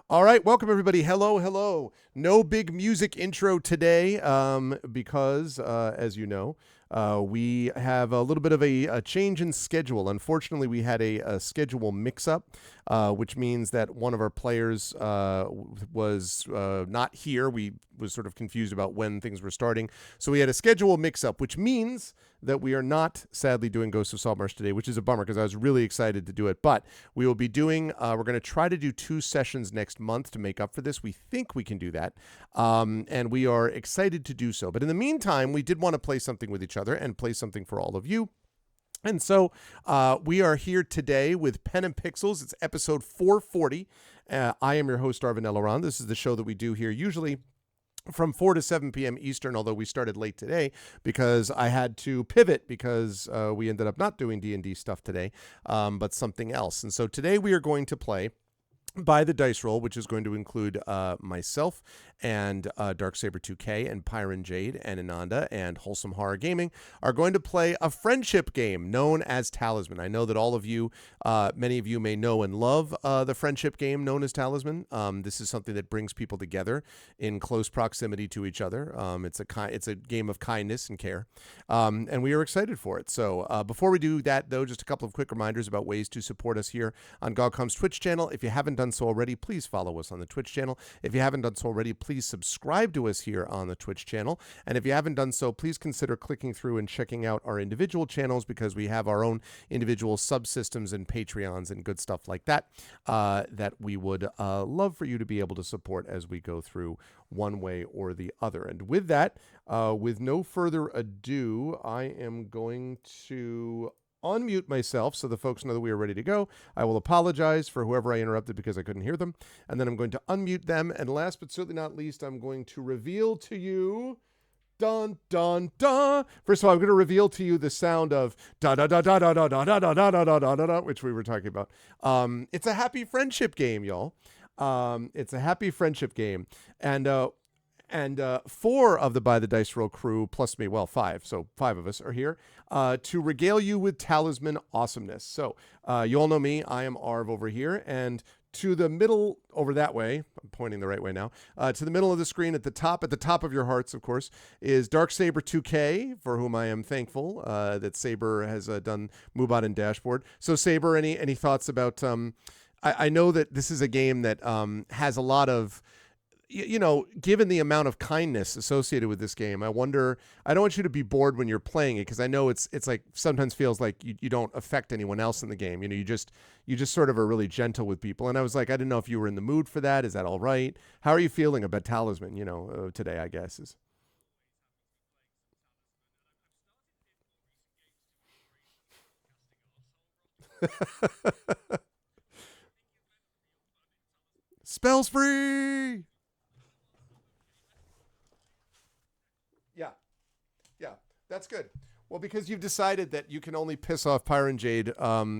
All right, welcome everybody. Hello, hello. No big music intro today because, as you know, we have a little bit of a change in schedule. Unfortunately, we had a schedule mix-up, which means that one of our players was not here. We was sort of confused about when things were starting. So we had a schedule mix-up, which means that we are not, sadly, doing Ghosts of Saltmarsh today, which is a bummer because I was really excited to do it. But we will be doing, we're going to try to do 2 sessions next month to make up for this. We think we can do that. And we are excited to do so. But in the meantime, we did want to play something with each other and play something for all of you. And so we are here today with Pen and Pixels. It's episode 440. I am your host, Arvin Elaron. This is the show that we do here usually from 4 to 7 p.m. Eastern, although we started late today because I had to pivot because we ended up not doing D&D stuff today, but something else. And so today we are going to play by the dice roll, which is going to include myself and Darksaber 2K and Pyron Jade and Ananda and Wholesome Horror Gaming are going to play a friendship game known as Talisman. I know that all of you, many of you may know and love the friendship game known as Talisman. This is something that brings people together in close proximity to each other. It's a game of kindness and care, and we are excited for it. So before we do that, though, just a couple of quick reminders about ways to support us here on GogCom's Twitch channel. If you haven't done so already, please follow us on the Twitch channel. If you haven't done so already, please subscribe to us here on the Twitch channel. And if you haven't done so, please consider clicking through and checking out our individual channels because we have our own individual subsystems and Patreons and good stuff like that that we would love for you to be able to support as we go through one way or the other. And with that, with no further ado, I am going to unmute myself so the folks know that we are ready to go. I will apologize for whoever I interrupted because I couldn't hear them. And then I'm going to unmute them. And last but certainly not least, I'm going to reveal to you, dun, dun, dun. First of all, I'm going to reveal to you the sound of da da da da da da da da da da da da da da, which we were talking about. It's a happy friendship game, y'all. It's a happy friendship game. And 4 of the By the Dice Roll crew, plus me, well, 5, so 5 of us are here to regale you with Talisman awesomeness. So you all know me. I am Arv over here. And to the middle, over that way, I'm pointing the right way now, to the middle of the screen at the top of your hearts, of course, is Darksaber 2K, for whom I am thankful that Saber has done Moobot and Dashboard. So Saber, any thoughts about, I know that this is a game that has a lot of, you know, given the amount of kindness associated with this game, I wonder, I don't want you to be bored when you're playing it because I know it's like sometimes feels like you don't affect anyone else in the game. You know, you just sort of are really gentle with people. And I was like, I didn't know if you were in the mood for that. Is that all right? How are you feeling about Talisman, you know, today, I guess is. Spells free. Yeah. Yeah, that's good. Well, because you've decided that you can only piss off Pyron Jade,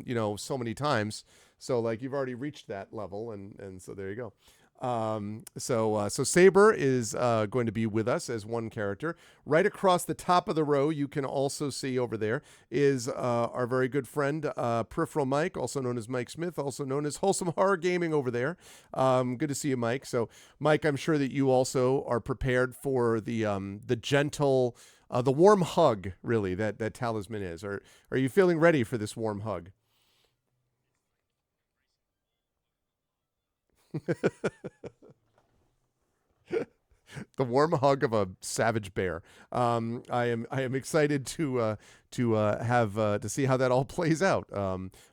you know, so many times. So like you've already reached that level, and so there you go. So Saber is going to be with us as one character. Right across the top of the row, you can also see over there is our very good friend Peripheral Mike, also known as Mike Smith, also known as Wholesome Horror Gaming over there. Good to see you, Mike. So Mike, I'm sure that you also are prepared for the gentle, the warm hug, really, that Talisman is. Are you feeling ready for this warm hug? The warm hug of a savage bear. I am excited to have to see how that all plays out.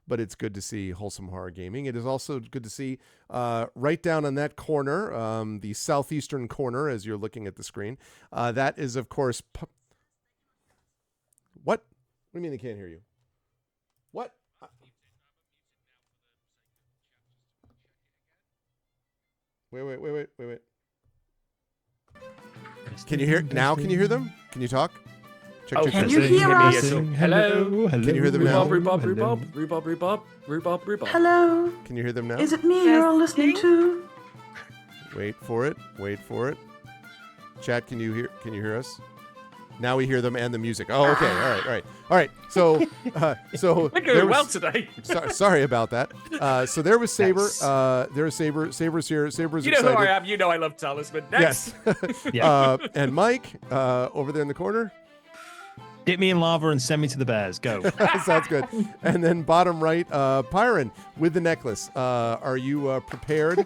But it's good to see Wholesome Horror Gaming. It is also good to see right down on that corner, the southeastern corner, as you're looking at the screen. That is, of course, what? What do you mean they can't hear you? What? Wait. Can you hear now? Can you hear them? Can you talk? Check. Can you hear us? Hello. Can you hear them now? Rhubarb. Hello? Can you hear them now? Is it me you're all listening to? Wait for it. Chat, can you hear us? Now we hear them and the music. Oh, okay. All right. So, We're doing well today. Sorry about that. So there was Saber. Yes. There was Saber. Saber's here. Saber's You know excited. who I am. You know I love Talisman. Next. Yes. And Mike over there in the corner. Dip me in lava and send me to the bears. Go. Sounds good. And then bottom right, Pyron with the necklace. Are you prepared?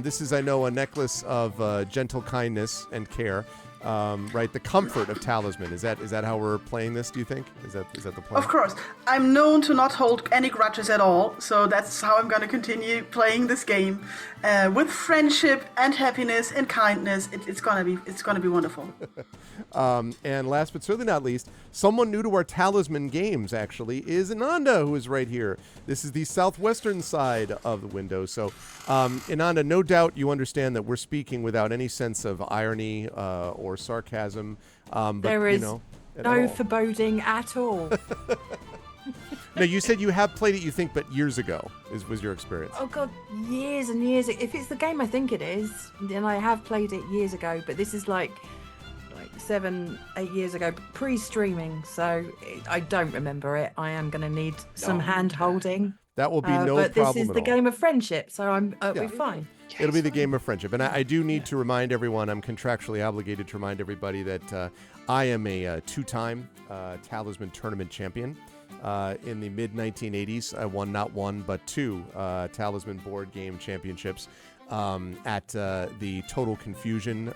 This is, I know, a necklace of gentle kindness and care. Right, the comfort of Talisman. Is that how we're playing this? Do you think? Is that the plan? Of course. I'm known to not hold any grudges at all, so that's how I'm going to continue playing this game with friendship and happiness and kindness. It's gonna be wonderful. And last but certainly not least, someone new to our Talisman games actually is Ananda, who is right here. This is the southwestern side of the window. So, Ananda, no doubt you understand that we're speaking without any sense of irony or sarcasm. But, There is no no foreboding at all. No, you said you have played it, you think, but years ago was your experience. Oh god, years and years. If it's the game I think it is, then I have played it years ago. But this is like 7, 8 years ago, pre-streaming. So I don't remember it. I am going to need some hand holding. That will be no but problem this is at the all. game of friendship, so we're fine. It'll be the game of friendship. And I do need to remind everyone, I'm contractually obligated to remind everybody that I am a two-time Talisman tournament champion. In the mid-1980s, I won not one, but 2 Talisman board game championships at the Total Confusion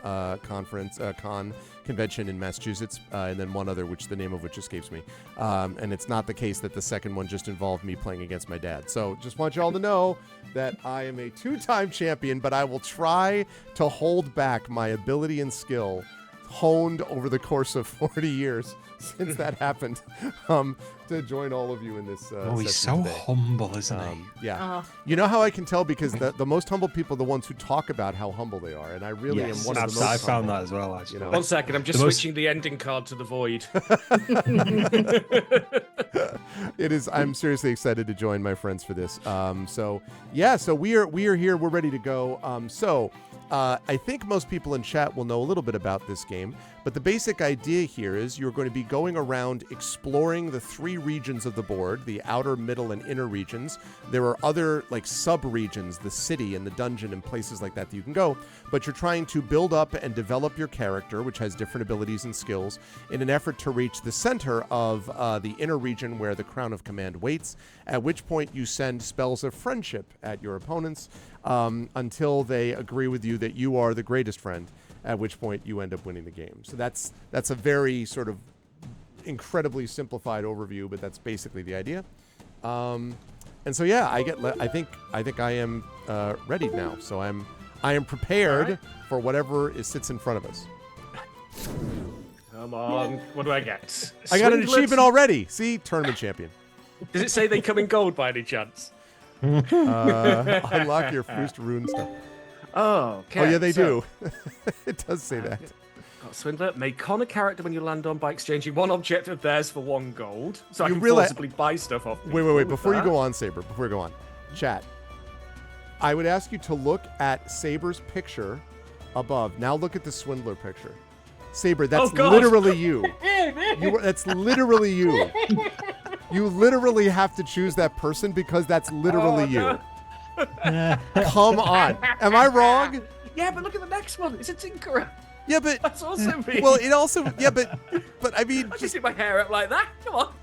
convention in Massachusetts, and then one other, the name of which escapes me. And it's not the case that the second one just involved me playing against my dad. So just want you all to know that I am a 2-time champion, but I will try to hold back my ability and skill honed over the course of 40 years since that happened, to join all of you in this He's so today. humble, isn't he? Yeah. You know how I can tell? Because the most humble people are the ones who talk about how humble they are. And I really am one of the most I found humble. that as well, actually. You know? 1 second, I'm just switching the ending card to the void. It is. I'm seriously excited to join my friends for this. So we are here. We're ready to go. I think most people in chat will know a little bit about this game, but the basic idea here is you're going to be going around exploring the 3 regions of the board, the outer, middle, and inner regions. There are other sub-regions, the city and the dungeon and places like that you can go, but you're trying to build up and develop your character, which has different abilities and skills, in an effort to reach the center of the inner region where the Crown of Command waits, at which point you send spells of friendship at your opponents until they agree with you that you are the greatest friend, at which point you end up winning the game. So that's a very sort of incredibly simplified overview, but that's basically the idea. And so I think I am ready now. So I am prepared for whatever sits in front of us. Come on, what do I get? I got an Swindlers? achievement already. See, tournament champion. Does it say they come in gold by any chance? Unlock your first rune stuff. Oh, okay. Oh yeah, they do. It does say that. Swindler may con a character when you land on by exchanging 1 object of theirs for 1 gold. So I You can realize- forcibly buy stuff off. Wait. Before you go on, Saber, before you go on, chat, I would ask you to look at Saber's picture above. Now look at the Swindler picture. Saber, that's God. literally you. That's literally you. You literally have to choose that person because that's literally you. Come on. Am I wrong? Yeah, but look at the next one. It's a Tinkerer. Yeah, but That's also me. well, it also but I mean, I just see my hair up like that. Come on.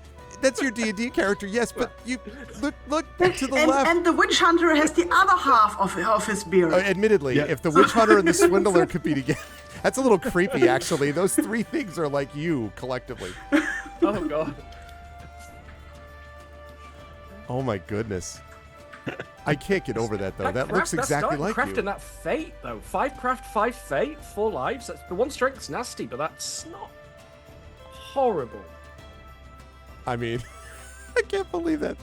that's your D&D character, yes, but you look to the And, left. and the witch hunter has the other half of his beard. Admittedly, if the witch hunter and the swindler could be together, that's a little creepy, actually. Those 3 things are like you collectively. Oh god. Oh my goodness. I can't get over that though. That looks That's exactly not like crafting you. that fate though. 5 craft, 5 fate, 4 lives. That's, the 1 strength's nasty, but that's not horrible. I mean, I can't believe that.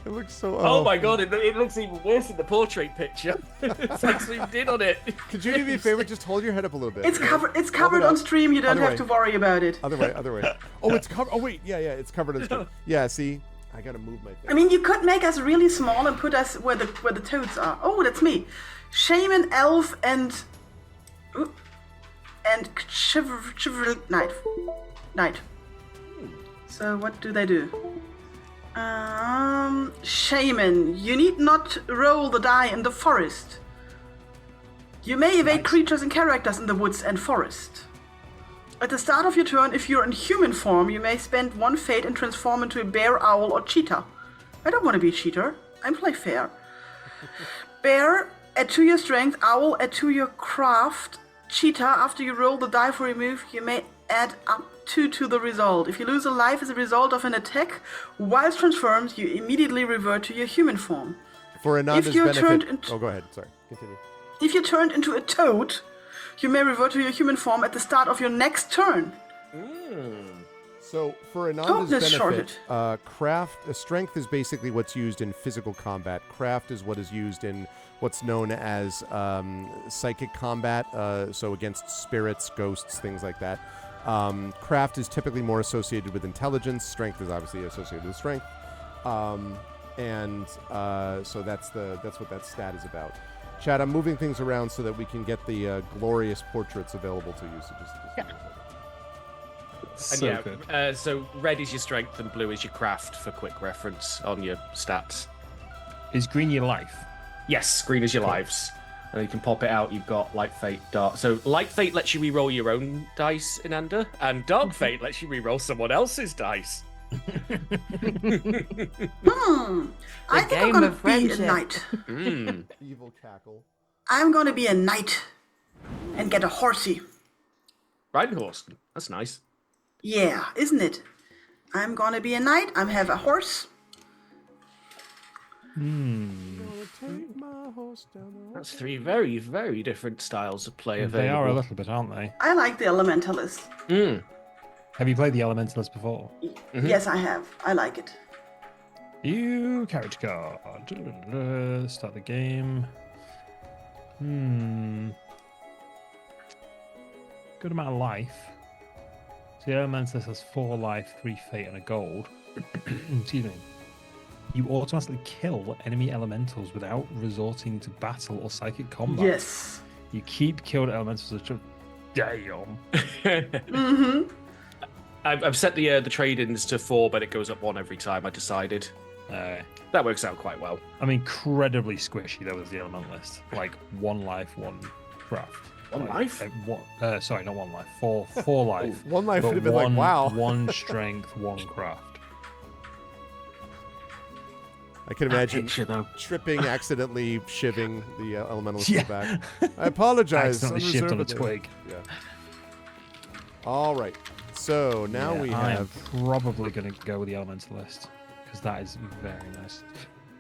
It looks so. Oh my god, it looks even worse in the portrait picture. It's like zoomed in on it. Could you do me a favor? Just hold your head up a little bit. It's covered. It's Hold covered it up. on stream. You don't Other have way. to worry about it. Other way. Oh, it's covered. Oh wait, yeah, it's covered in stuff. Yeah, see, I gotta move my thing. I mean, you could make us really small and put us where the toads are. Oh, that's me. Shaman, elf, and and chivalric knight. So what do they do? Shaman. You need not roll the die in the forest. You may evade creatures and characters in the woods and forest. At the start of your turn, if you're in human form, you may spend 1 fate and transform into a bear, owl, or cheetah. I don't want to be a cheater. I play fair. Bear, add 2 your strength. Owl, add 2 your craft. Cheetah, after you roll the die for a move, you may add up 2 to the result. If you lose a life as a result of an attack, whilst transformed, you immediately revert to your human form. For Ananda's benefit... Oh, go ahead. Sorry. Continue. If you turned into a toad, you may revert to your human form at the start of your next turn. So, for Ananda's benefit, shorted. strength is basically what's used in physical combat. Craft is what is used in what's known as psychic combat, so against spirits, ghosts, things like that. Craft is typically more associated with intelligence. Strength is obviously associated with strength. So that's what that stat is about. Chad, I'm moving things around so that we can get the glorious portraits available to you. So just And so red is your strength and blue is your craft for quick reference on your stats. Is green your life? Yes, green is your lives. And you can pop it out. You've got Light Fate, Dark. So Light Fate lets you re-roll your own dice, Inanda, and Dark Fate lets you re-roll someone else's dice. I think I'm gonna be a knight. evil cackle. I'm gonna be a knight and get a horsey. Riding horse. That's nice. Yeah, isn't it? I'm gonna be a knight. I'm have a horse. That's 3 very, very different styles of play available. They are a little bit, aren't they? I like the elementalist. Have you played the Elementalist before? Yes, I have. I like it. You character card. Start the game. Good amount of life. So the Elementalist has 4 life, 3 fate, and a gold. Excuse me. You automatically kill enemy elementals without resorting to battle or psychic combat. Yes. You keep killed elementals. Damn. I've set the trade-ins to 4, but it goes up 1 every time. I decided that works out quite well. I'm incredibly squishy though with the Elementalist. Like 1 life, 1 craft. 1 life? Sorry, not 1 life. 4 life. 1 life But would have been like, wow. 1 strength, 1 craft. I can imagine tripping, accidentally shivving the elementalist back. I apologize. Accidentally shivved on a twig. Yeah. All right. So now we have. I'm probably going to go with the Elementalist because that is very nice.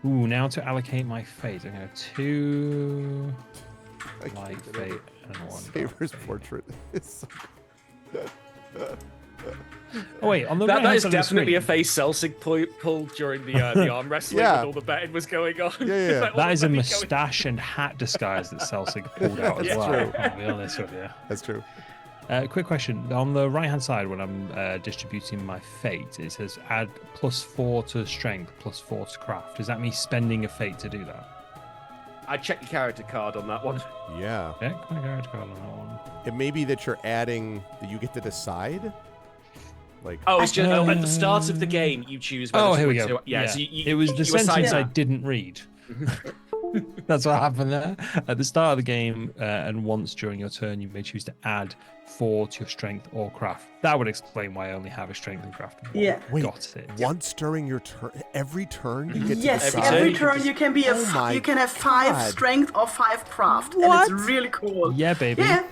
Ooh, now to allocate my fate, I'm going to 2 light fate and 1. Saber's portrait is so good. Oh wait, on the that is definitely a screen, face Celsig pulled during the arm wrestling when all the betting was going on. Yeah. Like, that is a moustache and hat disguise that Celsig pulled out as well. True. I'll be honest with you. That's true. Quick question. On the right-hand side, when I'm distributing my fate, it says add +4 to strength, +4 to craft. Does that mean spending a fate to do that? I check your character card on that one. Yeah. Yeah, my character card on that one. It may be that you're adding that you get to decide. Like it's just at the start of the game you choose. Oh, here we go. So, yeah. So it was the sentence I didn't read. That's what happened there. At the start of the game, and once during your turn, you may choose to add 4 to your strength or craft. That would explain why I only have a strength and craft. Yeah. Wait, got it. Once during your turn, every turn you get to Yes, decide? every turn you can be you can have 5 God. strength or 5 craft, What? and it's really cool. Yeah, baby. Yeah.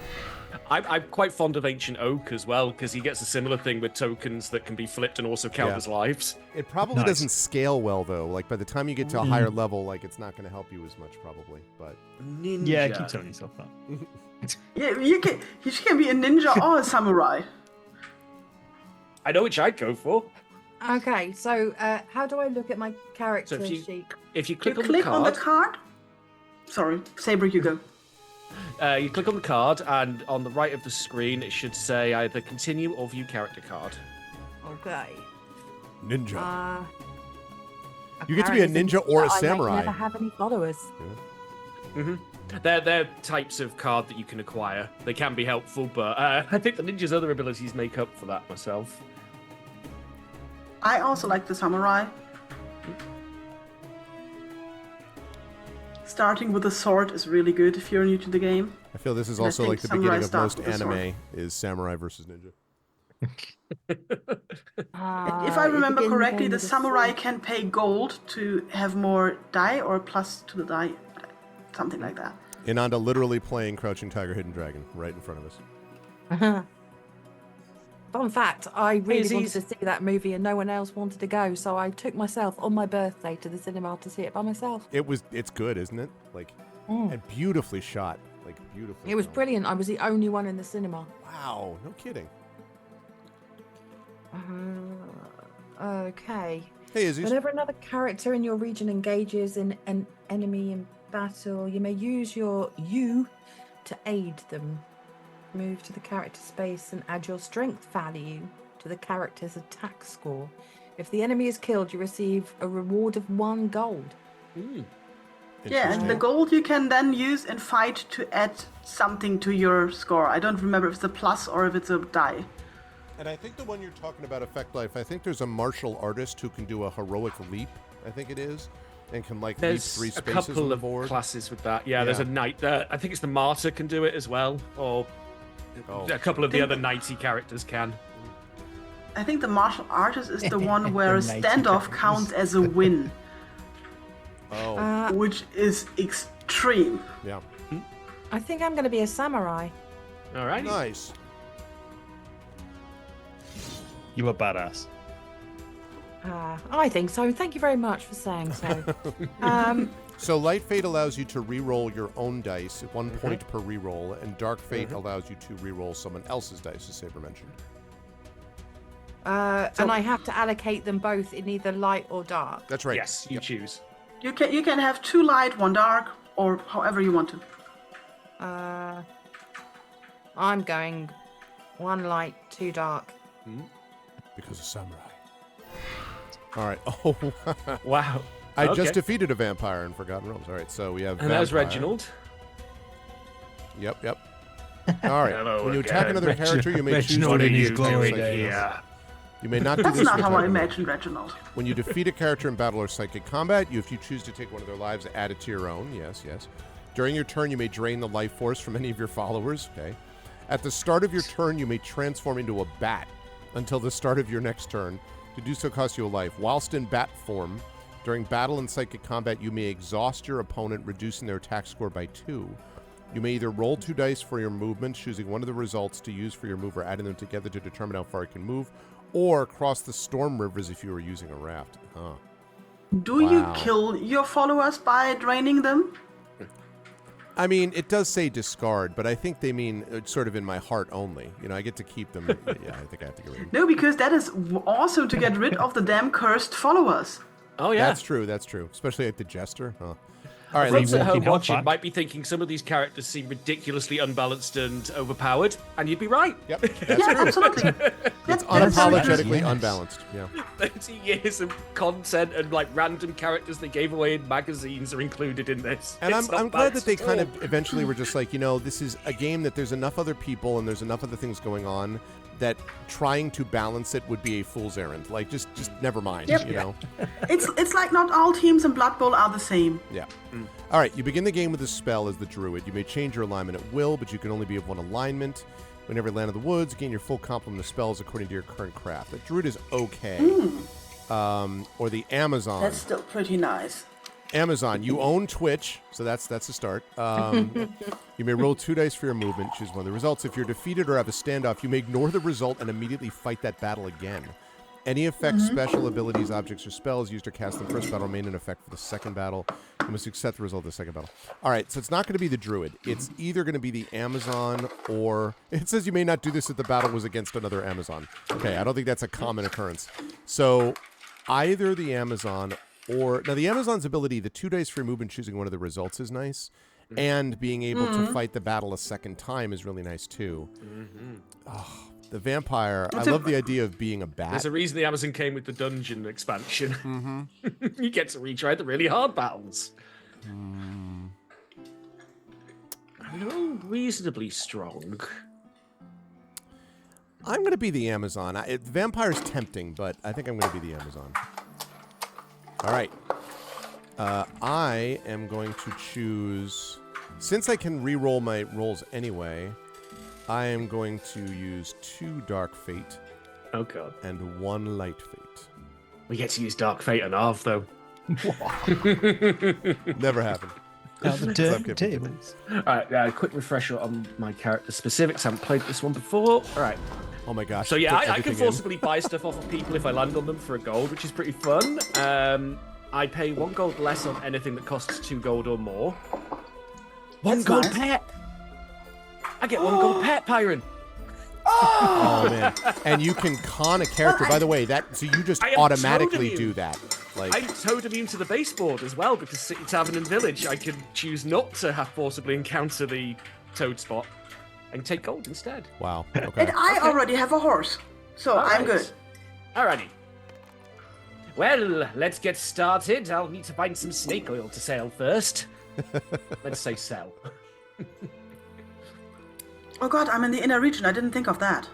I'm quite fond of Ancient Oak as well, because he gets a similar thing with tokens that can be flipped and also count as lives. It probably doesn't scale well though. Like by the time you get to a higher level, like it's not going to help you as much probably. But Ninja. Yeah, keep telling yourself that. Yeah, you can be a ninja or a samurai. I know which I'd go for. Okay, so how do I look at my character So sheet? if you You click on click the on the card, card. Sorry, Saber, you go. you click on the card, and on the right of the screen it should say either continue or view character card. Okay. ninja. You get to be a ninja or a samurai. I never have any followers. They're types of card that you can acquire. They can be helpful, but I think the ninja's other abilities make up for that myself. I also like the samurai. Starting with a sword is really good if you're new to the game. I feel this is And I also think like the samurai beginning of starts most with a sword. anime is samurai versus ninja. If I remember correctly, the samurai can pay gold to have more die or plus to the die. Something like that. Inanda literally playing Crouching Tiger, Hidden Dragon right in front of us. Fun fact, I really wanted Izzy's- to see that movie and no one else wanted to go, so I took myself on my birthday to the cinema to see it by myself. It's good, isn't it? Like, and beautifully shot. Like, beautifully. It was filmed. brilliant. I was the only one in the cinema. Wow, no kidding. Okay. Hey, Izzy. Whenever another character in your region engages in an enemy in battle, you may use your you to aid them. Move to the character space and add your strength value to the character's attack score. If the enemy is killed, you receive a reward of 1 gold. Yeah, and the gold you can then use in fight to add something to your score. I don't remember if it's a plus or if it's a die. And I think the one you're talking about, Effect Life, I think there's a martial artist who can do a heroic leap, I think it is, and can like There's leap 3 a spaces couple on the of board. classes with that. Yeah, there's a knight. I think it's the martyr can do it as well, or a couple of the other knighty characters can. I think the martial artist is the one where a The knighty standoff characters. counts as a win, Oh, which is extreme. yeah. I think I'm going to be a samurai. All right. Nice. You a badass. I think so. Thank you very much for saying so. So Light Fate allows you to re-roll your own dice at 1 point per re-roll, and Dark Fate allows you to re-roll someone else's dice, as Saber mentioned. And I have to allocate them both in either light or dark. That's right. Yes, you choose. You can have 2 light, 1 dark, or however you want to. I'm going 1 light, 2 dark. Because of Samurai. All right. Oh, Wow. I Okay. just defeated a vampire in Forgotten Realms. All right, so we have And there's vampire. Reginald. Yep. All right. Hello when you attack again. another character, you may choose Reginald to in his use glory psychic days. combat. You may not do That's this not with how I type combat. imagined Reginald. When you defeat a character in battle or psychic combat, if you choose to take one of their lives, add it to your own. Yes. During your turn, you may drain the life force from any of your followers. Okay. At the start of your turn, you may transform into a bat until the start of your next turn. To do so costs you a life. Whilst in bat form, during battle and psychic combat, you may exhaust your opponent, reducing their attack score by 2. You may either roll 2 dice for your movement, choosing one of the results to use for your move or adding them together to determine how far it can move, or cross the storm rivers if you were using a raft. Huh. Do you Wow. kill your followers by draining them? I mean, it does say discard, but I think they mean sort of in my heart only. You know, I get to keep them. Yeah, I think I have to get rid of them. No, because that is awesome to get rid of the damn cursed followers. Oh yeah. That's true. Especially like the Jester. Huh. All right, Folks let's at home walking watching hellfire. might be thinking some of these characters seem ridiculously unbalanced and overpowered, and you'd be right. Yep. Yeah, absolutely. It's That's very unapologetically true. unbalanced. Yeah. 30 years of content and like random characters they gave away in magazines are included in this. And It's not I'm glad that they balanced at kind all. of eventually were just like, this is a game that there's enough other people and there's enough other things going on that trying to balance it would be a fool's errand. Like, just never mind, Yep. you know? It's like not all teams in Blood Bowl are the same. Yeah. All right, you begin the game with a spell as the Druid. You may change your alignment at will, but you can only be of one alignment. Whenever you land in the woods, gain your full complement of spells according to your current craft. The Druid is okay. Or the Amazon. That's still pretty nice. Amazon, you own Twitch, so that's a start. You may roll 2 dice for your movement, choose one of the results. If you're defeated or have a standoff, you may ignore the result and immediately fight that battle again. Any effects, special abilities, objects, or spells used or cast in the first battle remain in effect for the second battle. You must accept the result of the second battle. All right, so it's not going to be the Druid. It's either going to be the Amazon or... It says you may not do this if the battle was against another Amazon. Okay, I don't think that's a common occurrence. So either the Amazon or... Now, the Amazon's ability, the 2 dice for your movement, choosing one of the results is nice. And being able to fight the battle a second time is really nice, too. Oh, the vampire, I love the idea of being a bat. There's a reason the Amazon came with the dungeon expansion. You get to retry the really hard battles. They're all reasonably strong. I'm going to be the Amazon. Vampire's tempting, but I think I'm going to be the Amazon. All right. I am going to choose... Since I can re-roll my rolls anyway, I am going to use 2 Dark Fate. Oh, God. And 1 Light Fate. We get to use Dark Fate on Arv, though. Never happened. Now the turntables. Alright, quick refresher on my character specifics. I haven't played this one before. Alright. Oh my gosh. So yeah, Put I can everything in. forcibly buy stuff off of people if I land on them for a gold, which is pretty fun. I pay 1 gold less on anything that costs 2 gold or more. 1 That's gold nice. pet! I get 1 gold pet, Pyron! Oh man! And you can con a character. By the way, so you just I am automatically toad do immune. that. Like, I'm toad immune to the baseboard as well, because City Tavern and Village, I can choose not to have forcibly encounter the toad spot and take gold instead. wow. Okay. And I already have a horse, so I'm good. Alrighty. Well, let's get started. I'll need to find some snake oil to sell first. Let's say sell. Oh god, I'm in the inner region. I didn't think of that.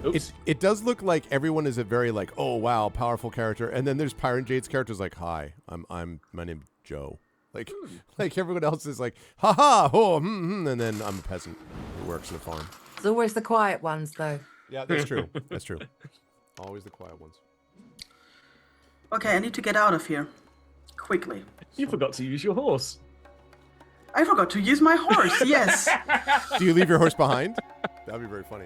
Oops. It does look like everyone is a very like, oh wow, powerful character, and then there's Pyron Jade's character's like, hi, my name's Joe. Like everyone else is like, haha, oh, and then I'm a peasant who works in a farm. It's always the quiet ones, though. Yeah, that's true. That's true. Always the quiet ones. Okay, I need to get out of here. Quickly. You forgot to use your horse. I forgot to use my horse, yes. Do you leave your horse behind? That'd be very funny.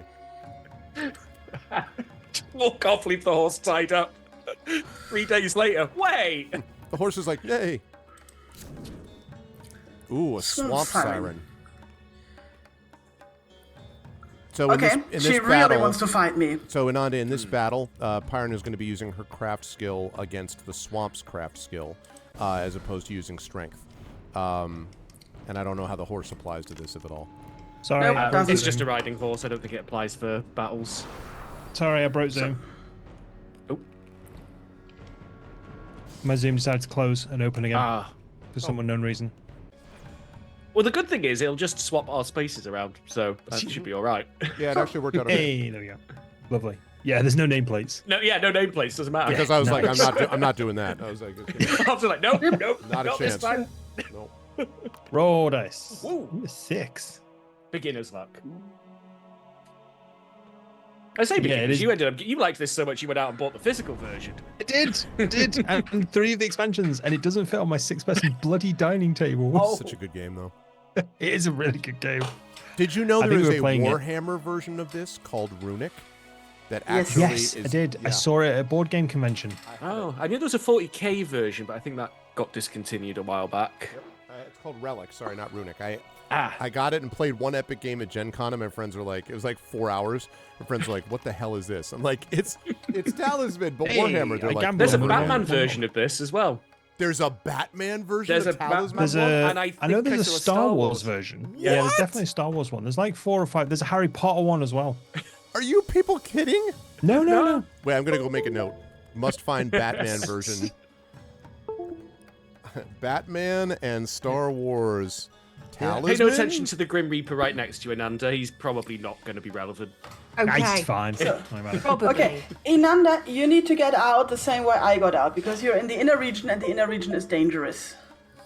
Walk off, leave the horse tied up. 3 days later, wait! The horse is like, yay. Ooh, a swamp siren. siren. So Okay, in this she really battle, wants to fight me. So Ananda, in this battle, Pyron is going to be using her craft skill against the swamp's craft skill, as opposed to using strength. And I don't know how the horse applies to this, if at all. Sorry, Nope, I broke doesn't. It's Zoom. just a riding horse. I don't think it applies for battles. Sorry, I broke Zoom. Oh. My Zoom decided to close and open again Ah. for some unknown reason. Well, the good thing is it'll just swap our spaces around, so that should be all right. Yeah, it actually worked out okay. Hey, there we go. Lovely. Yeah, there's no nameplates. No nameplates doesn't matter. Because I was No. like, I'm not doing that. I was like, okay, I was like, nope, not a this chance. time. No. Roll dice. Woo. Ooh, 6. Beginner's luck. I say beginners. is- You liked this so much you went out and bought the physical version. It did. It did. And 3 of the expansions, and it doesn't fit on my 6-person bloody dining table. Oh. Such a good game, though. It is a really good game. Did you know I there think is we a were playing it. Warhammer version of this called Runic? That Yes. actually Yes, is. I did. Yeah. I saw it at a board game convention. Oh, I knew there was a 40k version, but I think that got discontinued a while back. It's called Relic. Sorry, not Runic. Ah, I got it and played one epic game at Gen Con, and my friends were like, it was like 4 hours. My friends were like, what the hell is this? I'm like, it's Talisman, but Hey, Warhammer. They're I like, gambled there's a on Batman Warhammer. version of this as well. there's a Batman version There's of a Talisman? There's one, a. and I I know think there's a there's a Star Star Wars Wars. version. Yeah, there's What? definitely a Star Wars one. There's like 4 or 5. There's a Harry Potter one as well. Are you people kidding? No. Wait, I'm going to go make a note. Must find Batman version. Batman and Star Wars Talisman? Pay no attention to the Grim Reaper right next to you, Ananda. He's probably not going to be relevant. Okay. Nice, fine. Don't worry about it. Probably. Okay, Inanda, you need to get out the same way I got out, because you're in the inner region, and the inner region is dangerous.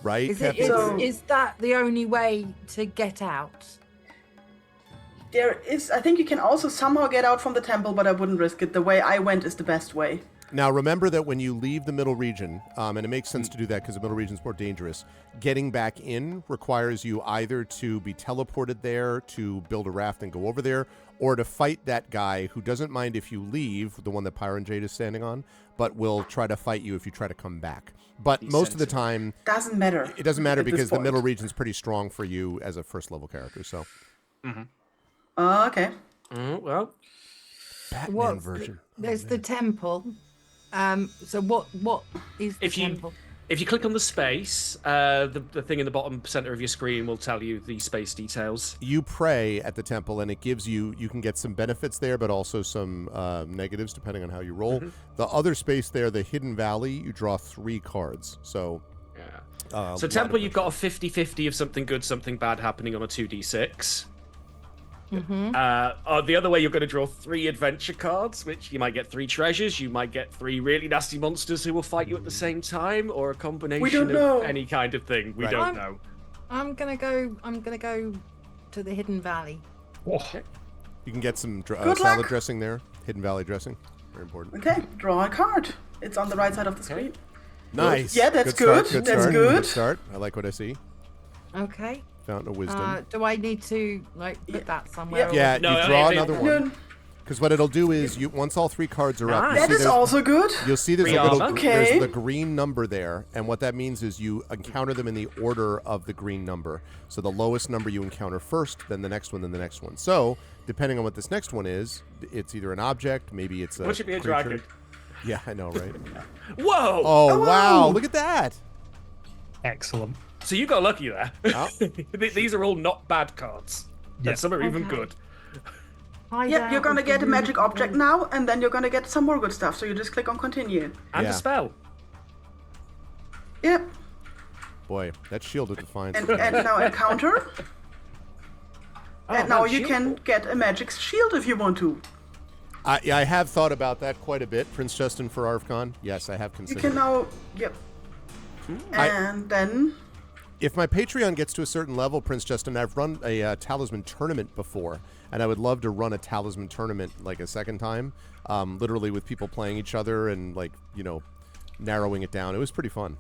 Right? Is, it, Captain? So- is that the only way to get out? There is, I think you can also somehow get out from the temple, but I wouldn't risk it. The way I went is the best way. Now, remember that when you leave the middle region, and it makes sense to do that because the middle region is more dangerous, getting back in requires you either to be teleported there, to build a raft and go over there, or to fight that guy who doesn't mind if you leave, the one that Pyron Jade is standing on, but will try to fight you if you try to come back. But most of the time, Doesn't matter. it doesn't matter at this because the point. middle region is pretty strong for you as a first level character. So, Okay. Well, Batman What? version. There's the temple. So what is the if you temple? if you click on the space, the thing in the bottom center of your screen will tell you the space details. You pray at the temple, and it gives you can get some benefits there, but also some negatives depending on how you roll. The other space there, the Hidden Valley, you draw 3 cards. So Yeah. So lot Temple, of you've got a 50-50 of something good, something bad happening on a 2d6. The other way, you're going to draw 3 adventure cards, which you might get 3 treasures, you might get 3 really nasty monsters who will fight you at the same time, or a combination know. of any kind of thing. We Right. don't know. I'm gonna go to the Hidden Valley. Oh, You can get some Good salad luck. dressing there. Hidden Valley dressing. Very important. Okay, draw a card. It's on the right side of the screen. Nice. Yeah, that's start, good. That's start. good. Good start. I like what I see. Okay. Fountain of Wisdom. Do I need to put that somewhere? Yeah, No, you draw if it- another one. Because what it'll do is, once all 3 cards are up, That is also good. you'll see there's Free a little, armor. Okay. there's the green number there, and what that means is you encounter them in the order of the green number. So the lowest number you encounter first, then the next one, then the next one. So depending on what this next one is, it's either an object, maybe it's a What should be a creature. dragon? Yeah, I know, right? Whoa! Oh, wow, wow. look at that. excellent. So you got lucky there. Oh. These are all not bad cards. Yeah. And some are even Okay. good. Hide Yeah, out you're gonna with the get a ruby magic object thing. now, and then you're gonna get some more good stuff. So you just click on continue. And Yeah. a spell. Yep. Boy, that shield of defiance. And now encounter. And now Oh, you shield. can get a magic shield if you want to. I have thought about that quite a bit, Prince Justin, for ArvCon. Yes, I have You considered can it. now. Yep. And then. If my Patreon gets to a certain level, Prince Justin, I've run a Talisman tournament before, and I would love to run a Talisman tournament like a second time, literally with people playing each other and narrowing it down. It was pretty fun.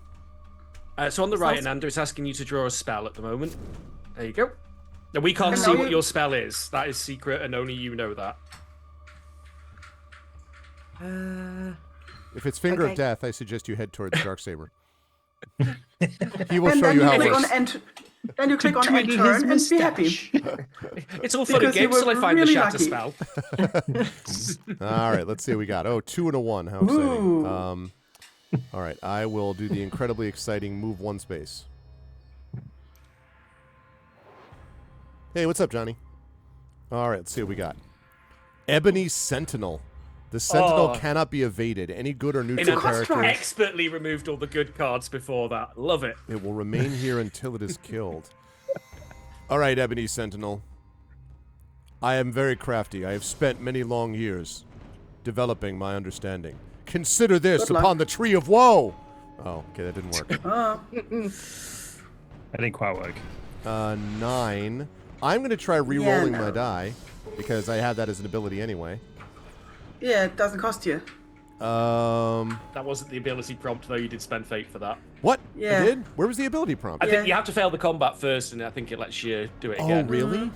So on the right, Sounds- Ananda is asking you to draw a spell at the moment. There you go. Now we can't And see now what you- your spell is. That is secret, and only you know that. If it's Finger of Okay. Death, I suggest you head towards Darksaber. He will And show then you you how it click on works. end. Then you click on end turn and be happy. It's all fun and Because you games till I were find really the shatter lucky. spell. All right, let's see what we got. Oh, 2 and a 1. How exciting. All right, I will do the incredibly exciting move 1 space. Hey, what's up, Johnny? All right, let's see what we got. Ebony Sentinel. The Sentinel Oh. cannot be evaded. Any good or In neutral a character, expertly removed all the good cards before that. Love it. it will remain here until it is killed. All right, Ebony Sentinel. I am very crafty. I have spent many long years developing my understanding. Consider this Good luck. upon the Tree of Woe. Oh, okay, that didn't work. That didn't quite work. 9. I'm going to try re-rolling no. my die because I have that as an ability anyway. Yeah, it doesn't cost you. That wasn't the ability prompt, though. You did spend fate for that. What? Yeah. I did? Where was the ability prompt? I Yeah. think you have to fail the combat first, and I think it lets you do it Oh, again. really?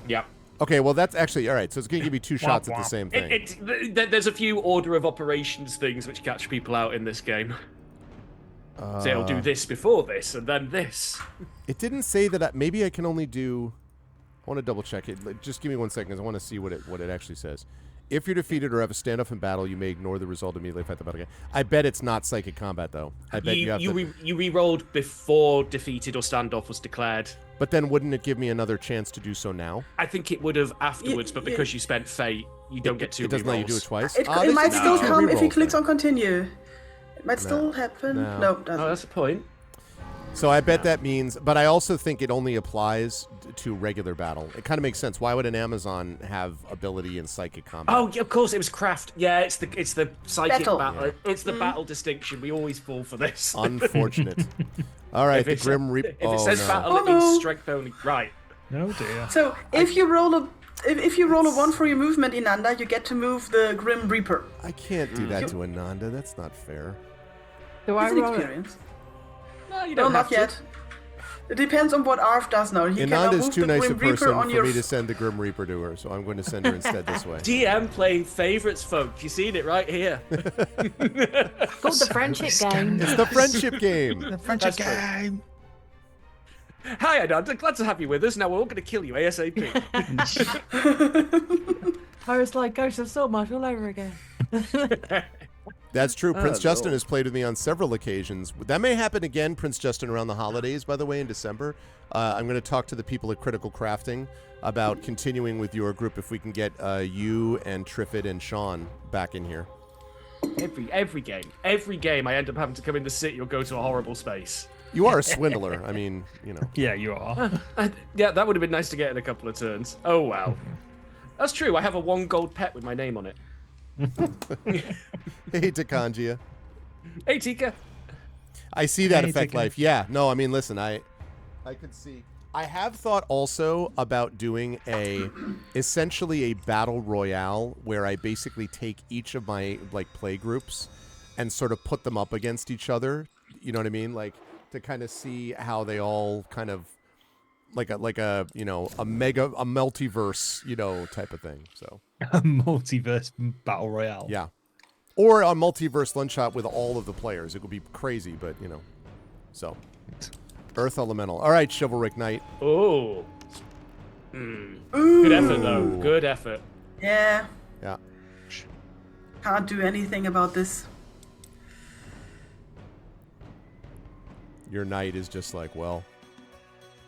Yeah. Okay, well, that's actually all right. So it's going to give you 2 shots at the womp. same thing. There's a few order of operations things which catch people out in this game. So it'll do this before this, and then this. It didn't say that. Maybe I can only do. I want to double check it. Just give me 1 second, 'cause I want to see what it actually says. If you're defeated or have a standoff in battle, you may ignore the result and immediately fight the battle again. I bet it's not psychic combat though. I bet you have to. You re-rolled before defeated or standoff was declared. But then wouldn't it give me another chance to do so now? I think it would have afterwards, but because you spent fate, you don't get 2 It doesn't let you do it re-rolls. twice. It, Ah, it they might should still do 2 come if he re-rolls clicks then. on continue. It might still happen. No. No, it doesn't. Oh, that's the point. So I bet that means, but I also think it only applies to regular battle. It kind of makes sense. Why would an Amazon have ability in psychic combat? Oh, yeah, of course, it was craft. Yeah, it's the psychic Battle. battle. Yeah. It's the battle distinction. We always fall for this. Unfortunate. All right, the If Grim Reaper. If it says no. battle, Oh, it means no. strength only. Right. No dear. So if you roll a a 1 for your movement, Inanda, you get to move the Grim Reaper. I can't do that to Ananda. That's not fair. Do I It's an roll it? experience. No, you No, don't not have to. yet. It depends on what Arf does now. He cannot Ananda's move too the nice a Grim Reaper person on for your. me to send the Grim Reaper to her, so I'm going to send her instead this way. DM playing favorites, folks. You seen it right here. It's called the friendship game. It's the friendship game. The friendship That's true. game. Hi, Ananda. Glad to have you with us. Now we're all going to kill you ASAP. Oh, it's like Ghost of Saltmarsh all over again. That's true. Prince Oh, Justin Lord. has played with me on several occasions. That may happen again, Prince Justin, around the holidays, by the way, in December. I'm going to talk to the people at Critical Crafting about continuing with your group if we can get you and Triffid and Sean back in here. Every game, I end up having to come in the city or go to a horrible space. You are a swindler. I mean, you know. Yeah, you are. Yeah, that would have been nice to get in a couple of turns. Oh, wow. That's true. I have a 1 gold pet with my name on it. Hey, Takanjia. Hey, Tika. I see that Hey, effect Tika. life. Yeah. No, I mean, listen, I could see. I have thought also about doing essentially a battle royale where I basically take each of my like play groups and sort of put them up against each other. You know what I mean? Like to kind of see how they all kind of like a you know a multiverse type of thing. So A multiverse battle royale. yeah, or a multiverse one shot with all of the players. It would be crazy, but so. Earth Elemental. All right, Chivalric Knight. Oh. Good effort, though. Good effort. Yeah. Yeah. Can't do anything about this. Your knight is just like, well.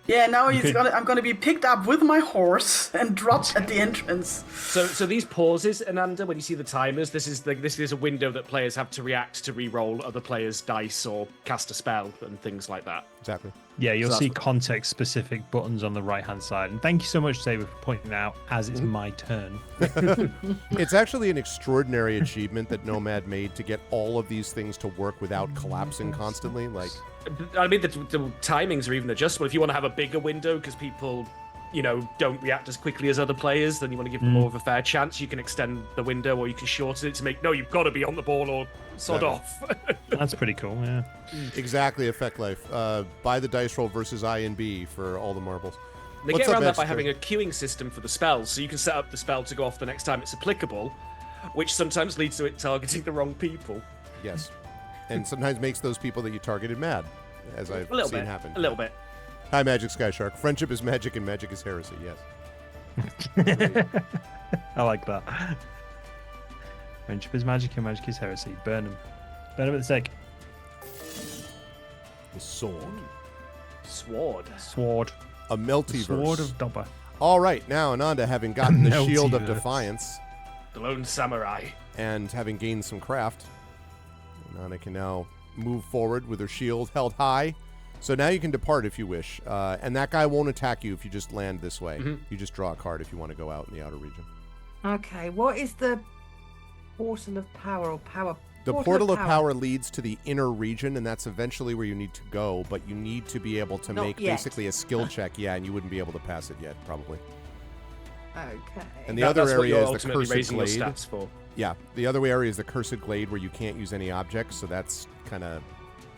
Yeah, now could- I'm gonna be picked up with my horse and dropped at the entrance. So these pauses, Ananda, when you see the timers, this is a window that players have to react to re-roll other players' dice or cast a spell and things like that. Exactly. Yeah, you'll So see that's what- context-specific buttons on the right-hand side. And thank you so much, David, for pointing out as it's my turn. It's actually an extraordinary achievement that Nomad made to get all of these things to work without collapsing constantly. Like, I mean, the timings are even adjustable. If you want to have a bigger window because people, don't react as quickly as other players, then you want to give them more of a fair chance. You can extend the window or you can shorten it to make, no, you've got to be on the ball or sod off. That's pretty cool, yeah. exactly, effect life. Buy the dice roll versus I and B for all the marbles. They What's get up, around that by Esther? having a queuing system for the spells, so you can set up the spell to go off the next time it's applicable, which sometimes leads to it targeting the wrong people. Yes. And sometimes makes those people that you targeted mad, as I've A little seen bit. happen. A little bit. Hi, Magic Sky Shark. Friendship is magic and magic is heresy. Yes. I like that. Friendship is magic and magic is heresy. Burn them. Burn them at the stake. The sword. Sword. Sword. A meltiverse. Sword of Dobber. All right, now Ananda, having gotten the Shield of Multiverse. Defiance The Lone Samurai. and having gained some craft, Ananda can now move forward with her shield held high. So now you can depart if you wish, and that guy won't attack you if you just land this way. You just draw a card if you want to go out in the outer region. Okay, what is the portal of power or power? The portal of power leads to the inner region, and that's eventually where you need to go, but you need to be able to Not make yet. basically a skill check, and you wouldn't be able to pass it yet, probably. Okay. And the other That's what area you're is the ultimately Cursed raising your Glade. stats for. Yeah, the other area is the Cursed Glade where you can't use any objects, so that's kind of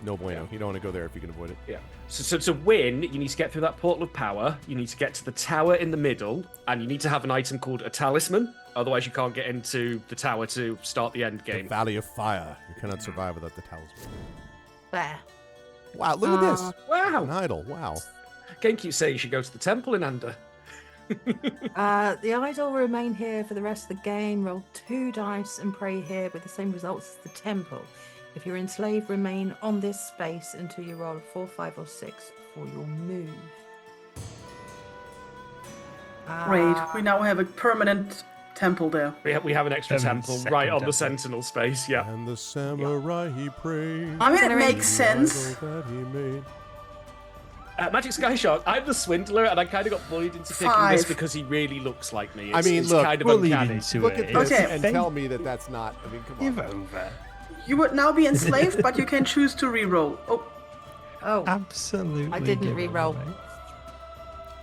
no bueno. You don't want to go there if you can avoid it. Yeah. So to win, you need to get through that portal of power. You need to get to the tower in the middle, and you need to have an item called a Talisman. Otherwise, you can't get into the tower to start the end The game. Valley of Fire. You cannot survive without the Talisman. There. Wow, look at this. An Wow. idol. Wow. GameCube say you should go to the temple in Anda. The idol will remain here for the rest of the game. Roll 2 dice and pray here with the same results as the temple. If you're enslaved, remain on this space until you roll a 4, 5, or 6 for your move. Great. We now have a permanent temple there. We have an extra Seven temple second right on temple. the sentinel space. Yeah. And the samurai he praised. I mean, it Gonna makes sense. That he made. Magic Sky Shark. I'm the swindler, and I kind of got bullied into picking this 5. because he really looks like me. I It's, mean, it's look, kind of Bullied uncanny. into Look it. at this Okay. and tell me that that's not. I mean, come Give on. over. You would now be enslaved, but you can choose to re-roll. Oh, Oh, Absolutely. I didn't give re-roll. over, mate.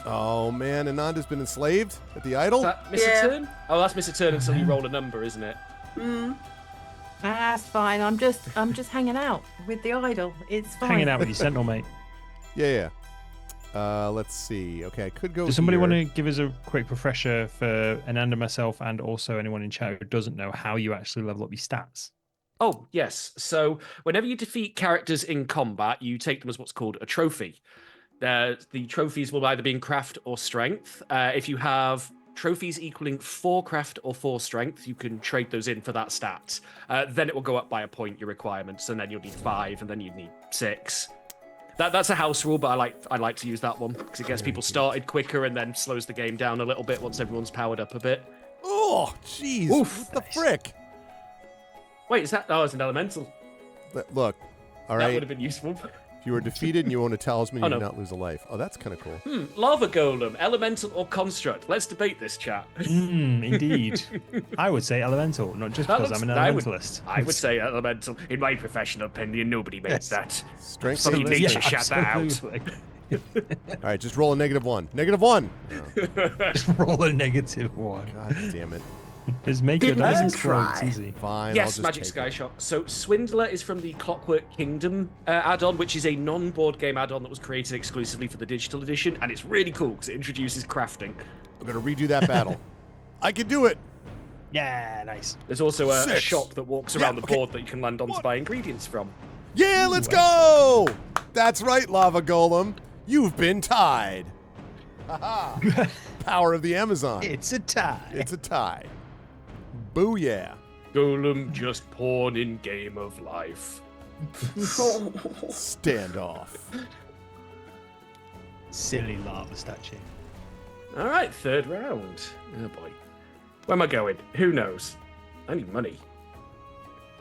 Oh man, Ananda's been enslaved at the idol. Is that miss Yeah. a turn? Oh, that's miss a turn until you roll a number, isn't it? that's fine. I'm just hanging out with the idol. It's fine. Hanging out with your sentinel, mate. Yeah. Let's see. Okay, I could go. Does somebody here. want to give us a quick refresher for Ananda, myself, and also anyone in chat who doesn't know how you actually level up your stats? Oh, yes. So whenever you defeat characters in combat, you take them as what's called a trophy. The trophies will either be in craft or strength. If you have trophies equaling 4 craft or 4 strength, you can trade those in for that stat. Then it will go up by a point, your requirements, and then you'll need 5, and then you'd need 6. That's a house rule, but I like to use that one because it gets people started quicker and then slows the game down a little bit once everyone's powered up a bit. Oh, jeez. Oof. What the frick? Wait, is that? Oh, it's an elemental. Look. All That right. would have been useful. If you are defeated and you own a talisman, you no. do not lose a life. Oh, that's kind of cool. Lava golem, elemental or construct? Let's debate this, chat. Indeed. I would say elemental, not just because I'm an elementalist. I would say elemental. In my professional opinion, nobody makes that. Strength Fucking saving nature throw. shut that out. absolutely. All right, just roll a -1. -1. Just roll a -1. God damn it. Just make your Let dice him explode. It's try. easy. Fine. I'll Yes, just Magic take Sky it. Shot. So Swindler is from the Clockwork Kingdom add-on, which is a non-board game add-on that was created exclusively for the digital edition, and it's really cool because it introduces crafting. I'm gonna redo that battle. I can do it. Yeah, nice. There's also a 6. shop that walks Yeah, around the okay. board that you can land on to buy ingredients from. Yeah, let's go. That's right, Lava Golem. You've been tied. Haha. Power of the Amazon. It's a tie. It's a tie. Booyah. Golem just pawn in game of life. Standoff. Silly lava statue. All right, third round. Oh boy. Where am I going? Who knows? I need money.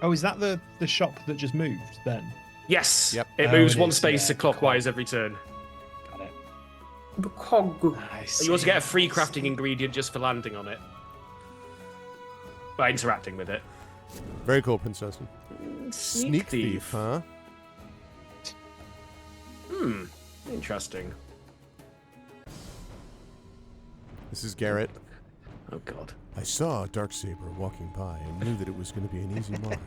Oh, is that the shop that just moved then? Yes. Yep. It Oh, moves it one is, space yeah. clockwise every turn. Got it. Bukog. Nice. You also get a free crafting ingredient just for landing on it. By interacting with it. Very cool, Prince Justin. Sneak thief, huh? Interesting. This is Garrett. Oh god. I saw a Darksaber walking by and knew that it was going to be an easy mark.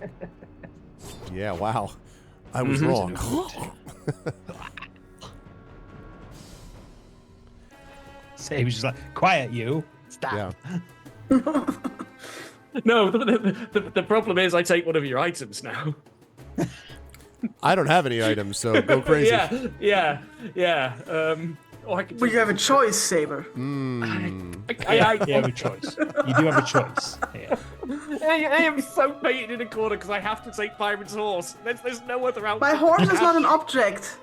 Yeah, wow. I was wrong. So he was just like, quiet you. Stop. Yeah. No, the problem is I take one of your items now. I don't have any items, so go crazy. Yeah. Or I could But you have a choice, Saber. I You have a choice. You do have a choice. Yeah. I am so painted in a corner because I have to take Byron's horse. There's no other outcome. My horse is not an object.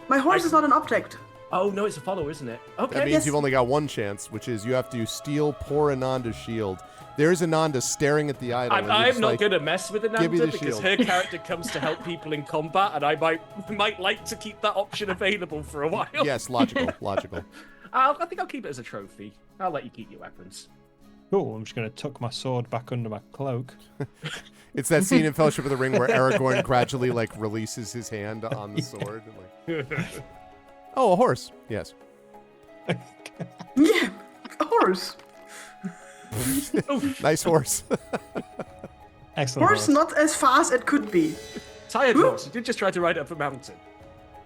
My horse is not an object. Oh no, it's a follow, isn't it? Okay. That means Yes. you've only got one chance, which is you have to steal poor Ananda's shield. There's Ananda staring at the idol. and you're I'm just not like, going to mess with "Give me Ananda the because shield." her character comes to help people in combat, and I might like to keep that option available for a while. Yes, logical. I think I'll keep it as a trophy. I'll let you keep your weapons. Cool. I'm just going to tuck my sword back under my cloak. It's that scene in Fellowship of the Ring where Aragorn gradually like releases his hand on the sword. And, like, oh, a horse. Yes. Yeah, a horse. Nice horse. Excellent. Horse not as fast it could be. Tired horse. You did just try to ride up a mountain.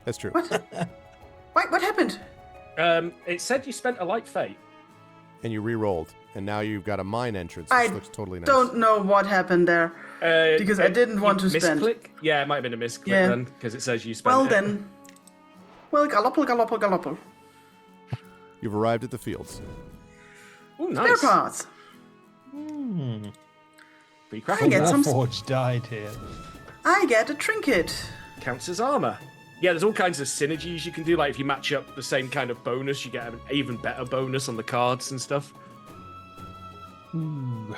That's true. What? Wait, what happened? It said you spent a light fate. And you re-rolled, and now you've got a mine entrance, I which looks totally nice. don't know what happened there. Because I didn't want to spend. Misclick? Yeah, it might have been a misclick Yeah. then, because it says you spent Well it. then. Well, gallopple. You've arrived at the fields. Ooh, Spare nice. parts. Free I crafting get some. Warforged died here. I get a trinket. counts as armor. Yeah, there's all kinds of synergies you can do. Like if you match up the same kind of bonus, you get an even better bonus on the cards and stuff. Ooh.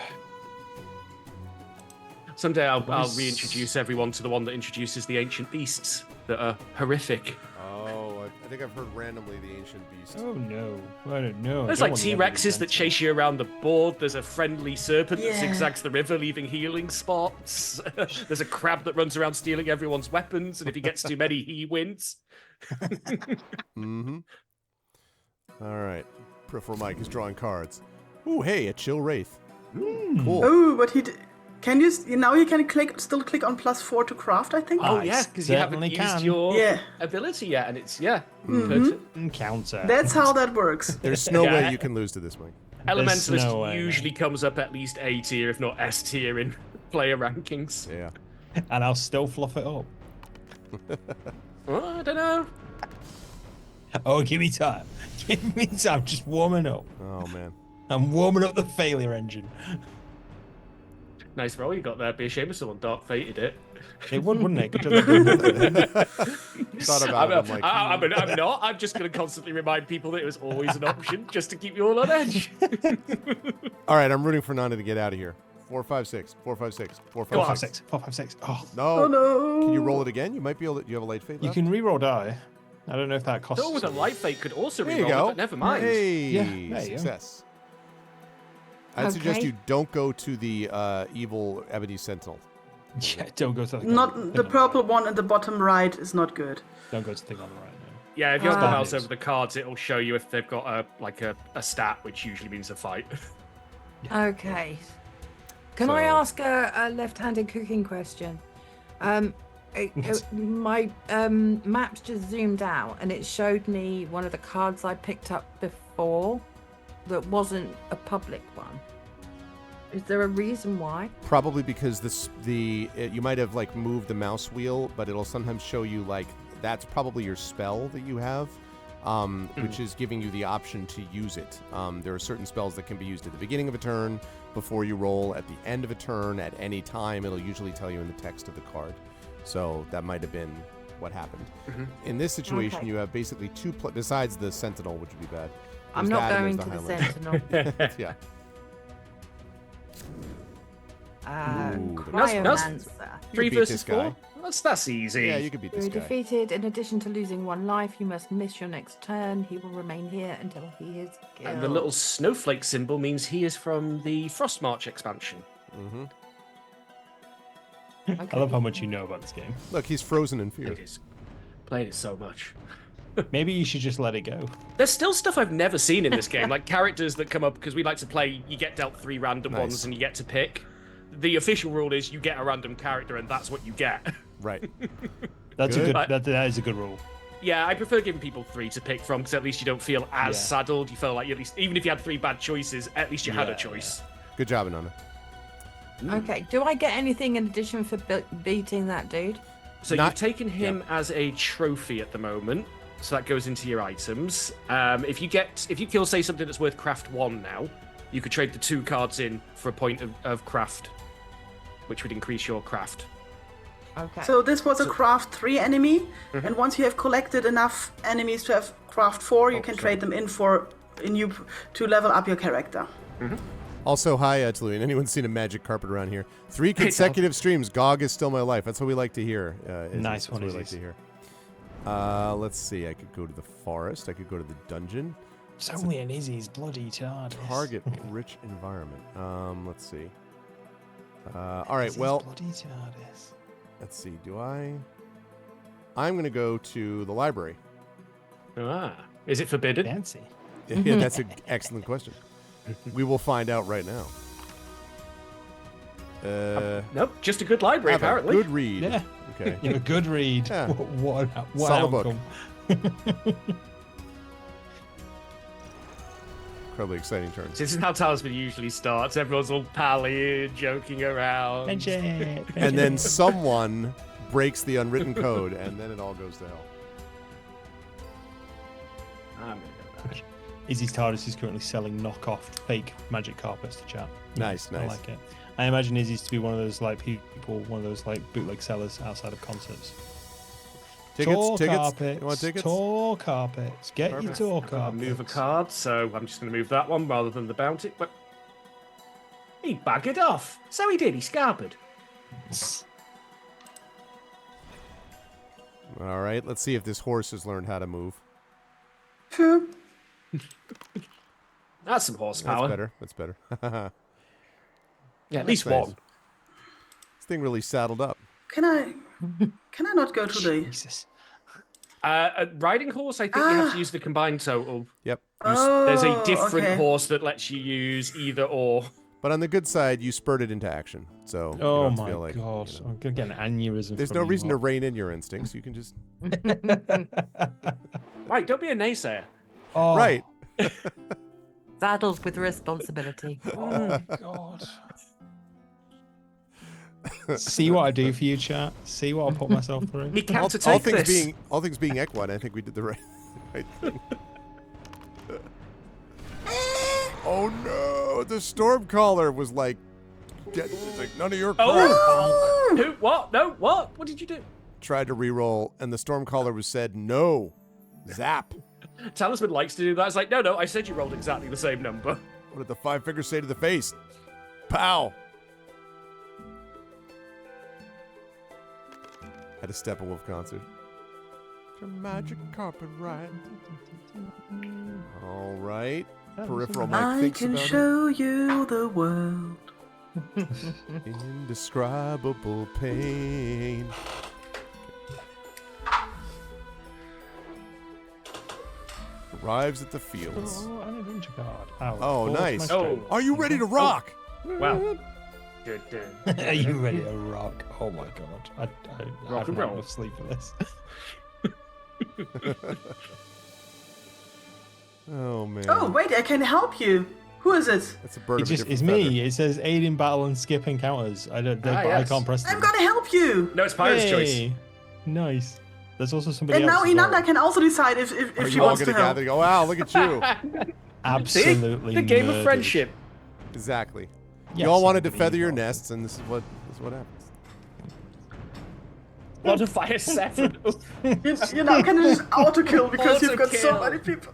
Someday I'll reintroduce everyone to the one that introduces the ancient beasts that are horrific. Oh, I think I've heard randomly the ancient beast. Oh no, I don't know. There's I like don't want T-Rexes that chase you around the board. There's a friendly serpent that Yeah. zigzags the river, leaving healing spots. There's a crab that runs around stealing everyone's weapons, and if he gets too many, he wins. Mm-hmm. All right. Peripheral Mike is drawing cards. Ooh, hey, a chill wraith. Cool. Oh, but can you now you can still click on +4 to craft, I think. Oh I yeah, because you haven't certainly used can. your Yeah. ability yet, and it's perfect. Encounter. That's how that works. There's no Yeah. way you can lose to this, Mike. Elementalist no way, usually comes up at least A tier, if not S tier, in player rankings. Yeah. And I'll still fluff it up. Well, I don't know. Oh, give me time. Give me time. Just warming up. Oh, man. I'm warming up the failure engine. Nice roll you got there. Be a shame if someone dark fated it. It would, wouldn't it? Good job. Thought about it. I'm not. I'm just going to constantly remind people that it was always an option, just to keep you all on edge. All right, I'm rooting for Nana to get out of here. 4, 5, 6. 4, 5, 6. 4, 5, Go on. 4, 5, 6. 6. 4, 5, 6. Oh, No. Oh no. Can you roll it again? You might be able to. You have a late fate you left? can reroll die. I don't know if that costs. Oh, the light fate could also There you reroll, go. but never mind. Hey, Yeah, there you go. success. I'd suggest Okay. you don't go to the evil Ebony Sentinel. Yeah, don't go to the Not thing the on purple one in the bottom right is not good. Don't go to the thing on the right now. Yeah, if you have the Ah. mouse over the cards, it'll show you if they've got a stat, which usually means a fight. Okay. Can I So- ask a left-handed cooking question? My maps just zoomed out and it showed me one of the cards I picked up before that wasn't a public one. Is there a reason why? Probably because you might have like moved the mouse wheel, but it'll sometimes show you like that's probably your spell that you have, which is giving you the option to use it. There are certain spells that can be used at the beginning of a turn, before you roll, at the end of a turn, at any time. It'll usually tell you in the text of the card. So that might have been what happened. In this situation, Okay. you have basically besides the Sentinel, which would be bad. I'm there's not that and going there's to the the Highlander. Sentinel. Yeah. Ooh, Cryomancer. 3 beat versus this guy. 4? That's easy. Yeah, you could beat You're this guy. defeated. In addition to losing 1 life, you must miss your next turn. He will remain here until he is killed. And the little snowflake symbol means he is from the Frostmarch expansion. Hmm. I love how much you know about this game. Look, he's frozen in fear. Played it so much. Maybe you should just let it go. There's still stuff I've never seen in this game, like characters that come up because we like to play. You get dealt 3 random Nice. ones and you get to pick. The official rule is you get a random character and that's what you get. Right. That's Good. a good. That is a good rule. Yeah, I prefer giving people 3 to pick from because at least you don't feel as Yeah. saddled. You feel like at least, even if you had 3 bad choices, at least you had a Yeah, choice. Good job, Anana. Okay, do I get anything in addition for beating that dude? So Not- you've taken him as a trophy at the moment, so that goes into your items. If you kill, say, something that's worth craft 1 now, you could trade the 2 cards in for a point of craft, which would increase your craft. Okay. So this was a craft 3 enemy, and once you have collected enough enemies to have craft 4, you can trade them in for to level up your character. Also, hi, Tuluian. Anyone seen a magic carpet around here? 3 consecutive streams. GOG is still my life. That's what we like to hear. Nice That's one, what we like Izzy. to hear. Let's see. I could go to the forest. I could go to the dungeon. It's only an Izzy's bloody TARDIS. Target rich environment. Let's see. All right. Izzy's Well, bloody TARDIS. let's see. I'm gonna go to the library. Is it forbidden? Fancy. Yeah, that's an excellent question. We will find out right now. Nope, just a good library, Have a apparently. good read. Yeah. Okay. You have a good read. Yeah. What Solid book. outcome. Incredibly exciting turn. This is how Talisman usually starts. Everyone's all pally, joking around. Friendship. And then someone breaks the unwritten code, and then it all goes to hell. I'm gonna go back. Izzy's TARDIS is currently selling knockoff fake magic carpets to chat. Nice, I nice. like it. I imagine Izzy's to be one of those like people, one of those like bootleg sellers outside of concerts. Tour Tickets. carpets. You want tickets? Tour carpets. Get your Perfect. tour I'll carpets. move a card, so I'm just going to move that one rather than the bounty. But he buggered off. So he did. He scarpered. All right. Let's see if this horse has learned how to move. Sure. That's some horsepower. That's better. That's better. This Yeah, at least nice. one. thing really saddled up. Can I not go to the... Jesus. A riding horse, I think you have to use the combined total. Yep. There's a Oh, different okay. horse that lets you use either or. But on the good side, you spurred it into action. So you Oh don't have to my feel like, god. you know, I'm gonna get an aneurysm. there's from no you reason to lot. rein in your instincts. You can just Right, don't be a naysayer. Oh, right. Saddled with responsibility. Oh god. See what I do for you, chat. See what I put myself through. We can't All take things this. being equine, I think we did the right thing. Oh no! The Stormcaller was like, it's like none of your crap. Oh! Who? What? No, what? What did you do? Tried to re-roll, and the Stormcaller was said no. Zap. Talisman likes to do that. It's like, no, I said you rolled exactly the same number. What did the 5 fingers say to the face? Pow. at a Steppenwolf concert. Your magic carpet ride. All right. Peripheral Mike I thinks can about show you the world. it. Indescribable pain. Arrives at the fields. Oh, an adventure card. Ow. Oh, Force nice. my Oh. strength. Are you ready to rock? Wow. Are you ready to rock? Oh my god. I Rock haven't and had roll. enough sleep for this. Oh man. Oh, wait, I can help you. Who is it? That's a bird It's of a just, different it's feather. me. It says aid in battle and skip encounters. I don't. Ah, but yes. I can't press them. I'm gonna help you. No, it's Pirate's choice. Hey, nice. There's also somebody And else. now as well. Inanda can also decide if Are she you all wants gonna to help. gather? Go, wow, look at you. Absolutely. See? The game of murdered. friendship. Exactly. Yes, you all wanted I to feather your believe nests, and this is what happens. Lot of fire 7. You now can just auto kill because you've got so Auto-kill. many people.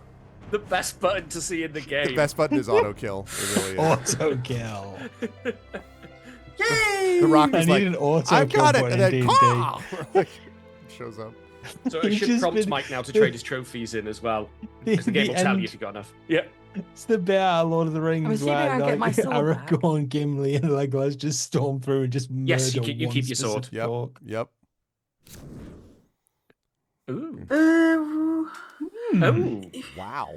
The best button to see in the game. The best button is auto kill. It really is. Auto kill. Yay! The rock I is need like, an auto I've kill got it, button and then in caw! D&D. Like, shows up. So it You've should just prompt been- Mike now to trade his trophies in as well. Because the game will tell you if you got enough. Yeah. It's the bit out of Lord of the Rings assuming where I get my sword back. Aragorn, Gimli, and Legolas just storm through and just murder Yes, you keep one your sword. specific Yep. orc. Yep. Ooh. Hmm. Oh. Wow.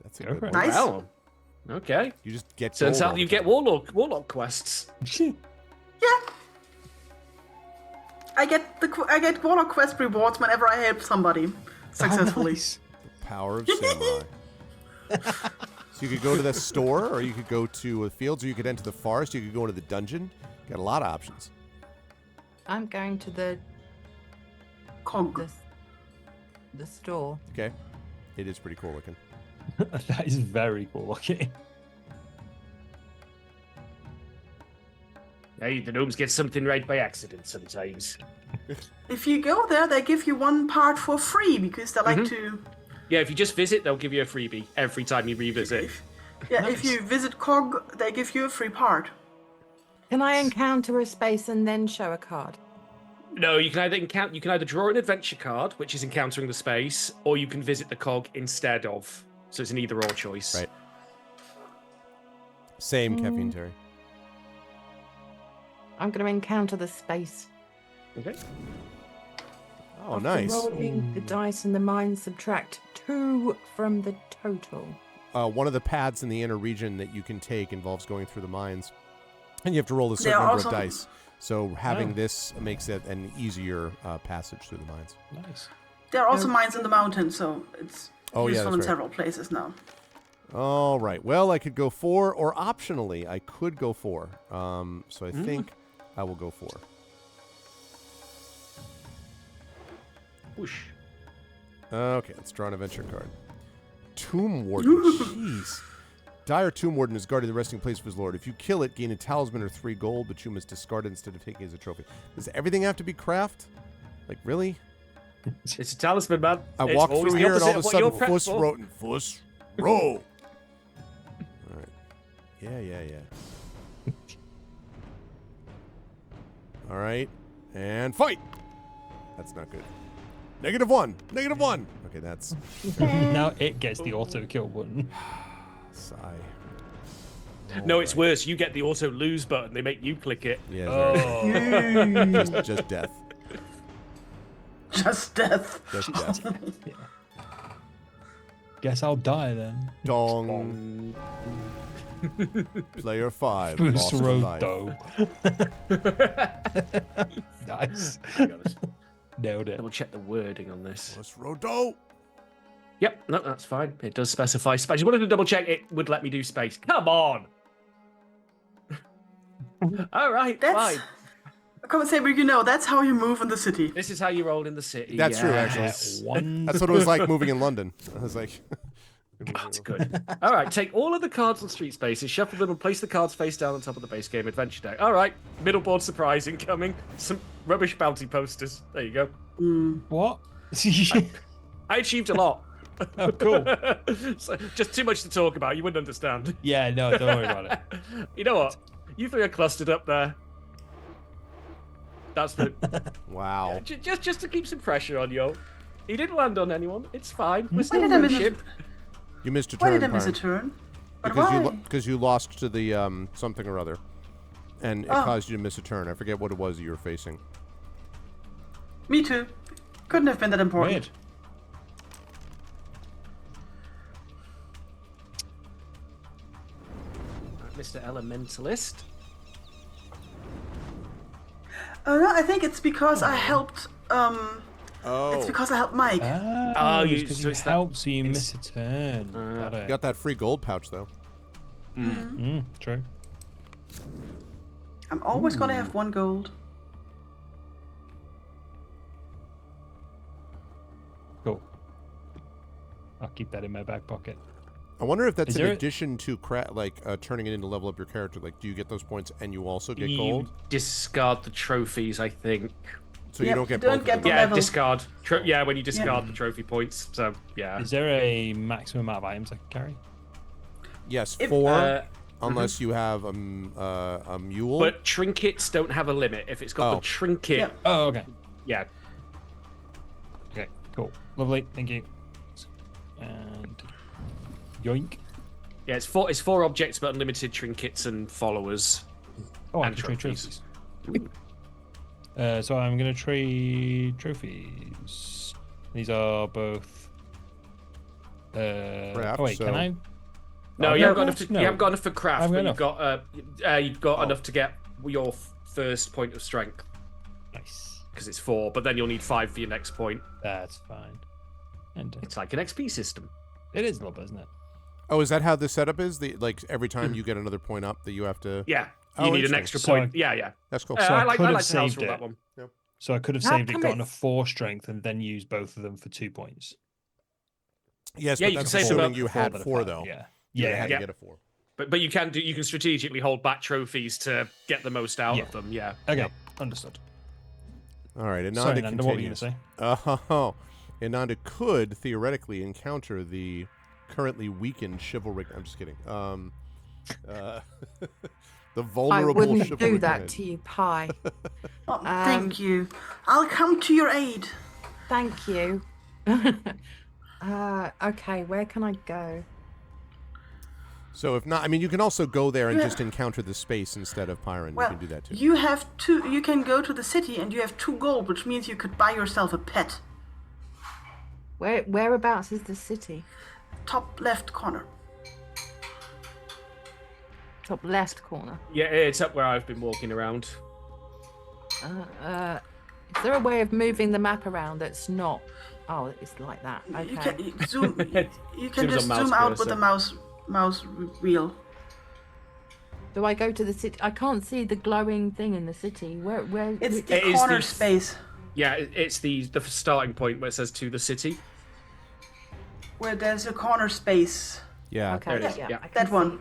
That's a Go good for one. it. Nice. Well. Okay. You just get Turns gold out all you the get time. warlock quests. Yeah. I get Warlock quest rewards whenever I help somebody successfully. Oh, nice. The power of samurai. So you could go to the store, or you could go to the fields, or you could enter the forest. You could go into the dungeon. Got a lot of options. I'm going to the Cog. the store. Okay. It is pretty cool looking. That is very cool looking. Hey, the gnomes get something right by accident sometimes. If you go there, they give you one part for free because they like to. Yeah, if you just visit, they'll give you a freebie every time you revisit. Yeah, if you visit Cog, they give you a free part. Can I encounter a space and then show a card? No, you can either draw an adventure card, which is encountering the space, or you can visit the cog instead of. So it's an either or choice. Right. Same caffeine, Terry. I'm going to encounter the space. Okay. Oh, After nice. Rolling the dice and the mines subtract 2 from the total. One of the paths in the inner region that you can take involves going through the mines, and you have to roll a certain There are number of also- dice. So having Oh. this makes it an easier passage through the mines. Nice. There are also mines in the mountains, so it's Oh, yeah, useful that's in right. several places now. All right. Well, I could go 4, or optionally, I could go 4. So I think I will go 4. Whoosh. Okay, let's draw an adventure card. Tomb Warden. Jeez. Dire Tomb Warden is guarded the resting place of his lord. If you kill it, gain a talisman or 3 gold, but you must discard it instead of taking it as a trophy. Does everything have to be craft? Like, really? It's a talisman, man. I It's walk always through the here and all of a opposite what you're sudden, prepped fuss for. row. Fuss row. All right. Yeah. All right. And fight. That's not good. -1. -1. Okay, that's Now it gets the auto kill button. sigh. No, it's worse. You get the auto lose button. They make you click it. Yeah, Oh. just death. Just death. Just death. Guess I'll die then. Dong. Player 5. Bruce lost a life. Rodo. Nice. Nailed it. Double check the wording on this. Bruce Rodo. Yep, no, that's fine. It does specify space. I wanted to double check it would let me do space. Come on. All right, That's. fine. Come and say, but you know, that's how you move in the city. This is how you roll in the city. That's true, yes. actually. One. That's what it was like moving in London. I was like, That's good. All right, take all of the cards on street spaces, shuffle them, and place the cards face down on top of the base game adventure deck. All right, middle board surprise incoming. Some rubbish bounty posters. There you go. What? I achieved a lot. Oh, cool. So, just too much to talk about. You wouldn't understand. Yeah, no, don't worry about it. You know what? You three are clustered up there. That's the Wow. just to keep some pressure on you. He didn't land on anyone. It's fine. We're Why still did I miss friendship. You missed a Why turn. did I miss a Byron. turn? But Because why? because you lost to the something or other, and it Oh. caused you to miss a turn. I forget what it was you were facing. Me too. Couldn't have been that important. Weird. Mr. Elementalist. Oh no, I think it's because I helped. Oh, It's because I helped Mike. Oh, you- because so you it's that- helped, so you miss a turn. Got you it. got that free gold pouch though. True. I'm always gonna have one gold. Cool. I'll keep that in my back pocket. I wonder if that's Is in there a- addition to turning it into level up your character. Like, do you get those points and you also get You gold? discard the trophies, I think. So you Yep, don't get don't both of get them. the Yeah, level. discard. Yeah, when you discard the trophy points. So yeah. Is there a maximum amount of items I can carry? Yes, If- 4, unless you have a mule. But trinkets don't have a limit. If it's got Oh. the trinket, Yep. Oh, okay. yeah. Okay, cool. Lovely, thank you. And yoink. Yeah, it's four objects, but unlimited trinkets and followers. Oh, I And can trade trophies. trophies. So I'm going to trade trophies. These are both. Craft, oh wait, so- can I? No, Oh, you no, haven't got enough. no. You haven't got enough for craft, I've but got you've got Oh. enough to get your first point of strength Nice. because it's 4. But then you'll need 5 for your next point. That's fine. And It's like an XP system. it is a little bit, isn't it? Oh, is that how this setup is? Every time you get another point up, that you have to. Yeah, Oh, you need an interesting. extra So point. Yeah. That's cool. So I I like could have to house saved rule it. that one. So I could have How saved it, come gotten a it's- 4 strength, and then used both of them for 2 points. Yes, Yeah, but you that's can save them assuming up you Before, had but if 4 I- though. Yeah. You Yeah. had Yeah. to get a 4. But you can strategically hold back trophies to get the most out Yeah. of them. Yeah. Okay. Understood. All right, Ananda Sorry, Nanda, what were you going continues. to say? Oh, Ananda could theoretically encounter the currently weakened chivalric. I'm just kidding. The I vulnerable wouldn't chivalric do that knight. to you, Pie. Oh, thank you. I'll come to your aid. Thank you. Okay, where can I go? So if not, I mean, you can also go there and Yeah. just encounter the space instead of Pyron. Well, you can do that too. you have 2. You can go to the city, and you have 2 gold, which means you could buy yourself a pet. Whereabouts is the city? Top left corner. Top left corner. Yeah, it's up where I've been walking around. Is there a way of moving the map around that's not? Oh, it's like that. You Okay. can you zoom. You can Zooms just on zoom mouse out with cursor. the mouse wheel. Do I go to the city? I can't see the glowing thing in the city. Where? It's which- the It is corner the- space Yeah, it's the starting point where it says to the city. where there's a corner space. Yeah. Okay, There it is, yeah, yeah. I can That see. one.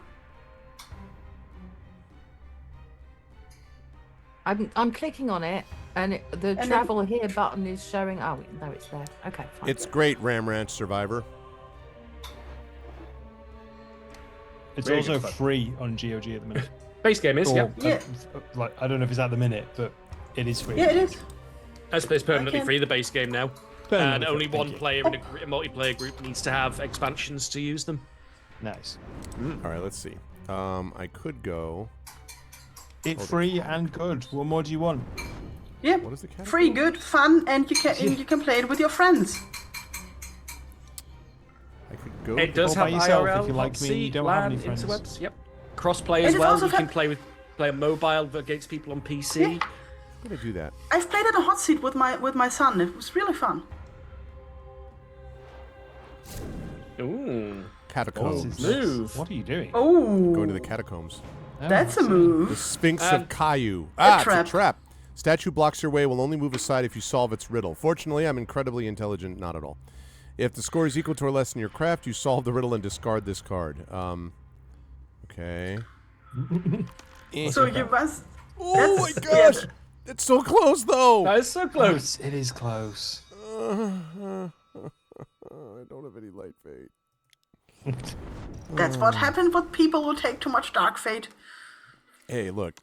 I'm clicking on it, and the then- travel here button is showing. Oh no, it's there. Okay, fine. It's great, Ram Ranch Survivor. It's Very also good fun. free on GOG at the minute. Base game is, yeah. Yeah. Like, I don't know if it's at the minute, but it is free. Yeah, it is. That's permanently Okay. free, the base game now. Permanently And free, only thank one you. player in a multiplayer group needs to have expansions to use them. Nice. All right, let's see. I could go. It's free and good. What more do you want? Yeah. What is the category? Free, good, fun, and you can play it with your friends. I could go. It does all by have yourself IRL, if you like hot me and you seat, don't have LAN, any friends. interwebs. Yep. Cross-play And as it's well. also You can fa- play a mobile against people on PC. Yeah. I'm gonna do that. I've played it a hot seat with my son. It was really fun. Ooh. Catacombs. What's this? Move. What are you doing? Oh, Going to the catacombs. Oh, that's I a see. The move. Sphinx Um, of Caillou. It's trap. a trap. Statue blocks your way, will only move aside if you solve its riddle. Fortunately, I'm incredibly intelligent, not at all. If the score is equal to or less than your craft, you solve the riddle and discard this card. Okay. So you must. Oh my That's- gosh! It's so close, though! That is so close. It is close. I don't have any light fate. That's what happened with people who take too much dark fate. Hey, look.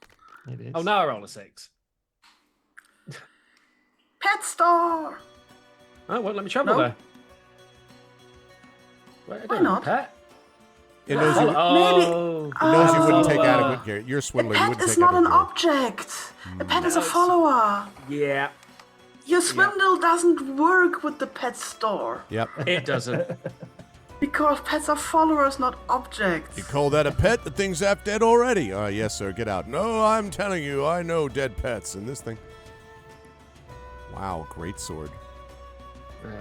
It is. Oh, now I roll a 6. Pet store. Oh, well, let me travel No. there. Wait, I Why don't not? Pet. It knows you, Oh, it knows you wouldn't take follower. adequate care. You're a A swindler. You pet wouldn't is take not an adequate care. object. A pet is a No, it's- follower. Yeah, Your swindle doesn't work with the pet store Yep. it doesn't. because pets are followers, not objects. You call that a pet? The thing's half dead already. Yes, sir. Get out. No, I'm telling you, I know dead pets. And this thing. Wow, great sword.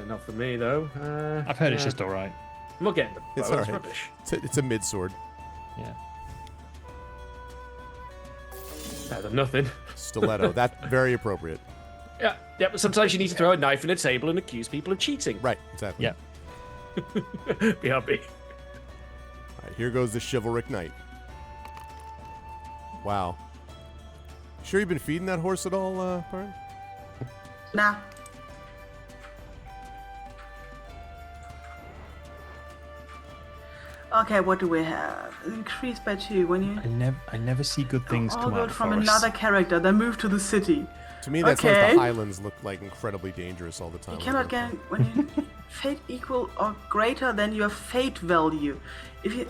Not for me, though. I've heard it's just all right. I'm not getting the bow. It's It's all right. rubbish. It's a mid sword. Yeah. Better than nothing. Stiletto. That's very appropriate. Yeah, but sometimes you need to throw a knife in a table and accuse people of cheating. Right, exactly. Yeah. BRB. All right, here goes the chivalric knight. Wow. Sure you've been feeding that horse at all, Byron? Nah. Okay, what do we have? Increased by 2 when you I never see good things all come out got of from forests. another character, then move to the city. To me, that's like Okay. the Highlands look like incredibly dangerous all the time. You cannot get when you fate equal or greater than your fate value. If you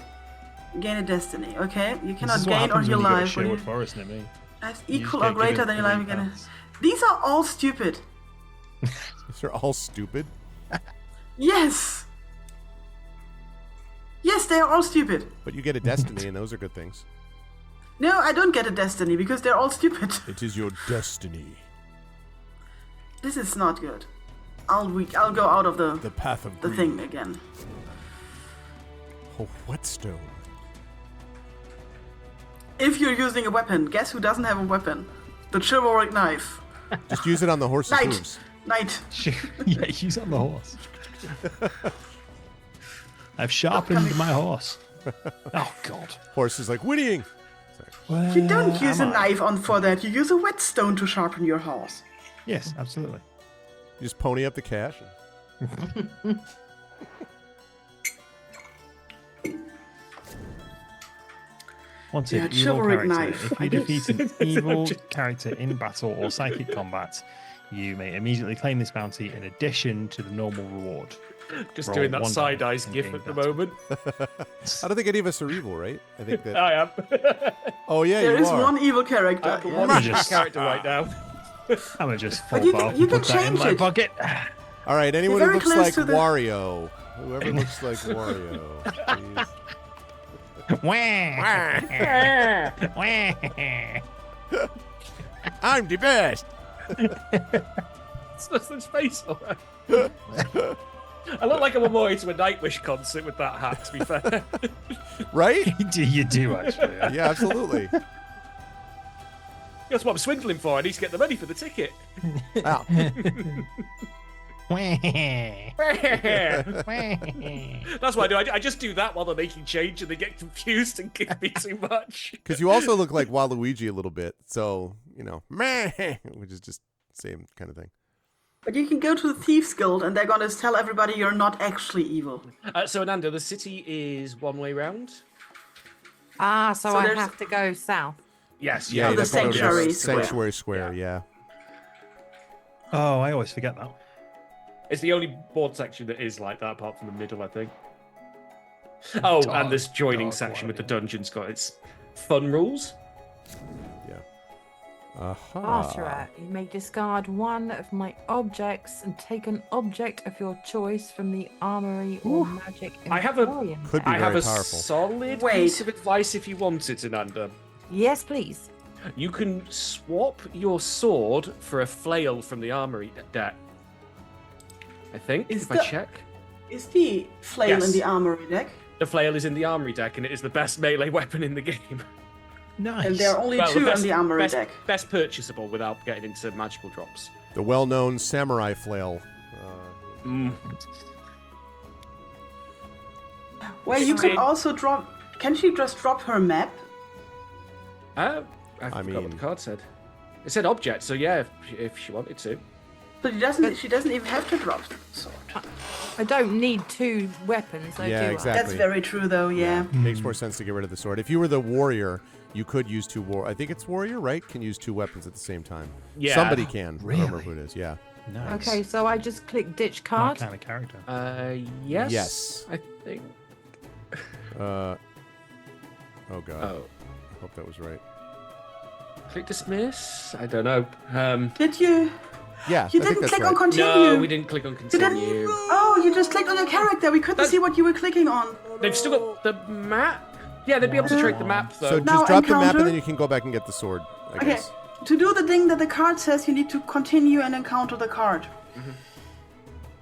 gain a destiny, okay? You This cult is what gain or happens your when you go to life. When Sherwood you Forest near me. have You equal just or get greater given than your life, free you're gonna. paths. These are all stupid. They're all stupid. Yes. Yes, they are all stupid. But you get a destiny, and those are good things. No, I don't get a destiny because they're all stupid. It is your destiny. This is not good. I'll go out of The the path of greed. thing again. Oh, whetstone. If you're using a weapon, guess who doesn't have a weapon? The chivalric knife. Just use it on the horse's Knight. hooves. Knight. Yeah, use it on the horse. I've sharpened my horse. Oh God. Horse is like whinnying. You don't use a am I? knife on for that. You use a whetstone to sharpen your horse. Yes, absolutely. You just pony up the cash. Wanted Yeah, evil chivalric character. knife. If you defeat an evil character in battle or psychic combat, you may immediately claim this bounty in addition to the normal reward. Just Roll doing that one side die eyes and gif gain at the battle. moment. I don't think any of us are evil, right? I think that. I am. Oh yeah, There you is are. one evil character. I'm the yes. one Just- character right now. I'm gonna just But fall you can- off you and can put that in change my it. pocket. All right, anyone who very looks close like to the- Wario, whoever looks like Wario, please. I'm the best. That's his face on it. I look like I'm on my way to a Nightwish concert with that hat, to be fair. Right? You do actually. Yeah. Yeah, absolutely. That's what I'm swindling for. I need to get the money for the ticket. Wow. That's what I do. I just do that while they're making change and they get confused and give me too much. Because you also look like Waluigi a little bit, so meh, which is just same kind of thing. But you can go to the Thieves Guild and they're gonna tell everybody you're not actually evil. So, Ananda, the city is one way round? Ah, so I there's- have to go south. Yes. Yeah, Oh, you the have to go to Sanctuary Square. Sanctuary Square, yeah. Oh, I always forget that. It's the only board section that is like that, apart from the middle, I think. Oh, and this joining dark section with the one, yeah. dungeon's got its fun rules. Aha. After it, you may discard one of my objects and take an object of your choice from the armory or magic I have a- emporium Could be I have very a powerful. solid Wait. piece of advice if you want it, Ananda. Yes, please. You can swap your sword for a flail from the armory deck. I think, Is if I the- check. Is the flail Yes. in the armory deck? The flail is in the armory deck, and it is the best melee weapon in the game. Nice. And there are only Well, two best, in the armory best, deck. best purchasable without getting into magical drops. The well-known samurai flail. Where you could Same. also drop. Can she just drop her map? I forgot what mean- the card said. It said object, so yeah, if she wanted to. But she doesn't even have to drop the sword. I don't need 2 weapons, though, Yeah, do exactly. That's very true, though. Yeah. Makes more sense to get rid of the sword. If you were the warrior, you could use 2 I think it's warrior, right? Can use 2 weapons at the same time. Yeah. Somebody can. I don't remember Really? who it is. Yeah. Nice. Okay, so I just click ditch My card. kind of character. Yes. Yes. I think. Oh god. Oh. I hope that was right. Click dismiss? I don't know. Did you? Yeah. You I think didn't that's click right. on continue. No, we didn't click on You didn't? continue. Oh, you just clicked on your character. We couldn't That's- see what you were clicking on. They've still got the map. Yeah, they'd be able to track the map though. So Now just drop the map encounter. and then you can go back and get the sword, I Okay. guess. To do the thing that the card says, you need to continue and encounter the card.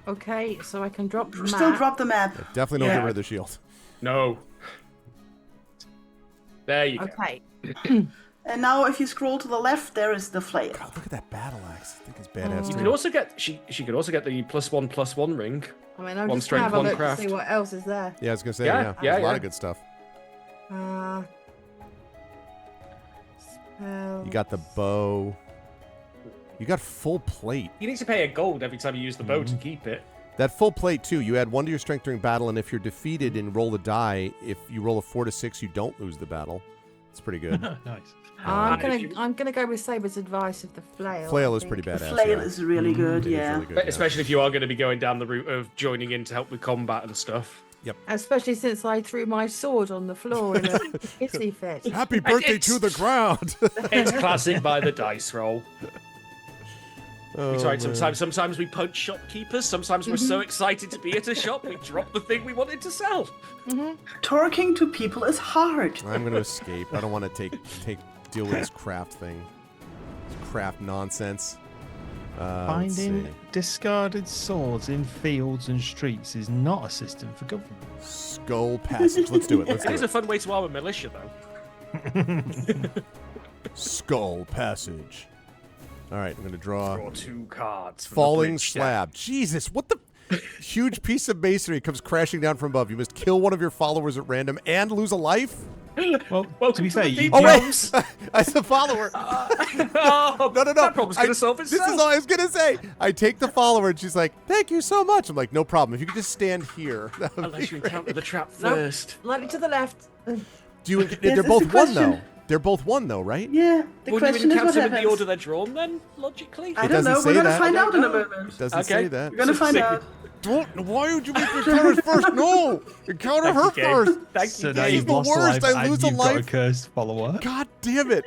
Okay, so I can drop the map. Still drop the map. Definitely don't Yeah. get rid of the shield. No. There you go. Okay. And now if you scroll to the left, there is the flail. God, look at that battle axe. I think it's badass. You too. could also get she could also get the +1/+1 ring. I mean, I'm One just going to strength, have a one look craft. to see what else is there. Yeah, I was gonna say, Yeah, yeah. yeah, There's a lot yeah. of good stuff. Spell. You got the bow. You got full plate. You need to pay a gold every time you use the bow to keep it. That full plate too. You add 1 to your strength during battle, and if you're defeated and roll the die, if you roll a 4 to 6, you don't lose the battle. It's pretty good. Nice. I'm gonna go with Saber's advice of the flail. Flail I is pretty think. badass. Flail yeah. is really good, It is yeah. really good, But yeah. especially if you are going to be going down the route of joining in to help with combat and stuff. Especially since I threw my sword on the floor in a hissy fit. Happy birthday it's- to the ground. It's classic by the dice roll. Oh, We tried man. sometimes we punch shopkeepers, sometimes we're so excited to be at a shop we drop the thing we wanted to sell. Talking to people is hard. I'm gonna escape. I don't want to deal with this craft thing. This craft nonsense. Let's Finding see. discarded swords in fields and streets is not a system for government. Skull passage. Let's do it. Let's It do is a it. fun way to arm a militia, though. Skull passage. All right, I'm gonna draw. Draw 2 cards. From Falling the bridge deck. slab. Jesus, what the huge piece of masonry comes crashing down from above. You must kill one of your followers at random and lose a life. Well, Welcome to be to fair, the you deep Oh wait, Rooms. as a follower. Oh, No. That problem's going to solve This itself. is all I was gonna say. I take the follower, and she's like, "Thank you so much." I'm like, "No problem. If you could just stand here." That would Unless be you great. encounter the trap Nope. first. Slightly to the left. Do you? They're that's both the one question. though. They're both one though, right? Yeah, the Wouldn't question you is what encounter them in the happens. order they're drawn, then, logically? I It don't doesn't know. say We're gonna that. find I out in a don't know. moment. It doesn't Okay. say that. We're gonna find Sick. out. Don't. Why would you make the encounters first? No, encounter her Thank you, Gabe. first. Thank So you, now Gabe. you've the lost a worst, life I and lose a you've got a life. cursed follower. God damn it.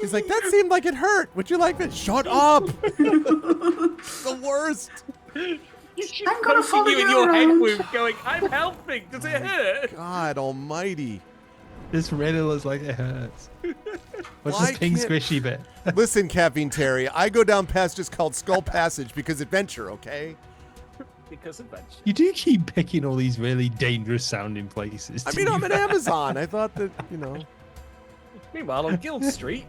She's like, that seemed like it hurt. Would you like that? Shut up. The worst. She's I'm gonna poking follow you in you your head around. wound, going, "I'm helping. Does it hurt?" God almighty. This really looks like it hurts. What's Why this pink can't- squishy bit? Listen, Caffeine Terry, I go down past just called Skull Passage because adventure, okay? Because eventually. You do keep picking all these really dangerous sounding places. I to mean, be I'm at fair. Amazon. I thought that, you know, Meanwhile, on Guild Street,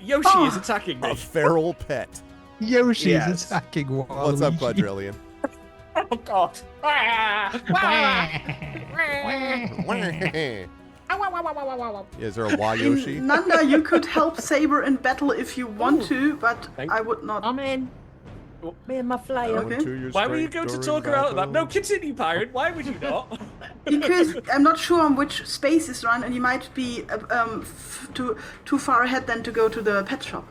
Yoshi Oh. is attacking me. a feral pet. Yoshi Yes. is attacking Waluigi. What's up, Quadrillion? Oh God! Is there a Wayoshi? Nanda, you could help Saber in battle if you want to, but Thank I would not. I'm in. Me and my flail. Okay. Why were you going to talk her out of that? No, continue, Pirate. Why would you not? Because I'm not sure on which space is run, and you might be too far ahead then to go to the pet shop.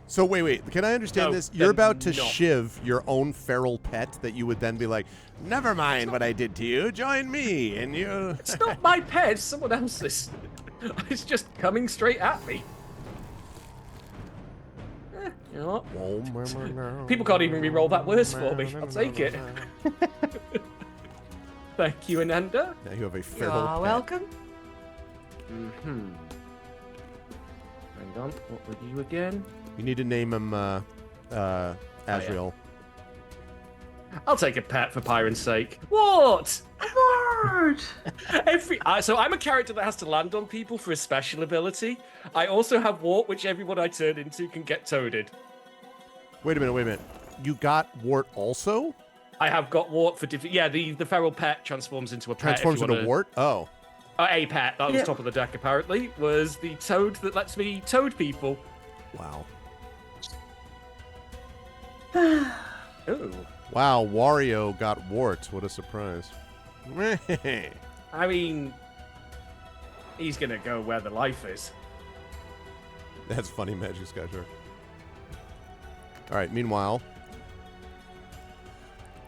So wait. Can I understand No, this? You're then about to no. shiv your own feral pet that you would then be like, never mind what I did to you. Join me. And you... It's not my pet. It's someone else's. It's just coming straight at me. You know what? People can't even re-roll that worse for me. I'll take it. Thank you, Ananda. Now you have a You feral are pet. welcome. Mm-hmm. Hang on. What were you again? You need to name him Azrael. I'll take a pet for Pyron's sake. What? Word! So I'm a character that has to land on people for a special ability. I also have Wart, which everyone I turn into can get toaded. Wait a minute. You got Wart also? I have got Wart for the feral pet transforms into a pet. if Transforms you into wanna- Wart? Oh. A pet that was Yeah. top of the deck apparently was the toad that lets me toad people. Wow. Ooh. Wow, Wario got warts. What a surprise. I mean, he's gonna go where the life is. That's funny, Magic Sky Shark. All right, meanwhile.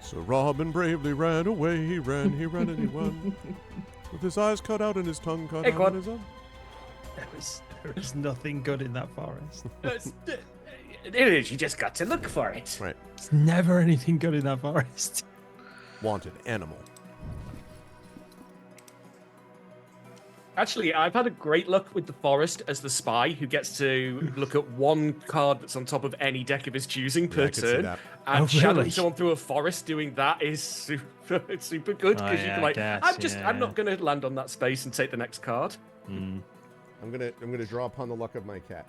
So Robin bravely ran away. He ran and he won. With his eyes cut out and his tongue cut Hey, out. Quad. And his own. There is nothing good in that forest. It is. You just got to look for it. Right. There's never anything good in that forest. Wanted animal. Actually, I've had a great luck with the forest as the spy who gets to look at one card that's on top of any deck of his choosing per I can see turn. that. And Oh, shadowing really? someone through a forest doing that is super good because Oh, you yeah, can I like, guess, I'm not gonna land on that space and take the next card. Mm. I'm gonna draw upon the luck of my cat.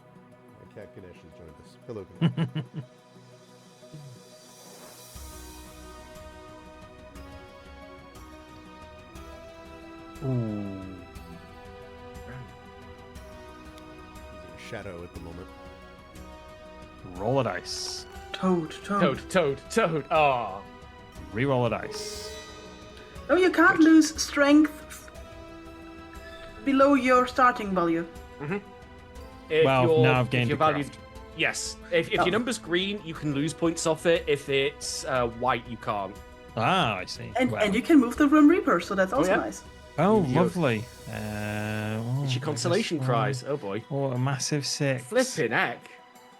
My cat Ganesh has joined us. Hello, Ganesh. Ooh. He's in shadow at the moment. Roll a dice. Toad. Toad. Ah. Reroll a dice. No, you can't lose strength below your starting value. Well, now I've gained your a value. craft. Yes. If Oh. your number's green, you can lose points off it. If it's white, you can't. Ah, I see. And Well. and you can move the Grim Reaper, so that's also yeah? nice. Oh, You- lovely. It's your consolation prize. Oh boy. Oh, a massive 6. Flipping heck.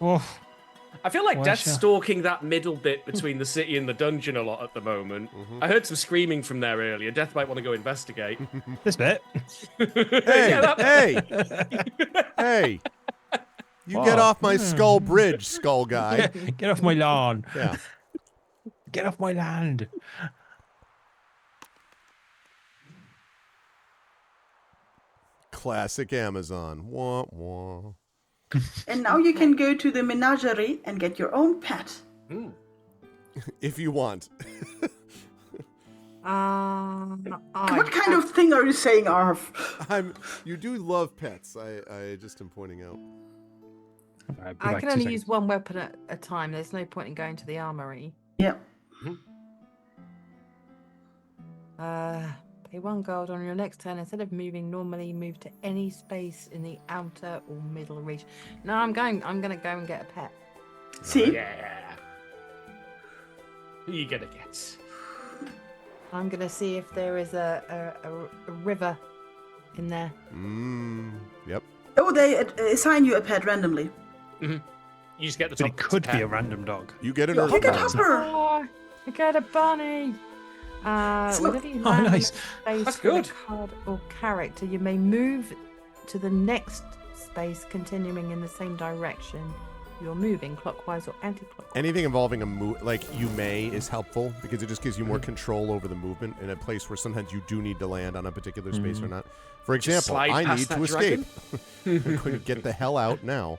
Oh, I feel like Why, Death's sure. stalking that middle bit between the city and the dungeon a lot at the moment. I heard some screaming from there earlier. Death might want to go investigate. this bit. Hey, Yeah, that- hey, hey! You get What? off my skull bridge, skull guy. Get off my lawn. Yeah. Get off my land. Classic Amazon. Wah wah. And now you can go to the menagerie and get your own pet. If you want. What kind of thing are you saying, Arv? You do love pets. I just am pointing out. Alright, be I back can 2 only seconds. use one weapon at a time. There's no point in going to the armory. Yeah. Pay 1 gold on your next turn. Instead of moving normally, move to any space in the outer or middle region. No, I'm gonna go and get a pet. See? Yeah. Who you gonna get? I'm gonna see if there is a river in there. Yep. Oh, they assign you a pet randomly. You just get the But top. it could be a pet. random dog. You get an You Earth get Worm. Hopper. Oh, I got a bunny. Whenever you Oh, land in a nice. space That's with a good. card or character, you may move to the next space, continuing in the same direction you're moving, clockwise or anti-clockwise. Anything involving a move, like you may, is helpful because it just gives you more control over the movement in a place where sometimes you do need to land on a particular space or not. For Just example, slide I past need that to escape. dragon. I'm going to get the hell out now.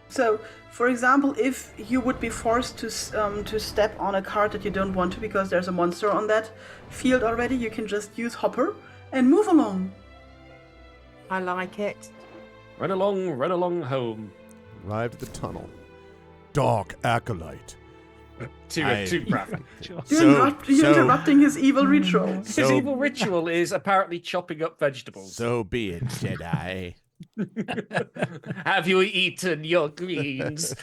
So, for example, if you would be forced to step on a card that you don't want to because there's a monster on that field already, you can just use Hopper and move along. I like it. Run along home. Arrived at the tunnel. Dark Acolyte. To Bradford. You're interrupting his evil ritual. His So- evil ritual is apparently chopping up vegetables. So be it, Jedi. Have you eaten your greens?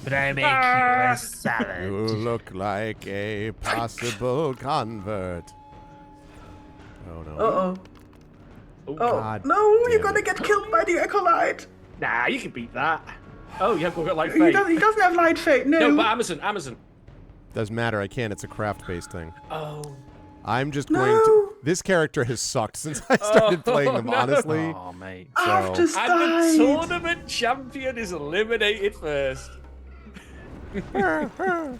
But I make you a salad. You look like a possible convert. Oh no. Uh-oh. Oh, Oh, God no, damn you're gonna it. get killed by the Acolyte. Nah, you can beat that. Oh, you haven't got like He fate. doesn't have light fate, no. No, but Amazon. Doesn't matter. I can't. It's a craft-based thing. Oh. I'm just No. going to. This character has sucked since I started playing them. no. Honestly. Oh, mate. I've So- just And the died. tournament champion is eliminated first. Oh,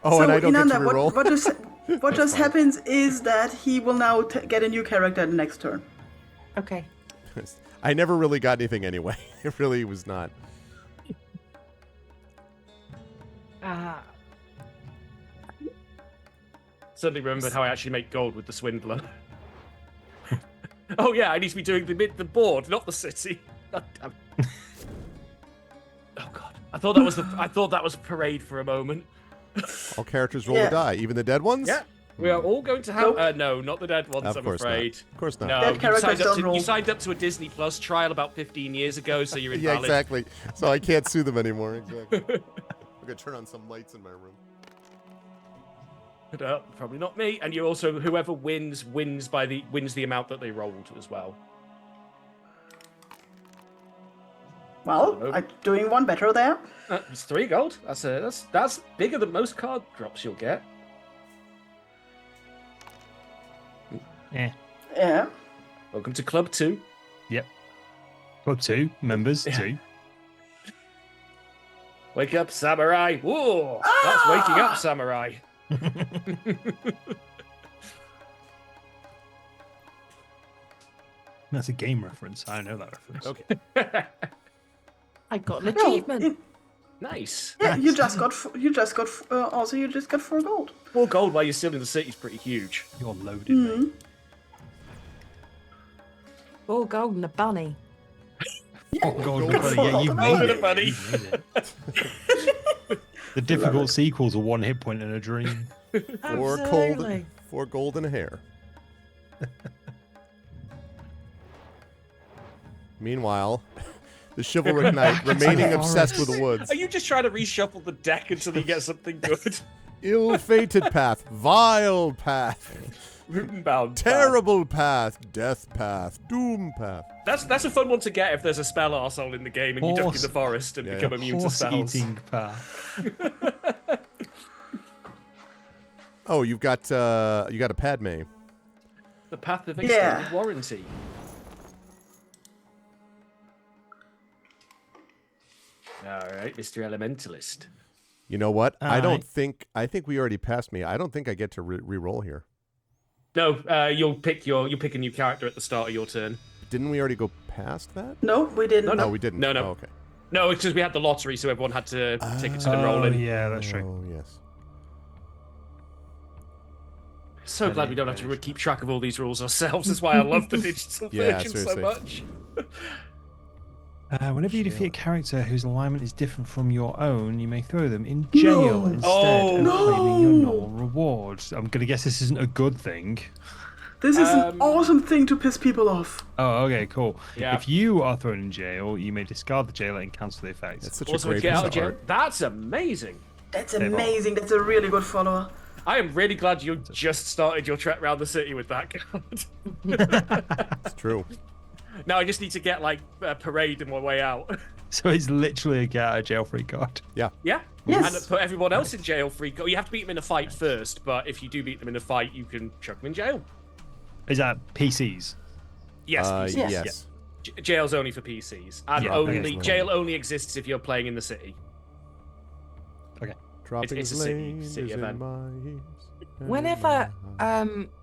So, and I don't Inanna, get to reroll. what just happens is that he will now get a new character the next turn. Okay. I never really got anything anyway. It really was not. Suddenly remembered how I actually make gold with the swindler. Oh yeah, I need to be doing the board, not the city. God damn it. I thought that was parade for a moment. All characters roll Yeah. a die, even the dead ones. Yeah. We are all going to have. Nope. No, not the dead ones. Of I'm course afraid. not. Of course not. No, Dead characters don't you roll. signed up to a Disney Plus trial about 15 years ago, so you're Yeah, invalid. exactly. So I can't sue them anymore. Exactly. I'm gonna turn on some lights in my room. No, probably not me. And you also, whoever wins the amount that they rolled as well. Well, I'm doing one better there. It's 3 gold. That's bigger than most card drops you'll get. Yeah. Yeah. Welcome to Club 2. Yep. Club 2 members 2. Wake up, samurai! Whoa! That's waking up, samurai. That's a game reference. I know that reference. Okay. I got an achievement. Nice. Yeah, you just got 4 gold. 4 gold while you're still in the city is pretty huge. You're loaded, mate. 4 gold and a bunny. Oh, God, yeah, you Golden made it. bunny. You made it. The difficult sequel's a 1 hit point in a dream. Absolutely. 4 gold and a hair. Meanwhile, the chivalric knight remaining obsessed with the woods. Are you just trying to reshuffle the deck until you get something good? Ill-fated path, vile path, Bound. terrible path, death path, doom path. That's a fun one to get if there's a spell arsehole in the game and you duck in Horse- the forest and Yeah. become immune to spells. Horse-eating path. Oh, you got a Padme. The path of Yeah. extended warranty. All right, Mr. Elementalist. You know what? I Alright. think we already passed me. I don't think I get to re-roll here. No, you'll pick a new character at the start of your turn. Didn't we already go past that? No, we didn't. No, we didn't. No, no. Oh, okay. No, it's because we had the lottery, so everyone had to take a turn Oh, rolling. yeah, that's true. Oh, yes. So glad we don't have to keep track of all these rules ourselves. That's why I love the digital Yeah, version so seriously. much. Whenever you defeat a character whose alignment is different from your own, you may throw them in jail instead of claiming your normal rewards. I'm going to guess this isn't a good thing. This is an awesome thing to piss people off. Oh, okay, cool. Yeah. If you are thrown in jail, you may discard the jailer and cancel the effect. That's such Also, a great get piece out of of jail. art. That's amazing. That's amazing. That's a really good follower. I am really glad you just started your trek around the city with that card. It's true. Now I just need to get like a parade on my way out. So it's literally a get out of jail free card. Yeah. Yeah. Yes. And put everyone else in jail free. You have to beat them in a fight first, but if you do beat them in a fight, you can chuck them in jail. Is that PCs? Yes. PCs. Yes. Jail's only for PCs, and Yeah, only okay. jail only exists if you're playing in the city. Okay. Dropping it's a lane city is in event. my ears. Whenever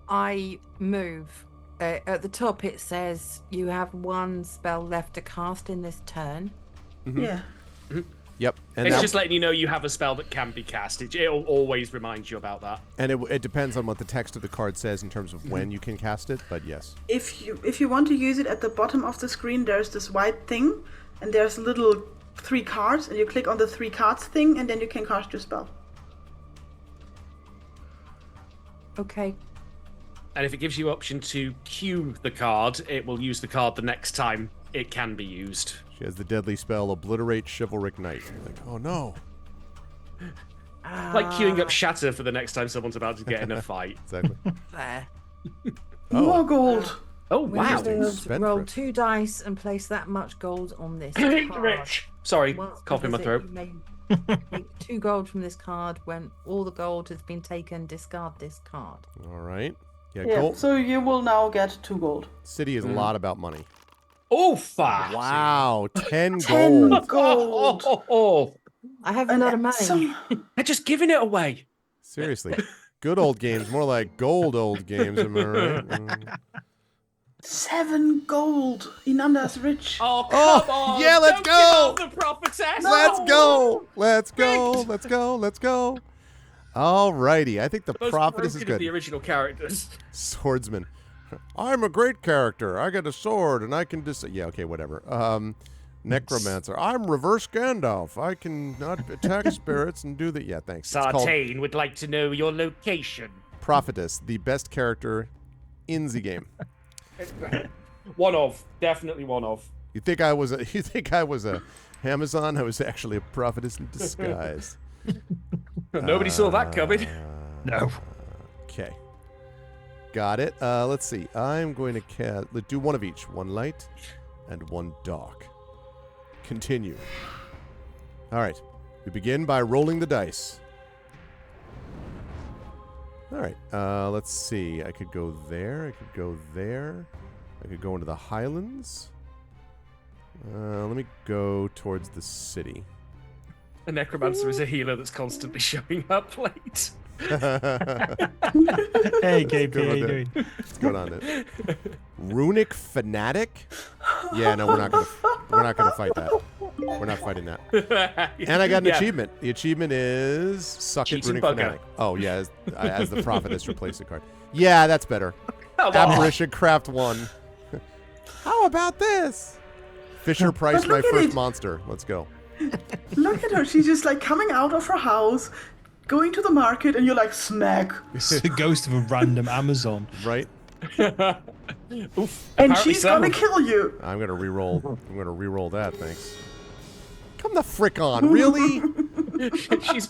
I move, at the top it says you have 1 spell left to cast in this turn. Yeah. Yep. And It's that, just letting you know you have a spell that can be cast. It'll always remind you about that. and it depends on what the text of the card says in terms of when you can cast it, but yes. If you want to use it, at the bottom of the screen there's this white thing, and there's little 3 cards, and you click on the 3 cards thing, and then you can cast your spell. Okay. And if it gives you option to queue the card, it will use the card the next time it can be used. She has the deadly spell Obliterate Chivalric Knight. Like, oh no. Like queuing up Shatter for the next time someone's about to get in a fight. Exactly. There. More gold. Oh, We wow. have to Spendthrift. roll 2 dice and place that much gold on this card. Rich. Sorry, Once cough in my visit, throat. you may take 2 gold from this card. When all the gold has been taken, discard this card. All right. Yeah, Yeah. gold. So you will now get 2 gold. City is a lot about money. Oh, fuck. Wow. 10 10 gold. gold. Oh. I have a lot of money. Some They're just giving it away. Seriously. Good old games. More like gold old games, am I right? Mm. 7 gold. Inanda's rich. Oh, Oh, come on. yeah, let's Don't go. give out the prophetess. Let's No. go. Let's go. Let's go. Let's go. All righty. I think the Most prophetess is broken of the good. original characters. Swordsman. I'm a great character. I got a sword and I can yeah, okay, whatever. Necromancer. I'm reverse Gandalf. I can not attack spirits and do that. Yeah, thanks. It's called Sartain would like to know your location. Prophetess, the best character in the game. Definitely one of. You think I was a Amazon? I was actually a prophetess in disguise. Nobody saw that coming. No. Okay. Got it. Let's see. I'm going to do one of each. One light and one dark. Continue. All right. We begin by rolling the dice. All right. Let's see. I could go there. I could go there. I could go into the Highlands. Let me go towards the city. A necromancer is a healer that's constantly showing up late. Hey, KP, how you doing? What's going on there? Runic fanatic? Yeah, no, we're not gonna fight that. We're not fighting that. And I got an achievement. The achievement is suck it, Cheating Runic bugger. fanatic. Oh yeah, as the prophetess, replace the card. Yeah, that's better. Come on. Apparition craft 1. How about this? Fisher Price, But my look at first it. monster. Let's go. Look at her. She's just like coming out of her house, going to the market, and you're like, smack. It's the ghost of a random Amazon. Right? Oof. And Apparently she's so. gonna kill you. I'm gonna re-roll that. Thanks. Come the frick on, really?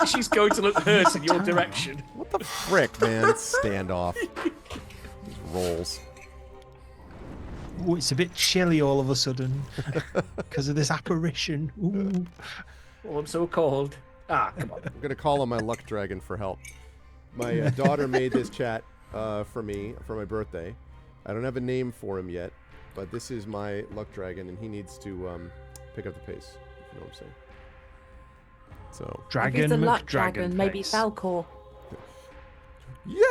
she's going to look hurt in your direction. What the frick, man? It's standoff. These rolls. Ooh, it's a bit chilly all of a sudden because of this apparition. Ooh. Oh, I'm so cold. Ah, come on. I'm gonna call on my luck dragon for help. My daughter made this chat for me for my birthday. I don't have a name for him yet, but this is my luck dragon, and he needs to pick up the pace. If you know what I'm saying. So. If Dragon, it's a luck McDragon dragon, maybe face. Falcor. Yeah.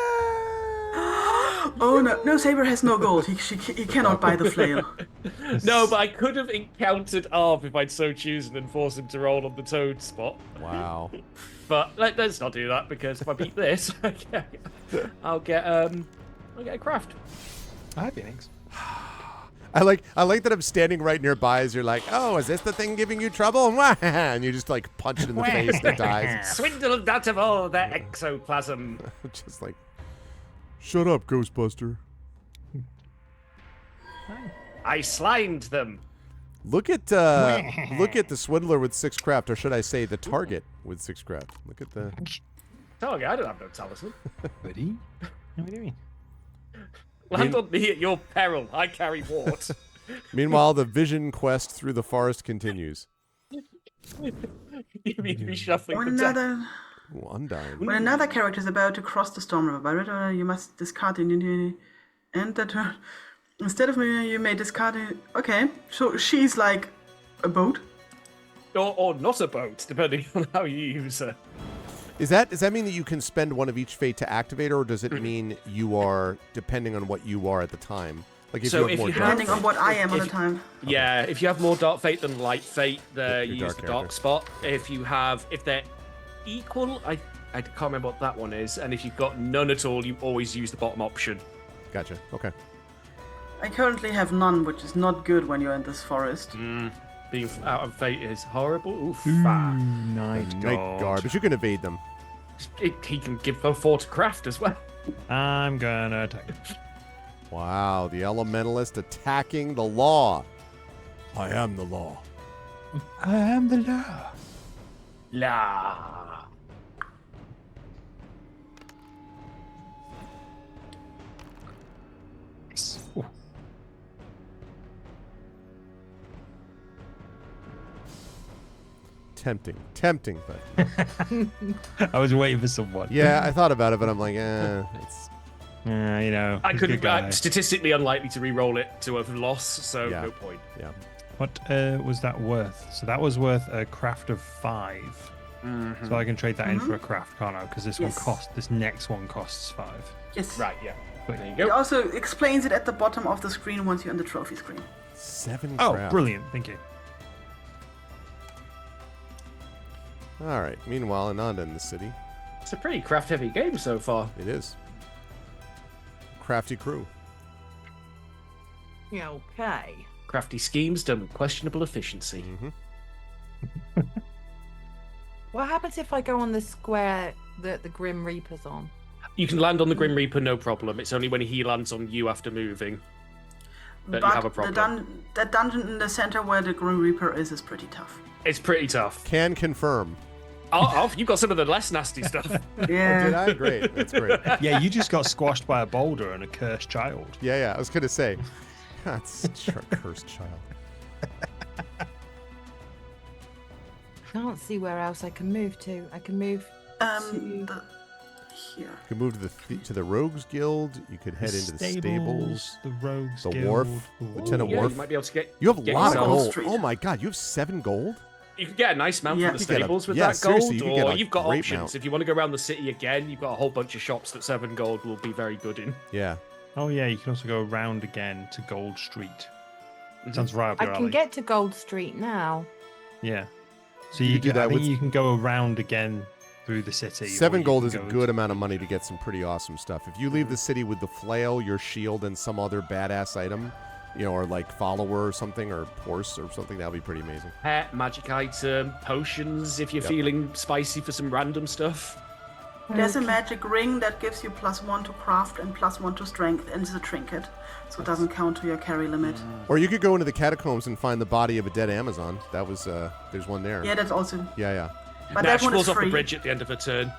Oh no, Saber has no gold. He cannot buy the flail. No, but I could have encountered Arv if I'd so chosen and forced him to roll on the toad spot. Wow. But let's not do that, because if I beat this, I'll get a craft. Hi, Phoenix. I like that I'm standing right nearby as you're like, oh, is this the thing giving you trouble? And you just like punch it in the face and it dies. Swindled out of all their exoplasm. Just like, shut up, Ghostbuster. I slimed them. Look at the swindler with 6 craft, or should I say the target with 6 craft. Look at the. Target, I don't have no talisman. Buddy? What are you doing? Land on me at your peril. I carry wart. Meanwhile, the vision quest through the forest continues. You need to be shuffling When the deck. another, Ooh, Undyne. when another character is about to cross the storm river, by river, you must discard it and that turn. Instead of me, you may discard it. Okay, so she's like a boat. Or not a boat, depending on how you use her. Does that mean that you can spend one of each fate to activate her, or does it mean you are depending on what you are at the time? Like if So you have if more you dark Depending on fate. what I am at If- the time. Yeah, if you have more dark fate than light fate, Your you use dark the character. dark spot. If they're equal, I can't remember what that one is. And if you've got none at all, you always use the bottom option. Gotcha. Okay. I currently have none, which is not good when you're in this forest. Being out of fate is horrible. Oof. Night Night guard, but you can evade them. He can give them 4 to craft as well. I'm gonna attack. Wow, the elementalist attacking the law. I am the law. I am the law. La. Ooh. Tempting, but I was waiting for someone. yeah, I thought about it, but I'm like, it's You know. I he's a could good guy. statistically unlikely to re-roll it to a loss, so Yeah. no point. yeah. What was that worth? So that was worth a craft of 5. So I can trade that in for a craft, can't I? Because this Yes. this next one costs 5. Yes. Right, yeah. Wait. There you It go. also explains it at the bottom of the screen once you're on the trophy screen. 7 Oh, craft. brilliant! Thank you. All right. Meanwhile, Ananda in the city. It's a pretty craft-heavy game so far. It is. Crafty crew. Yeah, okay. crafty schemes done with questionable efficiency. What happens if I go on the square that the Grim Reaper's on? You can land on the Grim Reaper, no problem. It's only when he lands on you after moving that you have a problem. The dungeon in the center where the Grim Reaper is pretty tough. It's pretty tough. Can confirm. Oh, you've got some of the less nasty stuff. Yeah. Did I? Great. That's great. Yeah, you just got squashed by a boulder and a cursed child. Yeah. I was gonna say, that's a cursed child. Can't see where else I can move to. I can move to... Here. You could move to the Rogues Guild. You could head into the stables, the Rogues the Guild. Wharf, Ooh. Lieutenant Yeah, Wharf. you might be able to get. You have a get lot of yourself- gold. Street. Oh my god, you have 7 gold? You can get a nice mount Yeah. from the You get a- stables with yeah, that seriously, gold, you can get or a you've got great options. mount. If you want to go around the city again, you've got a whole bunch of shops that 7 gold will be very good in. Yeah. Oh yeah, you can also go around again to Gold Street. Sounds right up I your can alley. get to Gold Street now. Yeah. So You you could do can, that I think with- you can go around again through the city. or 7 you gold can is a go good to- amount of money to get some pretty awesome stuff. If you leave the city with the flail, your shield, and some other badass item, or like follower or something, or horse or something, that would be pretty amazing. Pet, magic item, potions if you're feeling spicy for some random stuff. There's a magic ring that gives you +1 to craft and +1 to strength, and it's a trinket, so it doesn't count to your carry limit. Or you could go into the catacombs and find the body of a dead Amazon. That was, there's one there. Yeah, that's also. Yeah. But Nah, that she one is falls off the free. bridge at the end of her turn.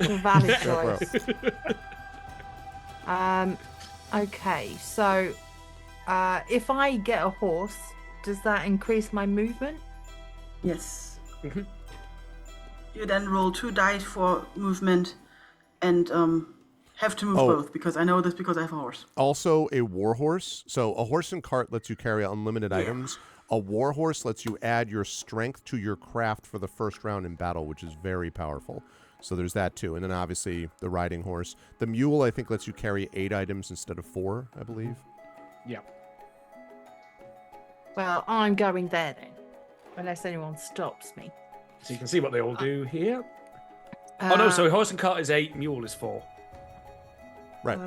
Valid Go for choice. Okay, so if I get a horse, does that increase my movement? Yes. Mhm. You then roll 2 dice for movement, and have to move Oh. both because I know this because I have a horse. Also, a war horse. So a horse and cart lets you carry unlimited items. A war horse lets you add your strength to your craft for the first round in battle, which is very powerful. So there's that too. And then obviously the riding horse. The mule, I think, lets you carry 8 items instead of 4, I believe. Yeah. Well, I'm going there then, unless anyone stops me. So you can see what they all do here. Oh no, so horse and cart is 8, mule is 4. Right.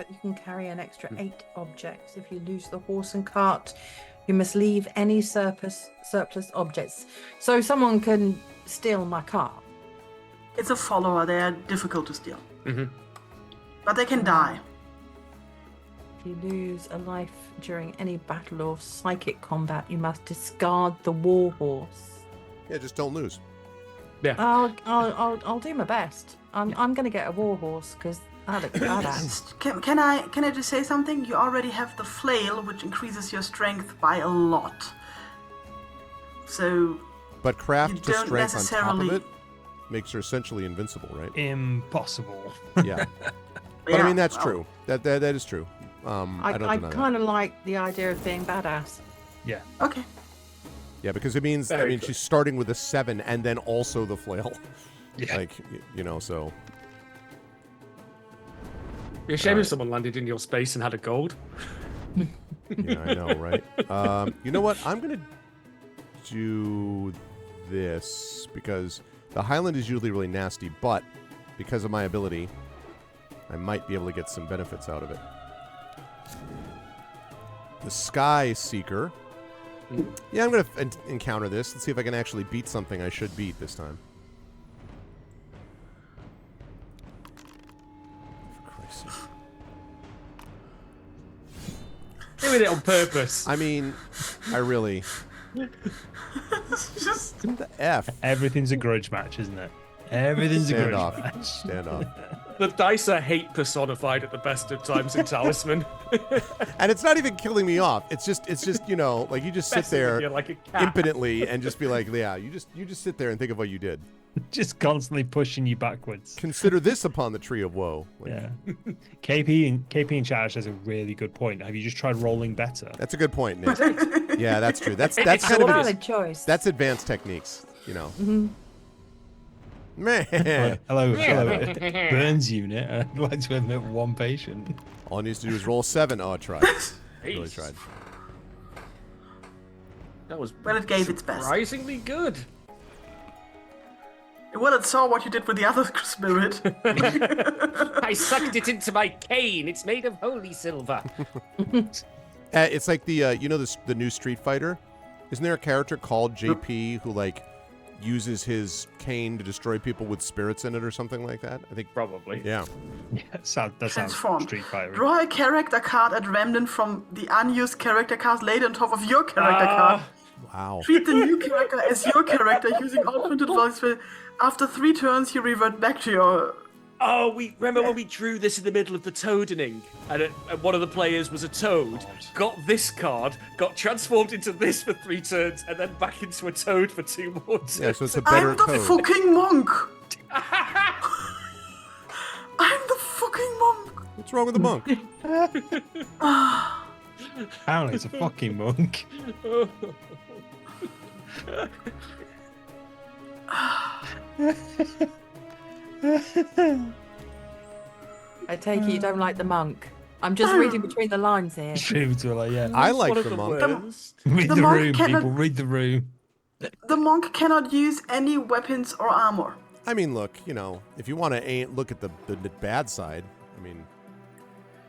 You can carry an extra 8 objects. If you lose the horse and cart, you must leave any surplus objects. So someone can steal my car. It's a follower, they are difficult to steal. Mm-hmm. But they can die. If you lose a life during any battle or psychic combat, you must discard the war horse. Yeah, just don't lose. I'll do my best. I'm going to get a war horse because I look badass. Can I just say something? You already have the flail, which increases your strength by a lot. So But You craft to don't strength on top of necessarily- it makes her essentially invincible, right? Impossible. Yeah. But I mean, that's true. That is true. I don't I deny that. kind of like the idea of being badass. Yeah. Okay. Yeah, because it means, Very good. she's starting with a 7 and then also the flail. Yeah. Like, so. It'd be a shame if someone landed in your space and had a gold. Yeah, I know, right? You know what? I'm going to do this because the Highland is usually really nasty, but because of my ability, I might be able to get some benefits out of it. The Sky Seeker. Yeah, I'm going to encounter this. Let's see if I can actually beat something I should beat this time. For Christ's sake. Doing it on purpose. I mean, I really... Just What the F? Everything's a grudge match, isn't it? Everything's a Stand grudge off. match. Stand off. The dice are hate personified at the best of times in Talisman. And it's not even killing me off. It's just like you just sit Messing with there you like a cat. impotently and just be like, yeah, you just sit there and think of what you did. Just constantly pushing you backwards. Consider this upon the tree of woe. Like, Yeah. KP and Charish has a really good point. Have you just tried rolling better? That's a good point, Nick. Yeah, that's true. That's It's kind of obvious. Valid choice. that's advanced techniques, Man. Hello. Burns unit. I'd like to admit 1 patient. All it needs to do is roll 7. Oh, I tried. Really Jeez. tried. That was Well, it gave its best. surprisingly good. well, it saw what you did with the other spirit. I sucked it into my cane. It's made of holy silver. It's like the the new Street Fighter. Isn't there a character called JP who like uses his cane to destroy people with spirits in it or something like that? I think Probably. Yeah. Yeah, that sounds Transform. Street Fighter. Draw a character card at random from the unused character cards laid on top of your character card. Wow. Treat the new character as your character using all printed voice. After 3 turns, you revert back to your. Oh, we remember when we drew this in the middle of the toadening, and one of the players was a toad, got this card, got transformed into this for 3 turns, and then back into a toad for 2 more turns. Yeah, so it's a better I'm the code. fucking monk. I'm the fucking monk. What's wrong with the monk? Apparently, it's a fucking monk. I take it you don't like the monk. I'm just reading between the lines here. True to like, yeah. I like One of the the monk. worst. Read The the monk room, cannot- people. Read the room. The monk cannot use any weapons or armor. I mean, look, if you want to look at the bad side, I mean,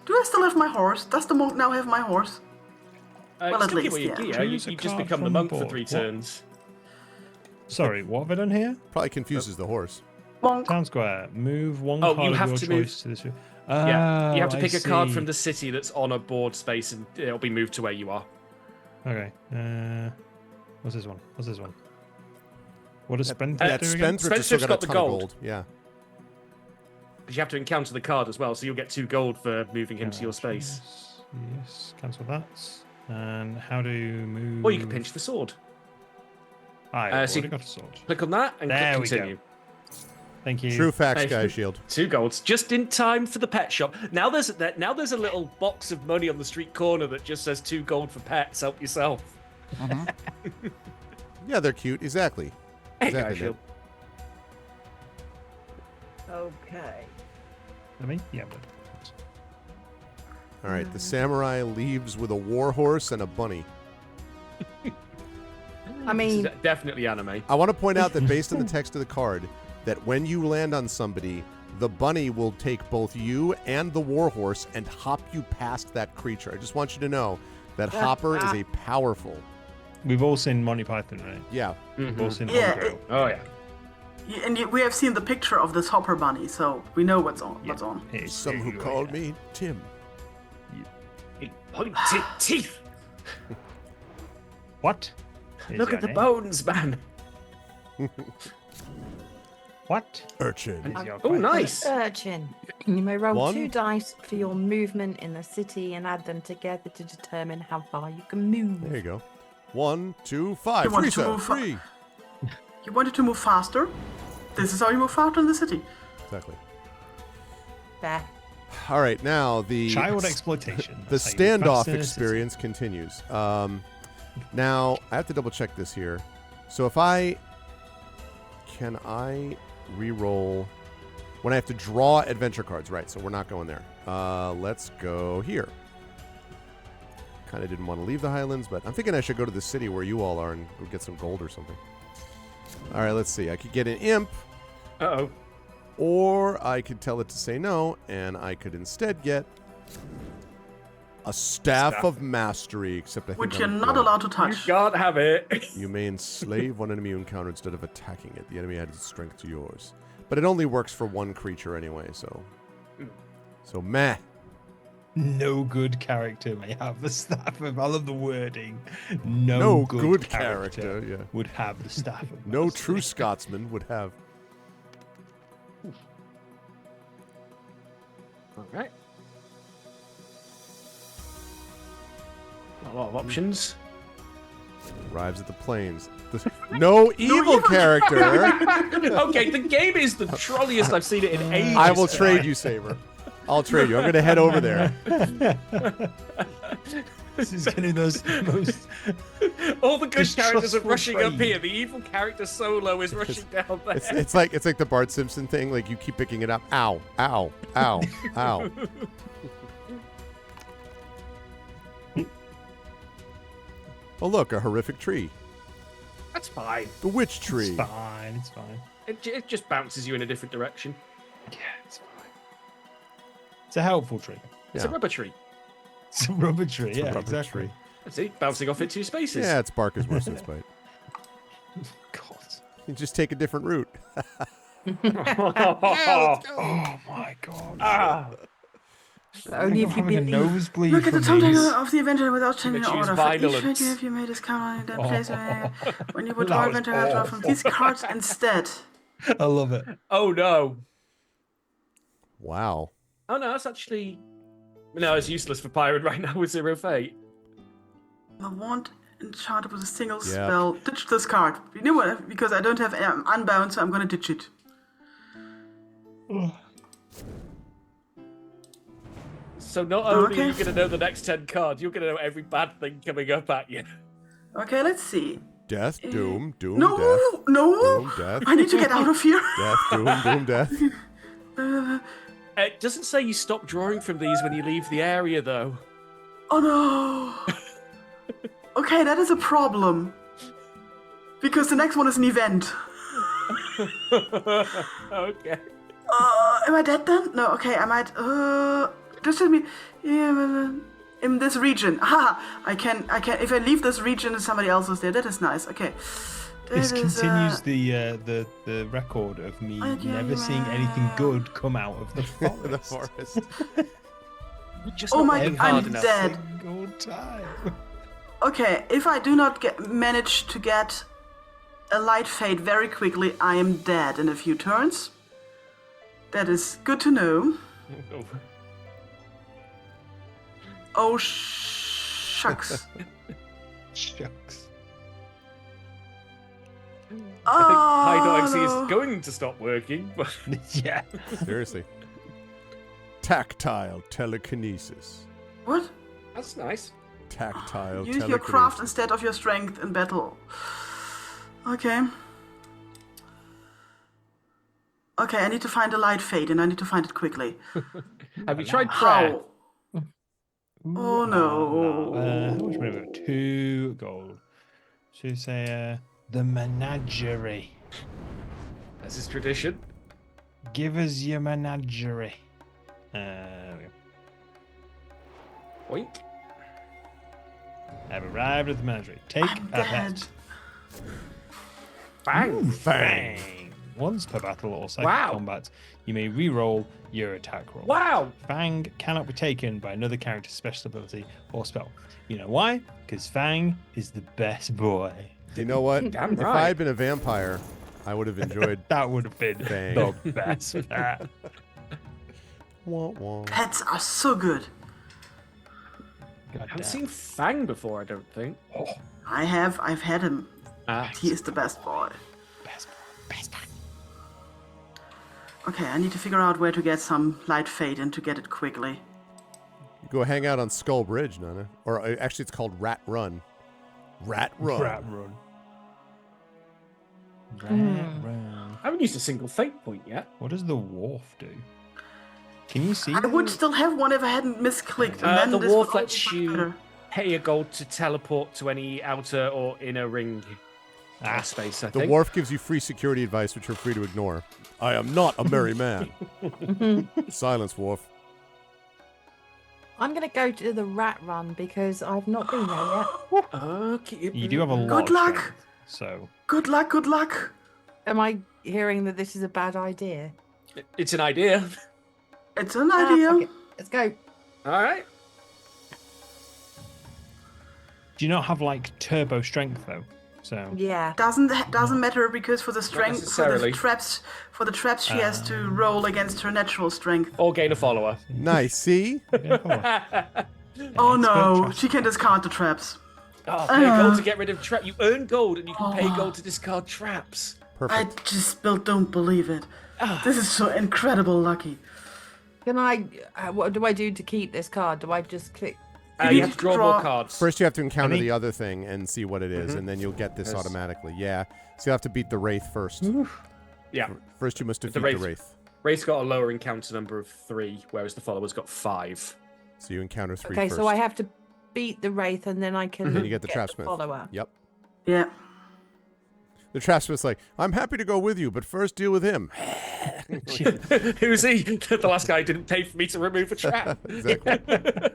Do I still have my horse? Does the monk now have my horse? Well, Well, at least, your yeah. gear. You Choose a just card become the from monk board. for 3 What? turns. Sorry, what have I done here? probably confuses the horse. Monk. Town square. Move one Oh, card you of have your to move- choice to this. Yeah, you have to Oh, pick I a card see. from the city that's on a board space, and it'll be moved to where you are. Okay. What's this one? What's this one? What does Spendthrift That do again? Spendthrift has still Spendthrift's got a got the ton of gold. gold. Yeah. Because you have to encounter the card as well, so you'll get 2 gold for moving him to your space. Yes, cancel that. And how to move? Or you can pinch the sword. I've so already you- got a sword. Click on that and There click we go. continue. Thank you. True facts, Hey. Sky Shield. 2 golds, just in time for the pet shop. Now there's a little box of money on the street corner that just says 2 gold for pets. Help yourself. Yeah, they're cute. Exactly. Hey, Exactly, Garfield. Okay. I mean, yeah, but All right. The samurai leaves with a war horse and a bunny. I This mean, is definitely anime. I want to point out that based on the text of the card, that when you land on somebody, the bunny will take both you and the war horse and hop you past that creature. I just want you to know that Hopper is a powerful. we've all seen Monty Python, right? Yeah. We've all seen Yeah, Homegirl. Oh yeah. And we have seen the picture of this hopper bunny, so we know what's on. What's on. It's Some who very called well, me Tim. Pointed teeth. What? is Look your at the name? bones, man. What? Urchin. Is your Oh, question? nice. urchin. You may roll One. 2 dice for your movement in the city and add them together to determine how far you can move. There you go. 1, 2, 5. You want to Teresa, move fa- 3. You wanted to move faster? This is how you move faster in the city. Exactly. There. All right, now the Child exploitation. the That's how you move standoff faster in a city. experience continues. Now I have to double check this here. So if can I re-roll when I have to draw adventure cards? Right. So we're not going there. Let's go here. Kind of didn't want to leave the Highlands, but I'm thinking I should go to the city where you all are and go get some gold or something. All right. Let's see. I could get an imp. Uh-oh. Or I could tell it to say no, and I could instead get a staff of mastery, except I think Which you're I'm not good. allowed to You touch. can't have it. You may enslave one enemy you encounter instead of attacking it. The enemy adds its strength to yours. But it only works for one creature anyway, so meh. No good character may have the staff of. I love the wording. No, No good, good character, character, yeah. would have the staff of. No mastery. true Scotsman would have. All right. A lot of options. Arrives at the plains. No evil character. Okay, the game is the trolliest I've seen it in ages. I will trade you, Saber. I'll trade you. I'm going to head over there. This is going to be the most. All the good characters are Distrustful rushing up trade. here. The evil character solo is rushing down there. It's like the Bart Simpson thing. Like you keep picking it up. Ow, ow, ow, ow. Oh look, a horrific tree. That's fine. The witch tree. It's fine. It's fine. It just bounces you in a different direction. Yeah, it's fine. It's a helpful tree. It's a Yeah. rubber tree. It's a rubber tree. It's a Yeah, rubber exactly. tree. See, bouncing off it 2 spaces. Yeah, its bark is worse than its bite. God. You just take a different route. Oh my god. Ah, Only if you I'm having a believe. nosebleed Look at the from total these. of the adventure without changing choose order. For each violence. figure, if you made a count on that place when you would That draw was adventure, draw from these cards instead. I love it. oh no. Wow. Oh no, that's actually... No, it's useless for Pirate right now with 0 fate. I want enchanted with a single Yep. spell. Ditch this card. You know what? Because I don't have unbound, so I'm gonna ditch it. So not only Okay. are you going to know the next 10 cards, you're going to know every bad thing coming up at you. Okay, let's see. Death, doom, doom, No, death. no. Doom, death. I need to get out of here. Death, doom, doom, death. It doesn't say you stop drawing from these when you leave the area, though. Oh no. Okay, that is a problem. Because the next one is an event. Okay. Am I dead then? No, okay, I might, just tell me, in this region. I can, if I leave this region and somebody else is there, that is nice, okay. This That is, continues the record of me never seeing anything good come out of the forest. The forest. You're just Oh not my, working I'm hard enough. dead. Single time. Okay, if I do not manage to get a light fade very quickly, I am dead in a few turns. That is good to know. Oh, shucks. Shucks. I think High no. is going to stop working, but Yeah. Seriously. Tactile telekinesis. What? that's nice. Tactile Use telekinesis. your craft instead of your strength in battle. Okay. Okay, I need to find a light fade, and I need to find it quickly. Have you tried prayer? How? Oh no. How much money have we got? 2 gold. Should we say the menagerie? This is tradition. Give us your menagerie. There we go. Oink. I've arrived at the menagerie. Take I'm a dead. pet. Bang. Bang. Once per battle or second Wow. combat, you may re-roll your attack roll. Wow. Fang cannot be taken by another character's special ability or spell. You know why? Because Fang is the best boy. You know what? Damn If right. I had been a vampire, I would have enjoyed. That would have been Fang. the best pet. Wah, wah. Pets are so good. I haven't Goddamn. seen Fang before, I don't think. I've had him. Ah. He is the best boy. Best boy. Best boy. Okay, I need to figure out where to get some light fade and to get it quickly. Go hang out on Skull Bridge, Nana. Or actually, it's called Rat Run. Rat Run. Rat run. Rat run. I haven't used a single fate point yet. What does the wharf do? Can you see? I would still have one if I hadn't misclicked. And then The this wharf would all lets be much you better. pay a gold to teleport to any outer or inner ring space, I The think. wharf gives you free security advice, which you're free to ignore. I am not a merry man. Silence, Wharf. I'm going to go to the rat run because I've not been there yet. Okay. You do have a lot. Good of luck. strength, so Good luck, good luck. Am I hearing that this is a bad idea? It's an idea. It's an Ah, idea. fuck it. Let's go. All right. do you not have like turbo strength though? So Yeah. Doesn't matter because for the strength necessarily. for the traps she has to roll against her natural strength. Or gain a follower. Nice. See? Oh no, she can discard the traps. Oh, pay gold to get rid of trap. You earn gold and you can pay gold to discard traps. I Perfect. just still don't believe it. This is so incredible lucky. Can I? What do I do to keep this card? Do I just click? You have to draw more cards. First, you have to encounter I think- the other thing and see what it is, and then you'll get this automatically. Yeah. So you have to beat the Wraith first. Yeah. First, you must defeat the Wraith. Wraith. Wraith's got a lower encounter number of 3, whereas the follower's got 5. So you encounter 3 Okay, first. so I have to beat the wraith, and then I can. Then you get the Trapsmith. follower. Yep. Yeah. The Trapsmith's like, I'm happy to go with you, but first deal with him. Who's he? The last guy didn't pay for me to remove a trap. Exactly.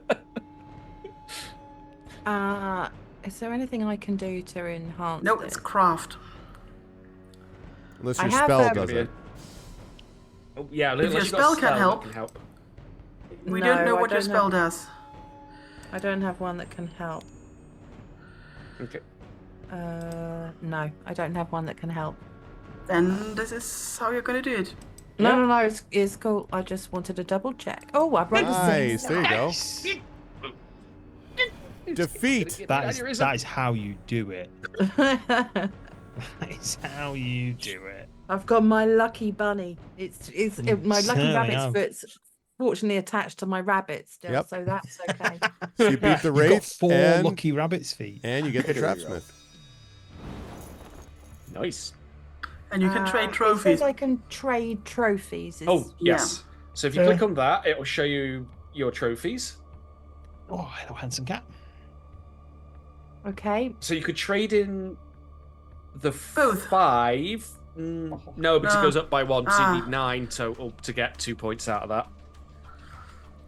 Is there anything I can do to enhance Nope, this? it's craft. Unless I your have, spell um, does it. Oh, yeah, your unless you've got spell a can spell help. that can help. We No, don't know I what your don't spell have- does. I don't have one that can help. Okay. No, I don't have one that can help. Then this is how you're gonna do it. No, it's cool. I just wanted to double check. Oh, I rolled a Nice. 6. There you go. Defeat. That is how you do it. That is how you do it. I've got my lucky bunny. My lucky certainly rabbit's have. foot's fortunately attached to my rabbit still, Yep. so that's okay. So you beat the You've got wraith 4 and, lucky rabbit's feet. and you get the There we go. trapsmith. Nice. And you can trade It trophies. says I can trade trophies. Oh, yes. So if you Yeah. click on that, it will show you your trophies. Oh, hello, handsome cat. Okay. So you could trade in the Both. 5. No, because it No. goes up by 1, so you Ah. need 9 total to get 2 points out of that.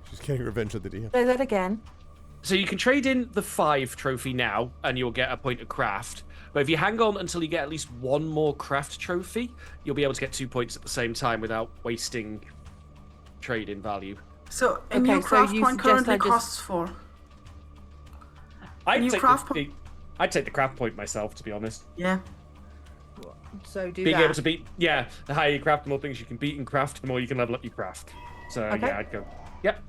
She's getting revenge of the DM. Say that again. So you can trade in the 5 trophy now, and you'll get a point of craft. But if you hang on until you get at least 1 more craft trophy, you'll be able to get 2 points at the same time without wasting trade-in value. So a Okay, new so craft you point suggest currently I just- costs 4. I'd new take craft I'd take the craft point myself, to be honest. Yeah. So do Being that. able to beat, the higher you craft, the more things you can beat and craft, the more you can level up your craft. So Okay. yeah, I'd go. Yep.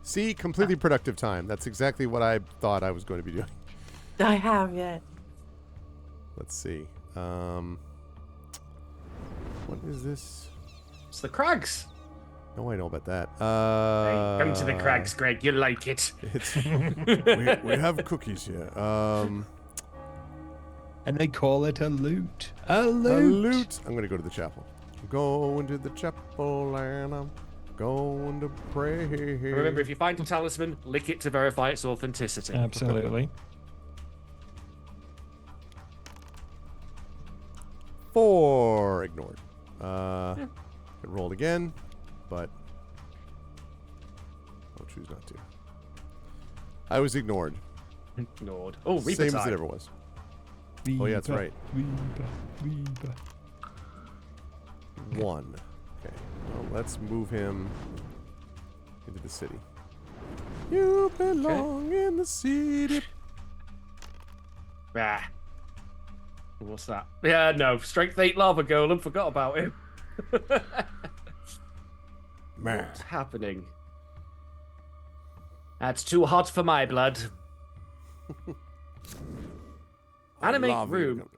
See, completely productive time. That's exactly what I thought I was going to be doing. I have, yeah. Let's see. What is this? It's the Crags. No, I know about that. Come to the Crags, Greg. You like it. It's, we have cookies here. And they call it a loot. A A loot. loot. I'm going to go to the chapel. Going to the chapel and I'm going to pray. Remember, if you find a talisman, lick it to verify its authenticity. Absolutely. 4 ignored. It rolled again, but I'll choose not to. I was ignored. Ignored. Oh, Reaper Same as time. it ever was. Oh, yeah, that's right. Reaper. 1. Okay. Well, let's move him into the city. You belong in the city. Ah. What's that? Yeah, no. Strength 8 lava golem. Forgot about him. Man. What's happening? That's too hot for my blood. Animate Lava room.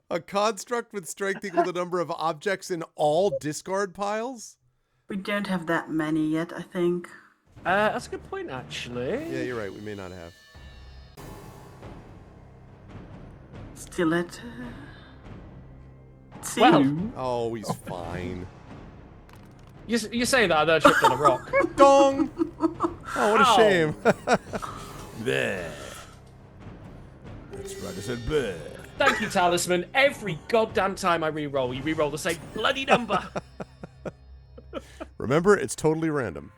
A construct with strength equal to the number of objects in all discard piles? We don't have that many yet, I think. That's a good point, actually. Yeah, you're right. We may not have. Still at... See? Well, Oh, he's fine. you say that, and then I tripped on a rock. Dong! Oh, what a Ow. shame. Bleh. That's right, I said bleh. Thank you, Talisman. Every goddamn time I re-roll, you re-roll the same bloody number. Remember, it's totally random.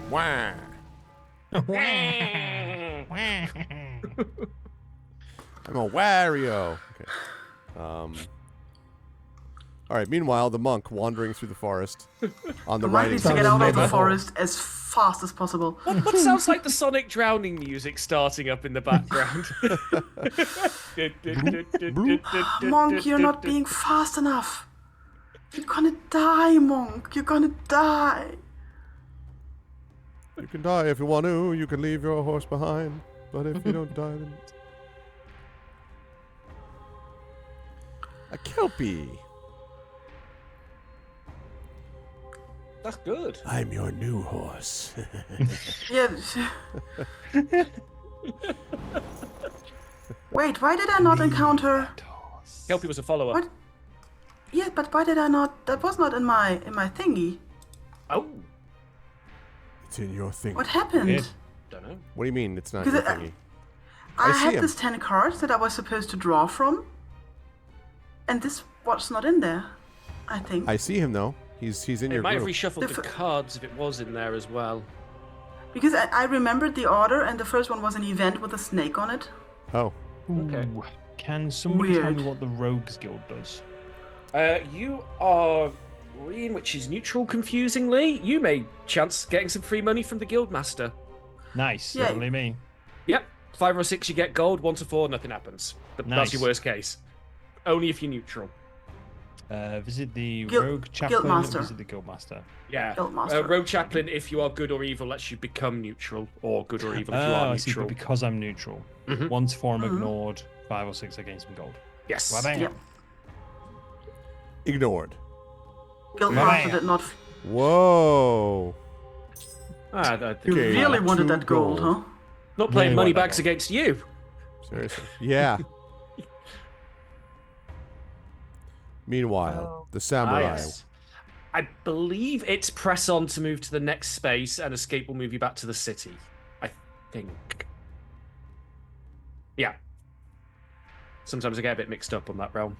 Wah. I'm a Wario. Okay. All right. Meanwhile, the monk wandering through the forest on the The monk right needs to hand get side. out of the Never. forest as fast as possible. What sounds like the Sonic drowning music starting up in the background? Monk, you're not being fast enough. You're gonna die, Monk. You're gonna die. You can die if you want to. You can leave your horse behind. But if you don't die, then... A Kelpie. That's good. I'm your new horse. Yeah. Wait, why did I not encounter... Kelpie was a follower. What? Yeah, but why did I not... That was not in my thingy. Oh, It's in your thing. What happened? Weird. don't know. What do you mean it's not Because your I- thingy? I see had him. this 10 cards that I was supposed to draw from. And this was not in there, I think. I see him though. He's in It your might have group. reshuffled the cards if it was in there as well. Because I remembered the order, and the first one was an event with a snake on it. Oh, Okay. Ooh. Can somebody tell me Weird. what the Rogues Guild does? You are green, which is neutral, confusingly. You may chance getting some free money from the Guildmaster. Nice. Yeah. Only me. Yep. 5 or 6, you get gold. 1 to 4, nothing happens. That's Nice. your worst case. Only if you're neutral. Visit the Guild- Rogue Chaplain. Guildmaster. Visit the Guildmaster. Yeah. Guildmaster. Rogue Chaplain, if you are good or evil, lets you become neutral, or good or evil if you Oh, are I see. neutral. But because I'm neutral, Mhm. 1 to 4 I'm ignored. 5 or 6 I gain some gold. Yes. Well, bam. Yeah. ignored. Guildmaster Man. did not. Whoa. You Okay, really wanted 2 that gold, gold. huh? Not playing Really money want that bags gold. against you. Seriously. Yeah. Meanwhile, Oh. the samurai. Yes. I believe it's press on to move to the next space, and escape will move you back to the city. I think. Yeah. Sometimes I get a bit mixed up on that realm.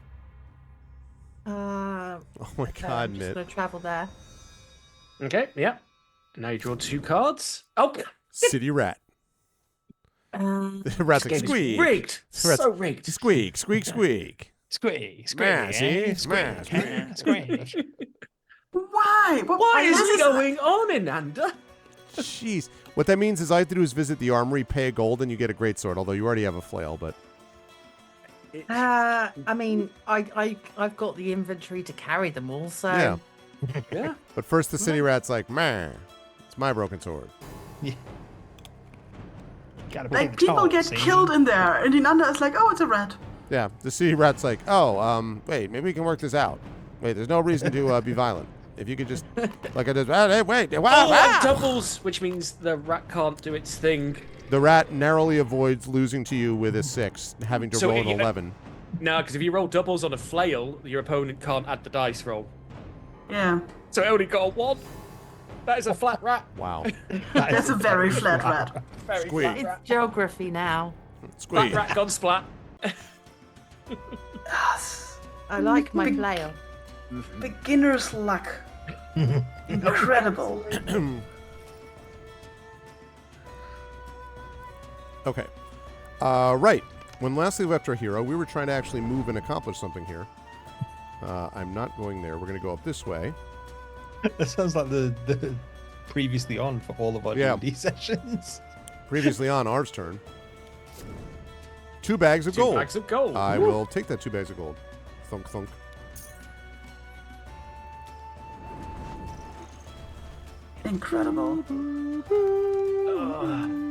Uh, Oh my okay, God, I'm just Nit. gonna travel there. Okay, yeah. Now you draw 2 cards. Oh, City rat. The rat's like, this game is squeak. rigged. Rat's- So rigged. Squeak, squeak, squeak. Squeak, Smash, eh? Smash, squeak. Why? What I is love this- going on, Inanda? Jeez. What that means is all I have to do is visit the armory, pay a gold, and you get a great sword. Although you already have a flail, but I mean, I've got the inventory to carry them all, so yeah. Yeah. But first, the city rat's like, man, it's my broken sword. Gotta be Like, people tall, get see? killed in there, and Inanda is like, oh, it's a rat. Yeah. The city rat's like, oh, wait, maybe we can work this out. Wait, there's no reason to be violent. If you could just, like I just, hey, wait, wow, Oh, wow. and doubles, which means the rat can't do its thing. The rat narrowly avoids losing to you with a 6, having to So roll an it- 11. No, because if you roll doubles on a flail, your opponent can't add the dice roll. Yeah. So it only got a 1. That is a flat rat. Wow. That's a very flat rat. Very Squeak. flat it's rat. geography now. Flat Squeak. rat gone splat. Yes. I like my Big- flail. Beginner's luck. Incredible. Okay. Right. When lastly left our hero, we were trying to actually move and accomplish something here. I'm not going there. We're going to go up this way. That sounds like the previously on for all of our Yeah. D&D sessions. Previously on Arv's turn. 2 bags of 2 gold. bags of gold. I Woo. will take that 2 bags of gold. Thunk, thunk. Incredible.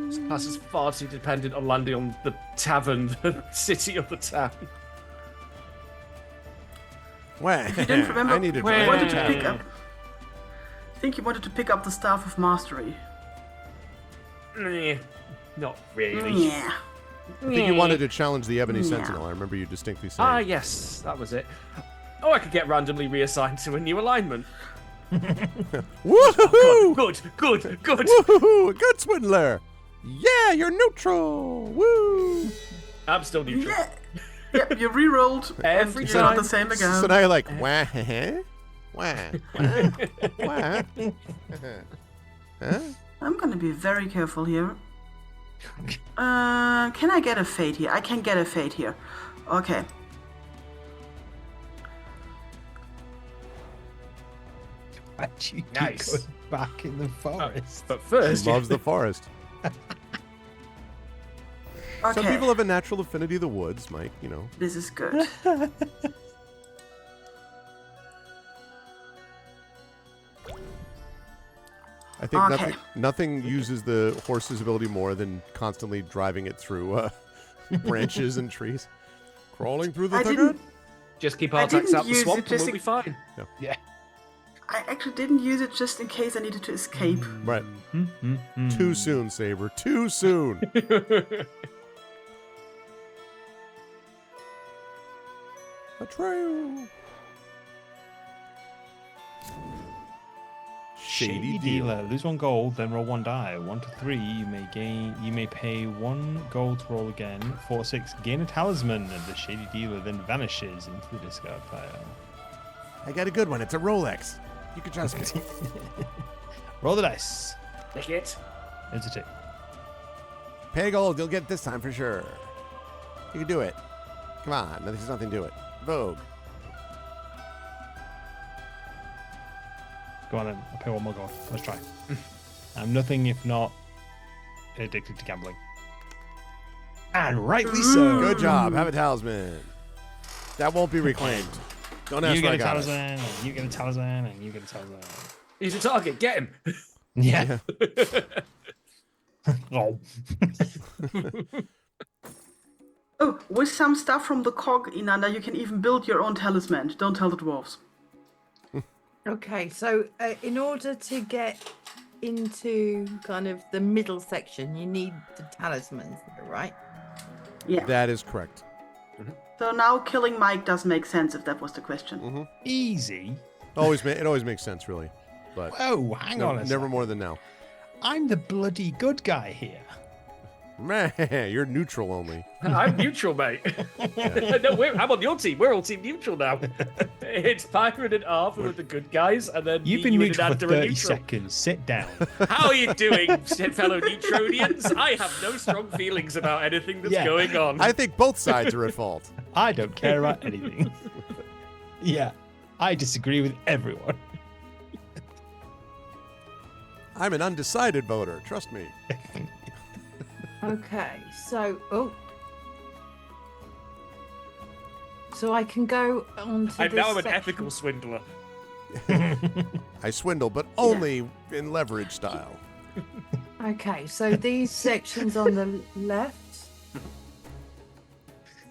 This class is far too dependent on landing on the tavern, the city of the town. Well, You didn't remember I need to you try wanted that. to pick up. I think you wanted to pick up the Staff of Mastery. Meh, not really. Yeah. I think you wanted to challenge the Ebony Yeah. Sentinel. I remember you distinctly saying. Ah, yes, that was it. Oh, I could get randomly reassigned to a new alignment. Woohoo! Good, good, good. Woohoo! A good swindler! Yeah, you're neutral! Woo! I'm still neutral. Yeah. Yep, you re-rolled Every and you're not time. the same So again. now you're like, wah, wah, wah, huh? I'm gonna be very careful here. Can I get a fate here? I can get a fate here. Okay. Why'd you keep Nice. going back in the forest? But He first, loves the forest. Okay. Some people have a natural affinity to the woods, Mike, you know. This is good. I think Okay. nothing uses the horse's ability more than constantly driving it through branches and trees. Crawling through the I thicket. didn't. just keep I our attacks didn't out the use it swamp and just we'll be fine. I actually didn't use it just in case I needed to escape. Right. Mm-hmm. Too soon, Saber. Too soon. A trail. Shady dealer. Lose 1 gold, then roll 1 die. 1 to 3, you may pay 1 gold to roll again. 4 to 6, gain a talisman, and the shady dealer then vanishes into the discard pile. I got a good one. It's a Rolex. You can trust me. Roll the dice. Take it. It's a 2. Pay gold. You'll get it this time for sure. You can do it. Come on. There's nothing to it. Vogue. Go on then. I'll pay one more gold. Let's try. I'm nothing if not addicted to gambling. And rightly so. Good job. Have a talisman. That won't be reclaimed. Don't ask You where I get a got it. talisman, and you get a talisman, and you get a talisman. He's a target. Get him. Yeah. Oh. Oh, with some stuff from the cog, Inanna, you can even build your own talisman. Don't tell the dwarves. Okay, so in order to get into kind of the middle section, you need the talismans, right? Yeah. That is correct. So now killing Mike does make sense, if that was the question. Easy. It always makes sense, really. But Whoa, hang on a never second. more than now. I'm the bloody good guy here. Man, you're neutral only. I'm neutral, mate. No, I'm on your team. We're all team neutral now. It's Pyron and Arthur with the good guys, and then You've me, been you, neutral for and Adder are 30 neutral. seconds. Sit down. How are you doing, fellow Neutronians? I have no strong feelings about anything that's Yeah. going on. I think both sides are at fault. I don't care about anything. Yeah, I disagree with everyone. I'm an undecided voter. Trust me. Okay, so so I can go on to I'm this now an section. ethical swindler. I swindle, but only in leverage style. Okay, so these sections on the left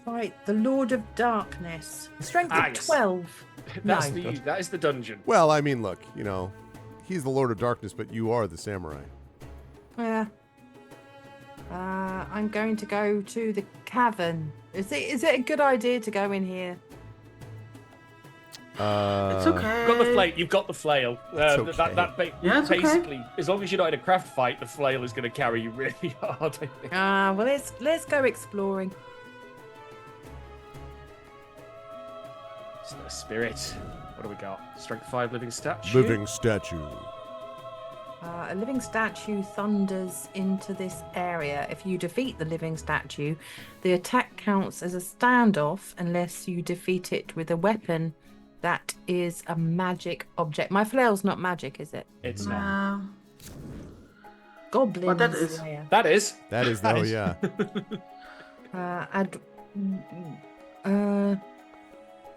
fight the Lord of Darkness. Strength of Yes. 12. That's No. that is the dungeon. Well, I mean, look, he's the Lord of Darkness, but you are the samurai. Yeah. I'm going to go to the cavern. Is it a good idea to go in here? It's okay. You've got the flail. It's okay. Yeah, it's okay. Basically, as long as you're not in a craft fight, the flail is going to carry you really hard. I think. Well, let's go exploring. It's the spirit. What do we got? Strength 5 living statue. Living statue. A living statue thunders into this area. If you defeat the living statue, the attack counts as a standoff unless you defeat it with a weapon that is a magic object. My flail's not magic, is it? It's not. Goblin But that is. Slayer. That is. That is, though, yeah.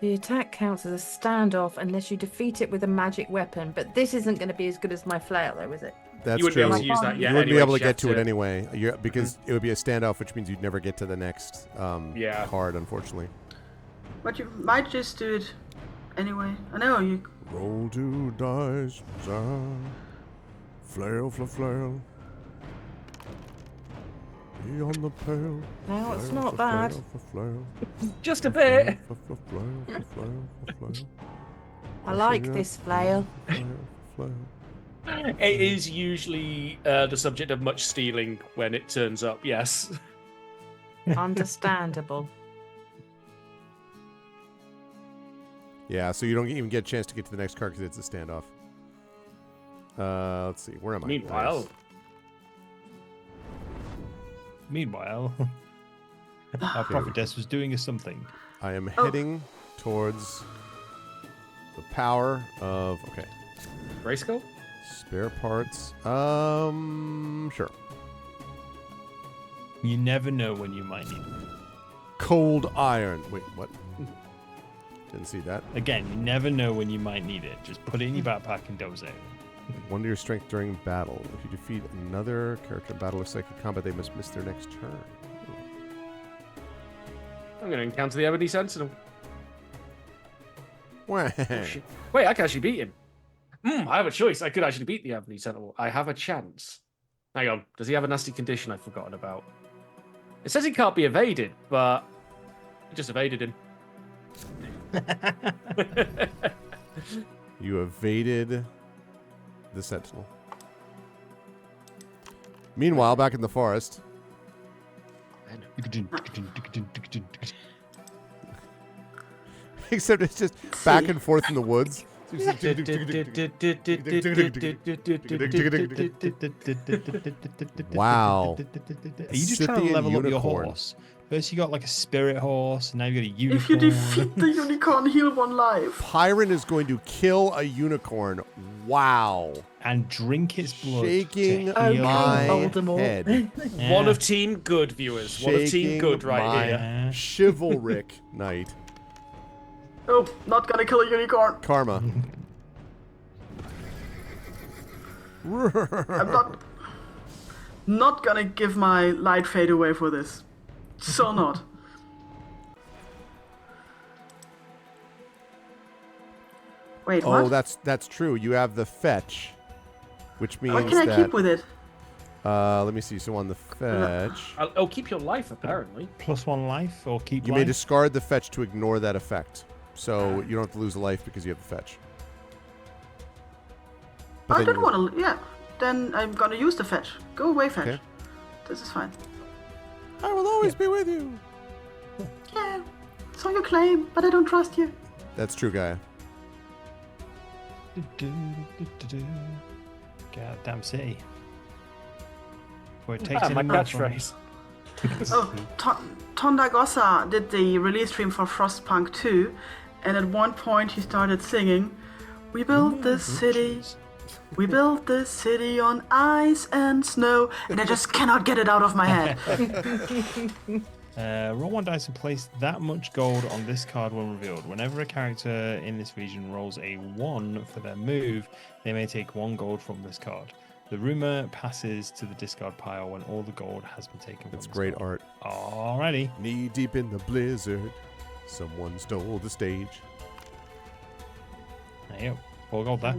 The attack counts as a standoff unless you defeat it with a magic weapon. But this isn't going to be as good as my flail, though, is it? That's You wouldn't true. be able to use that yet. You wouldn't be anyway, able to you get have to it anyway, because it would be a standoff, which means you'd never get to the next card, unfortunately. But you might just do it anyway. I know you. Roll 2 dice, flail, flail. Be on the pale. No, it's not bad. Just a bit. I like this flail. It is usually the subject of much stealing when it turns up, yes. Understandable. Yeah, so you don't even get a chance to get to the next card because it's a standoff. Let's see, where am I? Meanwhile, our prophetess was doing something. I am heading towards the power of Grayskull? spare parts. Sure. You never know when you might need it. Cold iron. Wait, what? Didn't see that. Again, you never know when you might need it. Just put it in your backpack and doze out. 1 to your strength during battle. If you defeat another character in battle or psychic combat, they must miss their next turn. I'm going to encounter the Ebony Sentinel. Wah. Wait, I can actually beat him. I have a choice. I could actually beat the Ebony Sentinel. I have a chance. Hang on. Does he have a nasty condition I've forgotten about? It says he can't be evaded, but I just evaded him. You evaded the sentinel. Meanwhile, back in the forest. Except it's just back and forth in the woods. So Wow. Are you just trying to Scythian level up your unicorn. horse? First you got like a spirit horse, and now you got a unicorn. If you defeat the unicorn, heal 1 life. Pyron is going to kill a unicorn. Wow. and drink its blood. Shaking to Okay, heal my Voldemort. head. Yeah. One of Team Good, viewers. One of Team Shaking Good right my here. chivalric knight. Oh, not gonna kill a unicorn. Karma. I'm not gonna give my light fade away for this. So not. Wait, Oh, what? that's true. You have the fetch, which means What can I that. keep with it? Let me see. So on the fetch, Oh, keep your life, apparently. +1 life or keep you life? may discard the fetch to ignore that effect. So you don't have to lose a life because you have the fetch. But I then don't you- want to. Yeah, then I'm gonna use the fetch. Go away, fetch. Okay. This is fine. I will always be with you. Yeah, so you claim, but I don't trust you. That's true, Gaia. Goddamn city. Where it takes Ah, my any more from catchphrase. Oh, Tondagosa did the release stream for Frostpunk 2, and at one point he started singing, "We built this city, we built this city on ice and snow," and I just cannot get it out of my head. Roll 1 dice and place that much gold on this card when revealed. Whenever a character in this region rolls a 1 for their move, they may take 1 gold from this card. The rumor passes to the discard pile when all the gold has been taken from That's this great card. art. Alrighty. Knee deep in the blizzard, someone stole the stage. There you go. 4 gold there.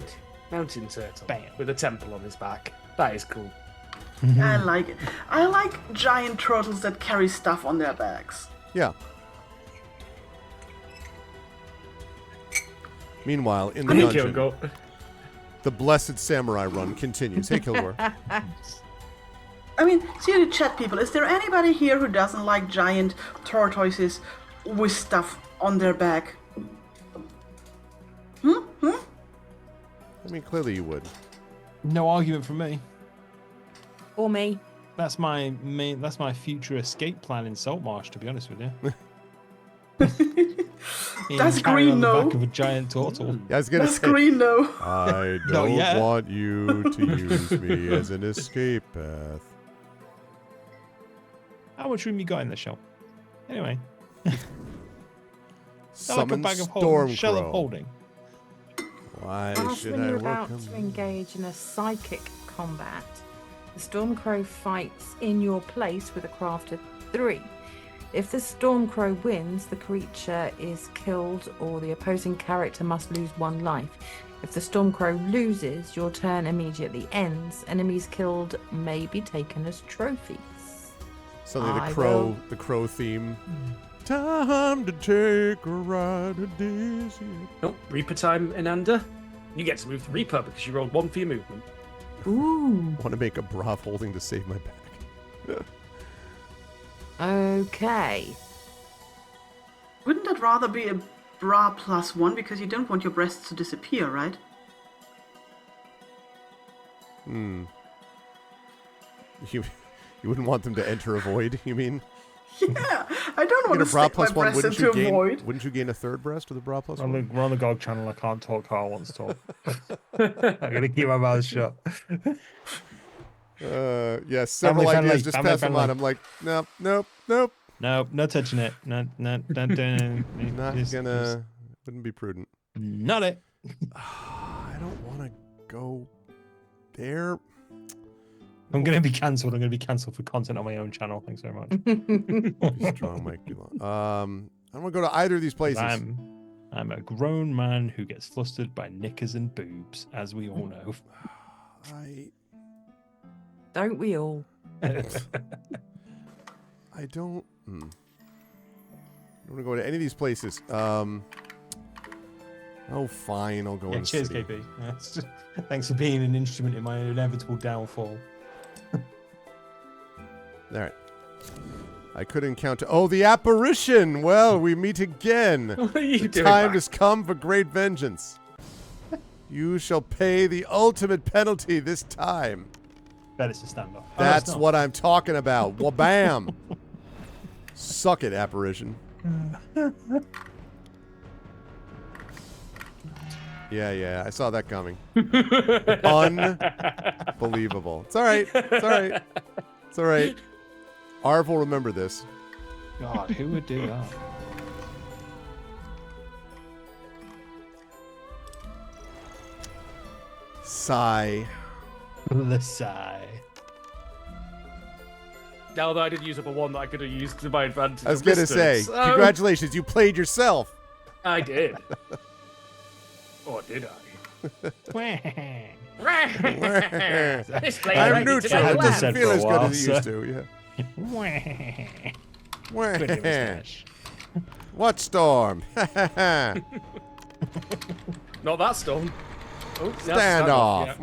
Mountain turtle. Bam. With a temple on his back. That is cool. I like it. I like giant turtles that carry stuff on their backs. Yeah. Meanwhile, in the Hey, dungeon, Kyoko. the blessed samurai run continues. Hey, Kilgore. I mean, seriously, chat people, is there anybody here who doesn't like giant tortoises with stuff on their back? I mean, clearly you would. No argument from me. Or me. That's my future escape plan in Saltmarsh, to be honest with you. That's Carrying on green, the no. back of a giant turtle. I was gonna That's say, green, no. I Not don't yet. want you to use me as an escape path. How much room you got in the shell? Anyway, they're like a Summon bag of holding, shell of Stormcrow. holding. Why Whilst should when I you're about welcome? to engage in a psychic combat, the Stormcrow fights in your place with a craft of 3. If the Stormcrow wins, the creature is killed or the opposing character must lose 1 life. If the Stormcrow loses, your turn immediately ends. Enemies killed may be taken as trophies. Suddenly I the crow theme. Time to take a ride to Disney. Oh, Reaper time, Ananda. You get to move the Reaper because you rolled 1 for your movement. Ooh. Want to make a brav holding to save my back. Okay. Wouldn't that rather be a bra +1 because you don't want your breasts to disappear, right? You wouldn't want them to enter a void, you mean? Yeah, I don't want Get to a bra stick my plus one, breasts wouldn't into you a gain void. wouldn't you gain a third breast with a bra plus one? We're on the GOG channel. I can't talk. Carl wants to talk. I'm gonna keep my mouth shut. Yes, several Family ideas friendly, just family pass them on. friendly. I'm like, nope. No, no touching it. No, Not gonna wouldn't be prudent. Not it. I don't wanna go there. I'm gonna be cancelled. I'm gonna be cancelled for content on my own channel. Thanks very much. Be strong, Mike. Be long. I don't want to go to either of these places. I'm a grown man who gets flustered by knickers and boobs, as we all know. Don't we all? I don't. I don't want to go to any of these places. Oh, fine. I'll go in the Cheers, city. KP. Thanks for being an instrument in my inevitable downfall. All right. I could encounter. Oh, the apparition! Well, we meet again. What are you The doing? time Max? has come for great vengeance. You shall pay the ultimate penalty this time. Bet it's a standoff. That's what I'm talking about. Well, bam. Suck it, apparition. Yeah, I saw that coming. Unbelievable. It's all right. It's all right. It's all right. Arv will remember this. God, who would do that? Sigh. The sigh. Now that I did use up a one that I could have used to my advantage. I was going to say, congratulations, you played yourself. I did. Or did I? This place I'm ready to neutral. make It a doesn't laugh. feel as good while, as it used to. Yeah. What storm? Not that storm. Oh, Stand off.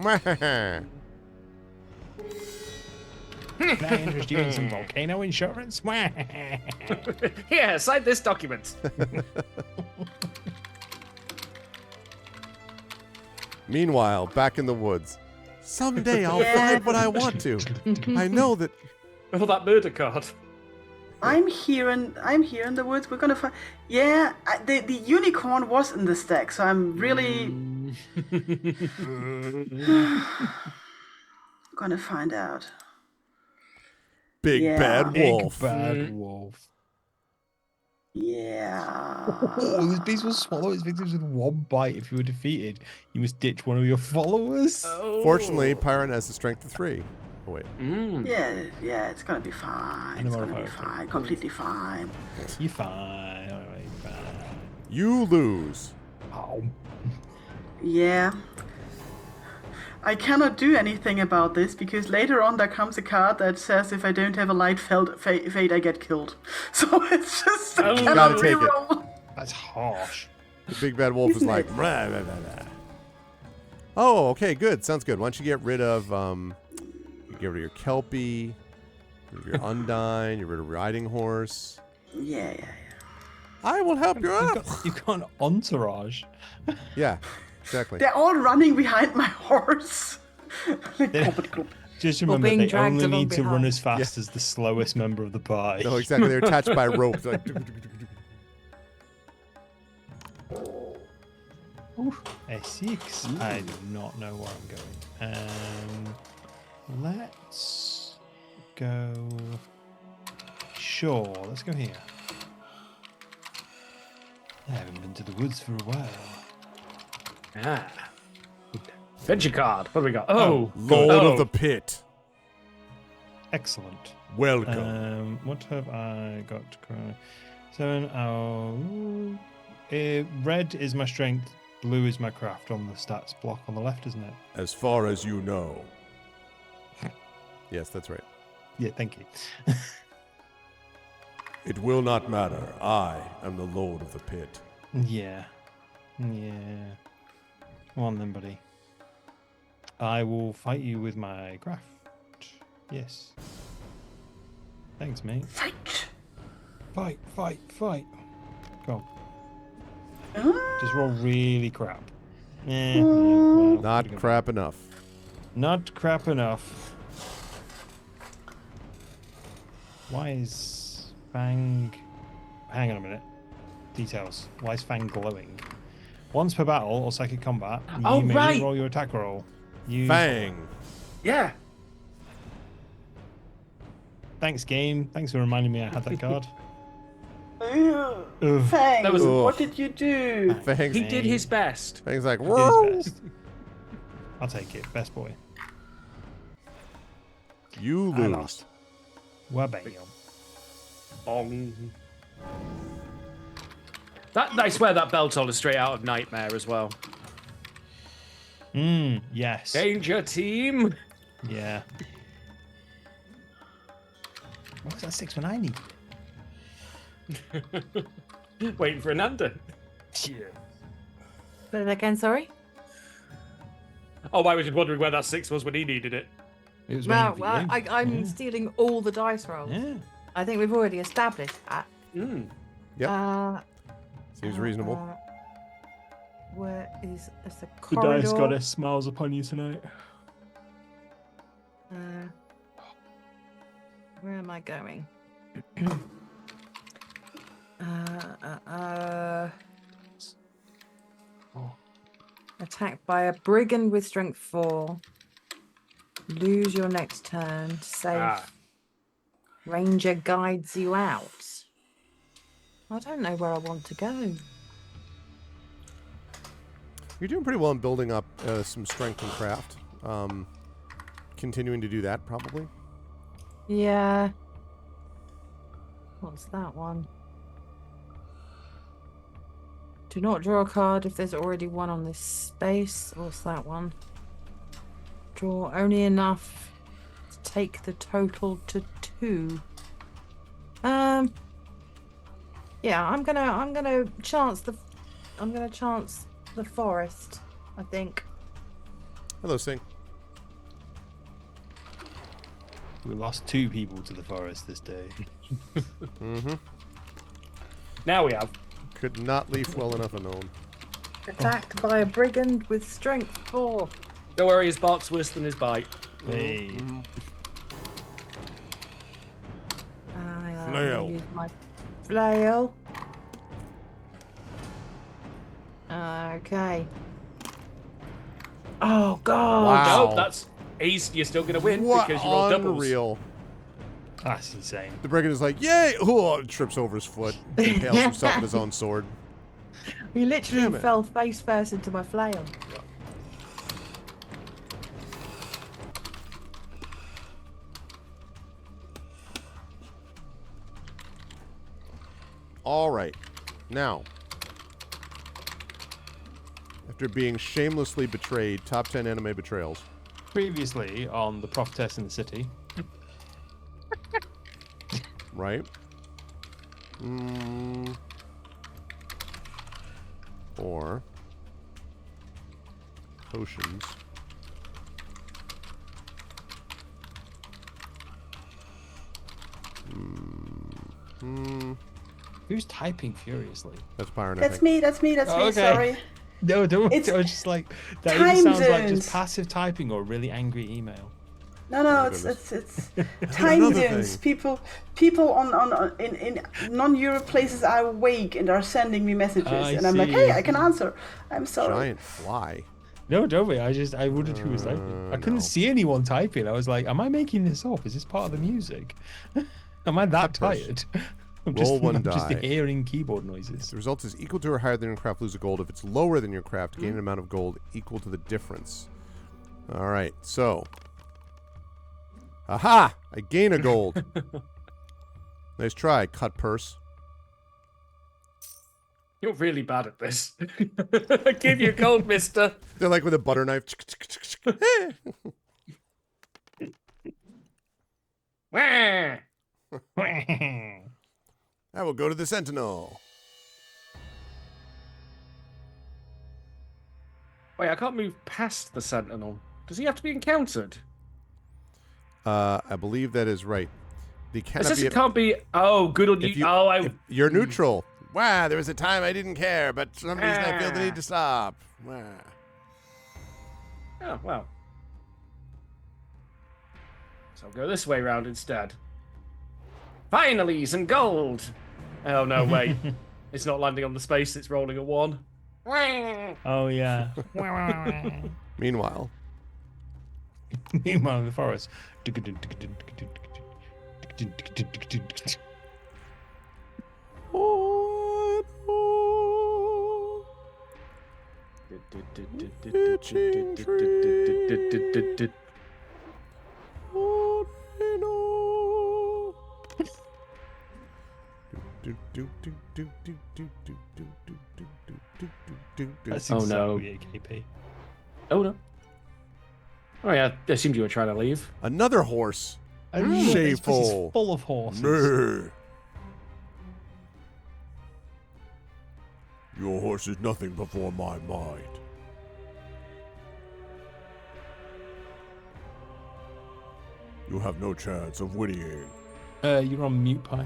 Can I interest you in some volcano insurance? Yeah. Here, sign this document. Meanwhile, back in the woods. Someday I'll find what I want to. I know that. Oh, that murder card. I'm here in the woods. We're gonna find. Yeah, the unicorn was in the stack, so I'm really gonna find out. Big Yeah. bad Big wolf. bad wolf. Yeah. Oh, this beast will swallow its victims with one bite. If you were defeated, you must ditch one of your followers. Fortunately, Pyron has the strength of 3. Oh, wait. Yeah, it's gonna be fine. And It's a gonna be modifier. fine. Completely fine. You're fine. All right, fine. You lose. Oh. Yeah. I cannot do anything about this because later on there comes a card that says if I don't have a light fate, I get killed. So it's just I Gotta cannot take it. reroll. That's harsh. The big bad wolf is Isn't like, it? "Blah, blah, blah, blah." Oh, okay, good. Sounds good. Why don't you get rid of, you get rid of your Kelpie, get rid of your Undine, get rid of your Riding Horse. Yeah. I will help you out. You've got an entourage. Yeah, exactly. They're all running behind my horse. Just Or remember, being they dragged only along need to run behind. as fast as the slowest member of the party. No, exactly. They're attached by rope. They're like, A 6. I do not know where I'm going. Let's go. Sure, let's go here. I haven't been to the woods for a while. Ah. Adventure card. What do we got? Oh, Lord oh. of the Pit. Excellent. Welcome. What have I got? 7. Oh, red is my strength. Blue is my craft on the stats block on the left, isn't it? As far as you know. Yes, that's right. Yeah, thank you. It will not matter. I am the Lord of the Pit. Yeah. Come on then, buddy. I will fight you with my craft. Yes. Thanks, mate. Fight. Fight. Go on. Just roll really crap. Well, Not pretty good. crap enough. Not crap enough. Why is Fang... Hang on a minute. Details. Why is Fang glowing? Once per battle or psychic combat, you Oh, may right. roll your attack roll. You... Fang. Yeah. Thanks, game. Thanks for reminding me I had that card. Ugh. Ugh. Fangs, That was- what did you do? Fang's, He did his best. Fang's like, Did whoa. his best. I'll take it. Best boy. You I lose. lost. Wabam. That I swear that bell toll is straight out of Nightmare as well. Yes. Danger team. Yeah. What was that 6 when I needed it? Waiting for an under. Yeah. Say that again, sorry? Oh, I was just wondering where that 6 was when he needed it. It was Well, waiting for you. I'm stealing all the dice rolls. Yeah. I think we've already established that. Mm. Yep. Uh, Seems reasonable. Where is it's a The corridor? dice goddess smiles upon you tonight. Where am I going? Attacked by a brigand with strength 4. Lose your next turn. Safe. Ah. Ranger guides you out. I don't know where I want to go. You're doing pretty well in building up some strength and craft. Continuing to do that, probably. Yeah. What's that one? Do not draw a card if there's already one on this space. What's that one? Draw only enough to take the total to 2. Yeah, I'm gonna chance the forest, I think. Hello, Sing. We lost 2 people to the forest this day. Mm-hmm. Now we have. Could not leave well enough alone. Attacked by a brigand with strength 4. Don't worry, his bark's worse than his bite. Hey. I'm Flail. gonna use my flail. Okay. Oh god. Wow. No, that's you're still gonna win What because you rolled doubles. unreal. That's insane. The brigand is like, yay! Oh, trips over his foot. Impales himself with his own sword. He Damn literally it. fell face first into my flail. All right. Now, after being shamelessly betrayed, top 10 anime betrayals. Previously on the Prophetess in the City. Right? Or potions. Who's typing furiously? That's Byron, I That's think. me. That's me. That's me. Okay. Sorry. No, don't. It's I was just like that. time Either sounds like zones. just passive typing or really angry email. No, Oh, it's goodness. time Another zones. thing. People in non-Europe places are awake and are sending me messages, I and I'm like, see. hey, I can answer. I'm sorry. Giant fly. No, don't worry. I wondered who was typing. I couldn't no. see anyone typing. I was like, am I making this up? Is this part of the music? Am I that Peppers. tired? I'm Roll one I'm just die. hearing keyboard noises. The result is equal to or higher than your craft, lose a gold. If it's lower than your craft, gain an amount of gold equal to the difference. All right, so. Aha! I gain a gold. Nice try, cut purse. You're really bad at this. I give you a gold, mister. They're like with a butter knife. Wah. I will go to the Sentinel. Wait, I can't move past the Sentinel. Does he have to be encountered? I believe that is right. The It cannot says be. it can't be. Oh, good on If you. Oh, if you're neutral. Wow, there was a time I didn't care, but for some reason I feel the need to stop. Wow. Oh, well. So I'll go this way round instead. Finally, some gold. Oh no, wait. It's not landing on the space. It's rolling a 1. Oh yeah. Meanwhile, Meanwhile in the forest. That's Oh, no. exactly AKP. Oh no. Oh yeah, I assumed you were trying to leave. another horse. And look, this place is Shameful. full of horses. Brr. Your horse is nothing before my mind. You have no chance of winning. You're on mute, Pie.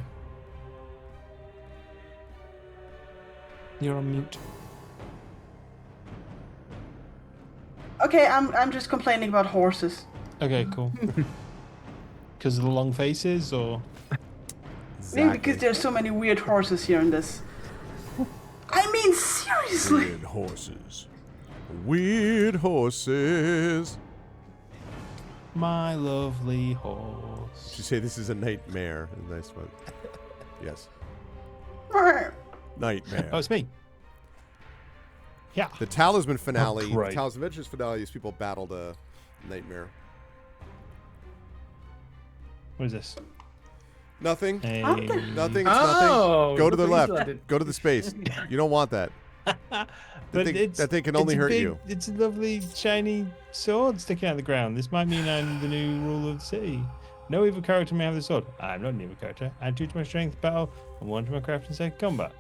You're on mute. Okay, I'm just complaining about horses. Okay, cool. Because of the long faces, or Maybe because there's so many weird horses here in this. I mean, seriously. Weird horses. Weird horses. my lovely horse. Did you say this is a nightmare? A nice one. Yes. Nightmare. Oh, it's me. Yeah. The Talisman finale, great. the Talisman Adventures finale, is people battled a nightmare. What is this? Nothing. A... Nothing. It's Oh, nothing. Go to the the left. landed. Go to the space. You don't want that. But That thing can only it's a hurt big- you. It's a lovely shiny sword sticking out of the ground. This might mean I'm the new ruler of the city. No evil character may have the sword. I'm not an evil character. Add 2 to my strength battle and 1 to my craft and second combat.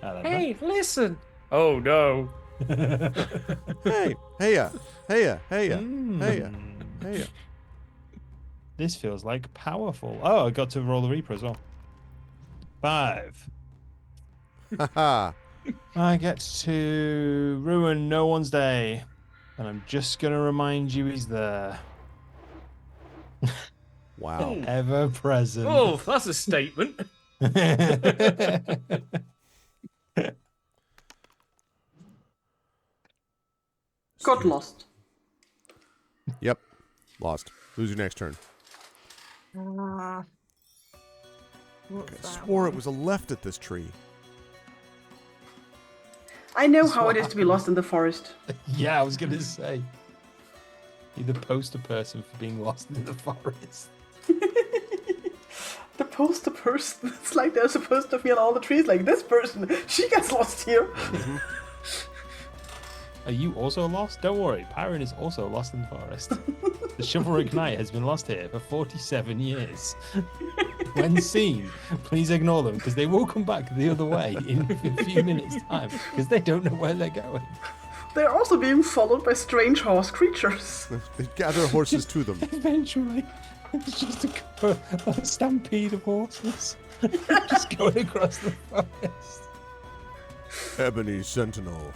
Hey, listen. Oh no. Hey, heya, heya, heya, heya, heya. This feels like powerful. Oh, I got to roll the Reaper as well. 5. Haha. I get to ruin no one's day. And I'm just going to remind you he's there. Wow. Ever present. Oh, that's a statement. Got lost. Yep. Lost. Lose your next turn. What's I that swore one? it was a left at this tree. I know how it is to be lost in the forest. Yeah, I was going to say. You're the poster person for being lost in the forest. The poster person. It's like they're supposed to be on all the trees like this person. She gets lost here. Are you also lost? Don't worry, Pyron is also lost in the forest. The chivalric knight has been lost here for 47 years. When seen, please ignore them because they will come back the other way in a few minutes' time because they don't know where they're going. They're also being followed by strange horse creatures. They gather horses to them. Eventually, it's just a stampede of horses just going across the forest. Ebony Sentinel.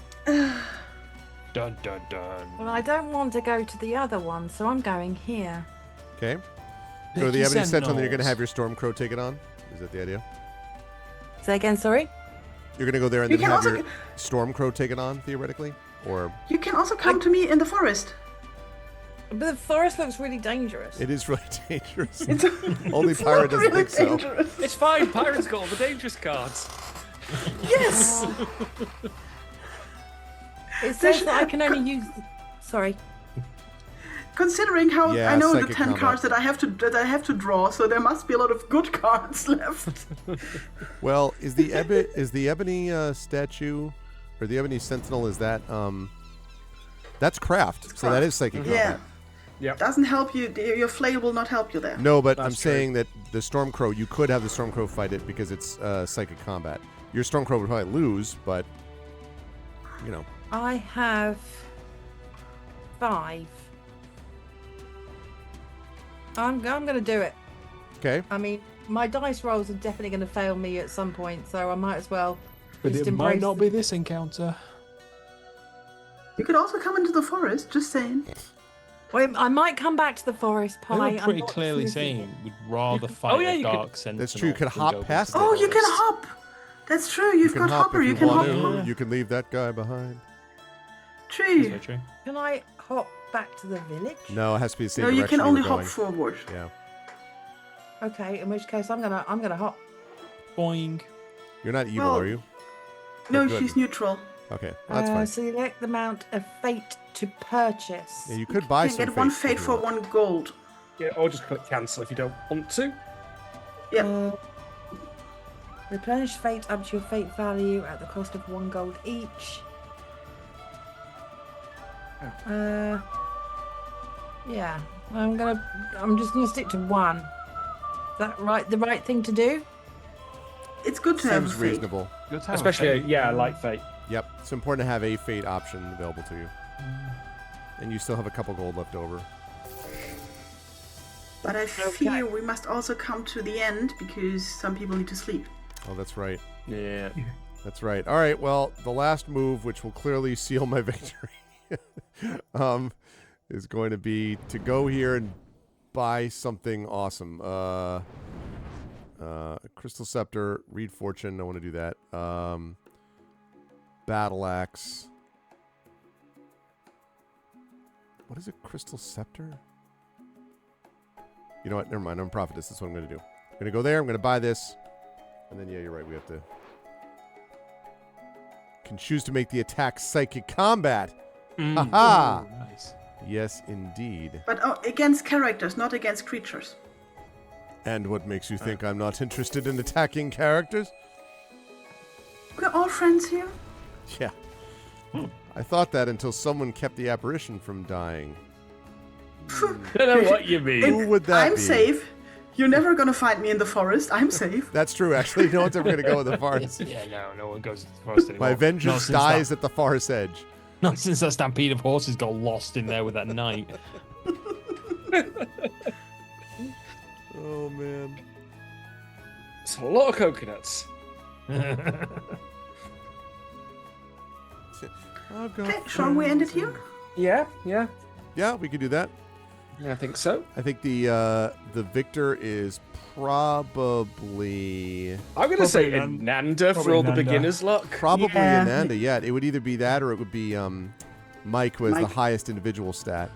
Dun dun dun. Well, I don't want to go to the other one, so I'm going here. Okay. Go to the Ebony Sentinel, and you're going to have your Stormcrow take it on? Is that the idea? Say again, sorry? You're going to go there and You then can have also your Stormcrow take it on, theoretically? Or You can also come to me in the forest. But the forest looks really dangerous. it is really dangerous. It's Only it's Pyro not doesn't really think so. dangerous. It's fine. Pirate's got all the dangerous cards. Yes. It says that I can only use... Sorry. Considering how Yeah, I know the psychic 10 combat. cards that I have to draw, so there must be a lot of good cards left. Well, is the Ebony statue, or the Ebony Sentinel, is that, that's craft, so that is psychic Yeah. combat. Yep. Doesn't help you. Your flay will not help you there. No, but That's I'm true. saying that the Stormcrow, you could have the Stormcrow fight it because it's psychic combat. Your Stormcrow would probably lose, but, you know. I have 5. I'm going to do it. Okay. I mean, my dice rolls are definitely going to fail me at some point, so I might as well But just it might embrace not be this encounter. You could also come into the forest. Just saying. Well, I might come back to the forest, They Pie. were I'm pretty not clearly choosing saying it. we'd rather fight yeah, a you could- dark sentinel. That's true, you could than hop go into past the it. Oh, you can forest. hop. That's true. You've got hop hopper. if You can hop. want to. hop. You can leave that guy behind. That's Tree. very true. Can I hop back to the village? No, it has to be the same No, you direction can only were hop going. forward. Yeah. Okay, in which case I'm gonna hop. Boing. You're not evil, Well, are you? No, good. she's neutral. Okay, well, that's fine. Select the amount of fate to purchase. Yeah, you could buy You some can get one fates if fate you for want. 1 gold. Yeah, or just click cancel if you don't want to. Yep. Replenish fate up to your fate value at the cost of 1 gold each. Yeah, I'm just gonna stick to 1. Is that right? The right thing to do? It's good to have a Seems fate. reasonable. Especially, like fate. Yep, it's important to have a fate option available to you. And you still have a couple gold left over. But I fear we must also come to the end because some people need to sleep. Oh, that's right. Yeah. That's right. All right, well, the last move, which will clearly seal my victory. is going to be to go here and buy something awesome. Crystal Scepter, Read Fortune. I want to do that. Battle Axe. What is a Crystal Scepter? You know what? Never mind. I'm Prophetess. That's what I'm going to do. I'm going to go there. I'm going to buy this. And then, yeah, you're right. We have to... Can choose to make the attack psychic combat. Haha! Oh, nice. Yes, indeed. But against characters, not against creatures. And what makes you think I'm not interested in attacking characters? We're all friends here. Yeah. I thought that until someone kept the apparition from dying. I don't know what you mean. Who would that I'm be? safe. You're never gonna find me in the forest. I'm safe. That's true, actually. No one's ever going to go in the forest. Yeah, no one goes to the forest anymore. My vengeance dies at the forest edge. Not since that stampede of horses got lost in there with that knight. Oh, man. It's a lot of coconuts. Okay, shall we end it here? Yeah. Yeah, we could do that. I think so. I think the victor is probably I'm going to say Probably Ananda for probably all the Nanda. beginner's luck. Ananda. Yeah, it would either be that or it would be Mike was the Mike. highest individual stat.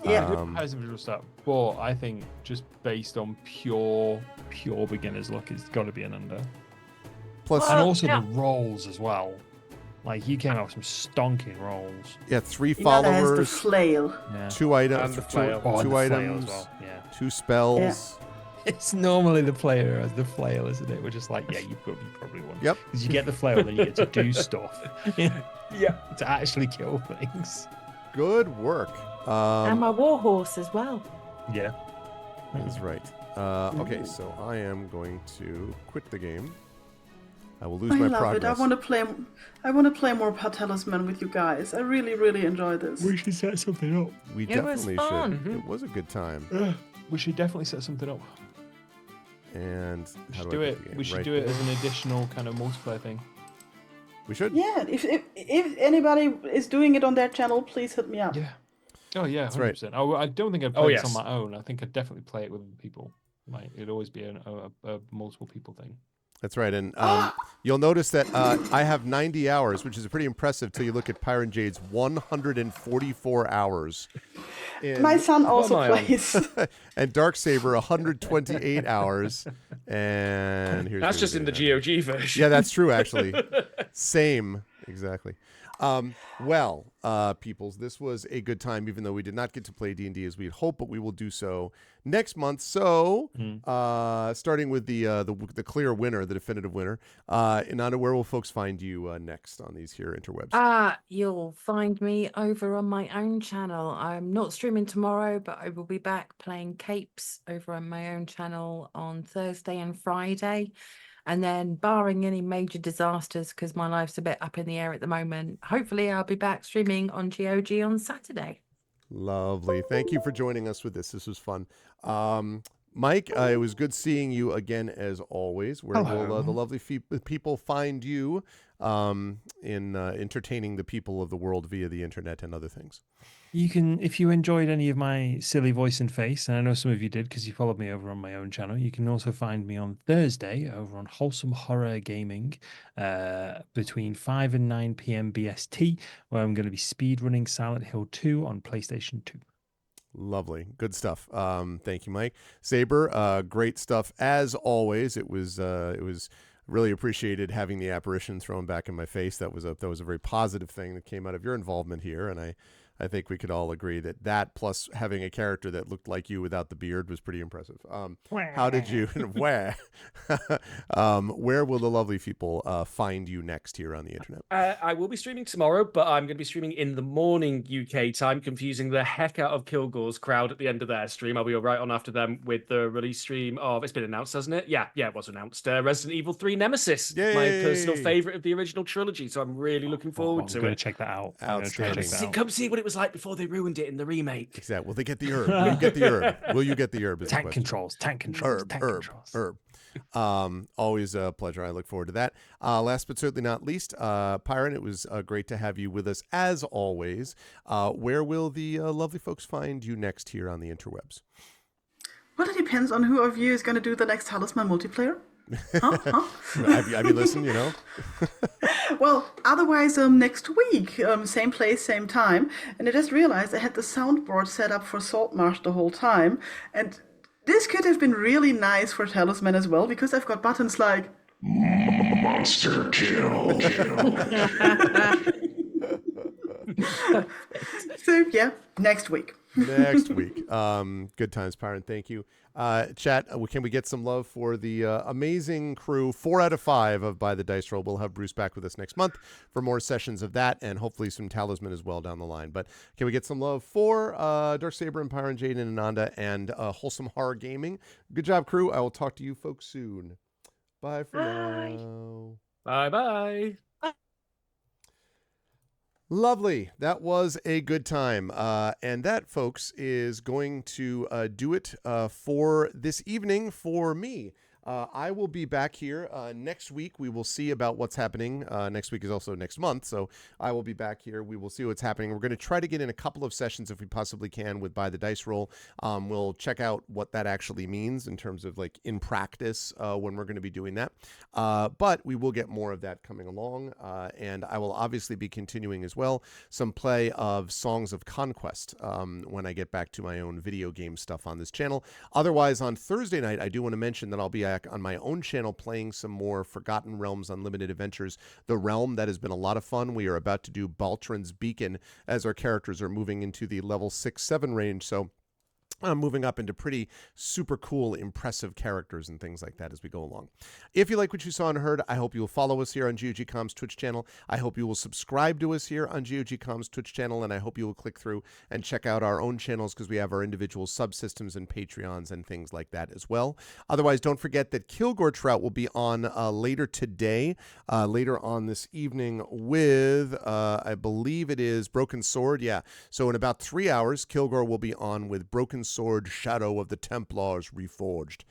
Yeah. As a visual start, but I think just based on pure beginner's luck, it's got to be an under. Plus, And also yeah. the rolls as well. Like you came out with some stonking rolls. yeah, 3 Inada has the followers, flail. Yeah. 2 items, And the flail. Oh, and two the flail items, as well. Yeah. 2 spells. It's normally the player who has the flail, isn't it? We're just like, yeah, you probably won. Yep. Because you get the flail, then you get to do stuff. Yeah. To actually kill things. Good work. And my warhorse as well. Yeah. That's right. Okay, so I am going to quit the game. I will lose I my love progress. it. I want to play more Talisman with you guys. I really, really enjoy this. We should set something up. We It was definitely fun. should. It was a good time. We should definitely set something up. And We how should do do I it. get the game? We should Right do it there. as an additional kind of multiplayer thing. We should. Yeah, if anybody is doing it on their channel, please hit me up. Yeah. Oh yeah, That's right. 100%. I don't think I'd play Oh, this yes. on my own. I think I'd definitely play it with other people. Like it'd always be a multiple people thing. That's right. And you'll notice that I have 90 hours, which is pretty impressive till you look at Pyron Jade's 144 hours. My son also am I on? plays. And Darksaber 128 hours. And here's That's what just we in the do. GOG version. Yeah, that's true, actually. Same. Exactly. Well, peoples, this was a good time, even though we did not get to play D&D as we had hoped, but we will do so next month. So, starting with the clear winner, the definitive winner, Inanna, where will folks find you next on these here interwebs? You'll find me over on my own channel. I'm not streaming tomorrow, but I will be back playing Capes over on my own channel on Thursday and Friday. And then, barring any major disasters, because my life's a bit up in the air at the moment, hopefully I'll be back streaming on GOG on Saturday. Lovely. Thank you for joining us with this. This was fun. Mike, it was good seeing you again as always. Where will the lovely people find you in entertaining the people of the world via the internet and other things? You can, if you enjoyed any of my silly voice and face, and I know some of you did because you followed me over on my own channel, you can also find me on Thursday over on Wholesome Horror Gaming between 5 and 9 p.m. BST, where I'm going to be speedrunning Silent Hill 2 on PlayStation 2. Lovely. Good stuff. Thank you, Mike. Saber, great stuff as always. It was really appreciated having the apparition thrown back in my face. That was a very positive thing that came out of your involvement here, and I think we could all agree that plus having a character that looked like you without the beard was pretty impressive. How did you where will the lovely people find you next here on the internet? I will be streaming tomorrow, but I'm going to be streaming in the morning UK time, confusing the heck out of Kilgore's crowd at the end of their stream. I'll be right on after them with the release stream of, it's been announced, hasn't it? Yeah, it was announced. Resident Evil 3 Nemesis, my personal Yay! favorite of the original trilogy. So I'm really looking forward I'm to going it. to check that out. Outstanding. Come see what it was was like before they ruined it in the remake. Exactly. Will they get the herb? Will you get the herb? Will you get the herb? is the Tank question. controls, tank controls, tank controls. Herb. Always a pleasure. I look forward to that. Last but certainly not least, Pyron, it was great to have you with us as always. Where will the lovely folks find you next here on the interwebs? Well, it depends on who of you is going to do the next Talisman multiplayer. Huh? have you listened, you know? Well, otherwise, next week, same place, same time. And I just realized I had the soundboard set up for Saltmarsh the whole time. And this could have been really nice for Talisman as well, because I've got buttons like monster kill. So yeah, next week. Next week. Good times, Pyron. Thank you. Chat, can we get some love for the amazing crew, 4 out of 5 of By the Dice Roll? We'll have Bruce back with us next month for more sessions of that and hopefully some Talisman as well down the line. But can we get some love for Darksaber and Pyron, Jaden and Ananda and Wholesome Horror Gaming? Good job, crew. I will talk to you folks soon. Bye for now. Bye-bye. Lovely. That was a good time. And that, folks, is going to do it for this evening for me. I will be back here next week. We will see about what's happening. Next week is also next month, so I will be back here. We will see what's happening. We're going to try to get in a couple of sessions if we possibly can with By the Dice Roll. We'll check out what that actually means in terms of like in practice when we're going to be doing that. But we will get more of that coming along, and I will obviously be continuing as well some play of Songs of Conquest when I get back to my own video game stuff on this channel. Otherwise, on Thursday night, I do want to mention that I'll be on my own channel playing some more Forgotten Realms Unlimited Adventures. The Realm, that has been a lot of fun. We are about to do Baltron's Beacon as our characters are moving into the level 6-7 range, so I'm moving up into pretty super cool, impressive characters and things like that as we go along. If you like what you saw and heard, I hope you will follow us here on GOGcom's Twitch channel. I hope you will subscribe to us here on GOGcom's Twitch channel, and I hope you will click through and check out our own channels because we have our individual subsystems and Patreons and things like that as well. Otherwise, don't forget that Kilgore Trout will be on later today, later on this evening with, I believe it is Broken Sword. Yeah, so in about 3 hours, Kilgore will be on with Broken Sword, Shadow of the Templars Reforged.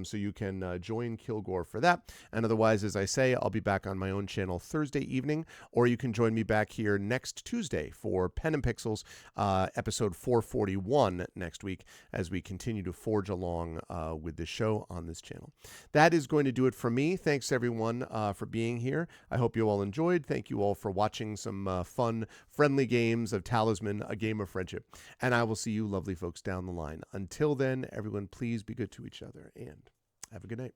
So you can join Kilgore for that. And otherwise, as I say, I'll be back on my own channel Thursday evening, or you can join me back here next Tuesday for Pen and Pixels, episode 441 next week, as we continue to forge along with this show on this channel. That is going to do it for me. Thanks, everyone, for being here. I hope you all enjoyed. Thank you all for watching some fun, friendly games of Talisman, a game of friendship. And I will see you lovely folks down the line. Until then, everyone, please be good to each other and have a good night.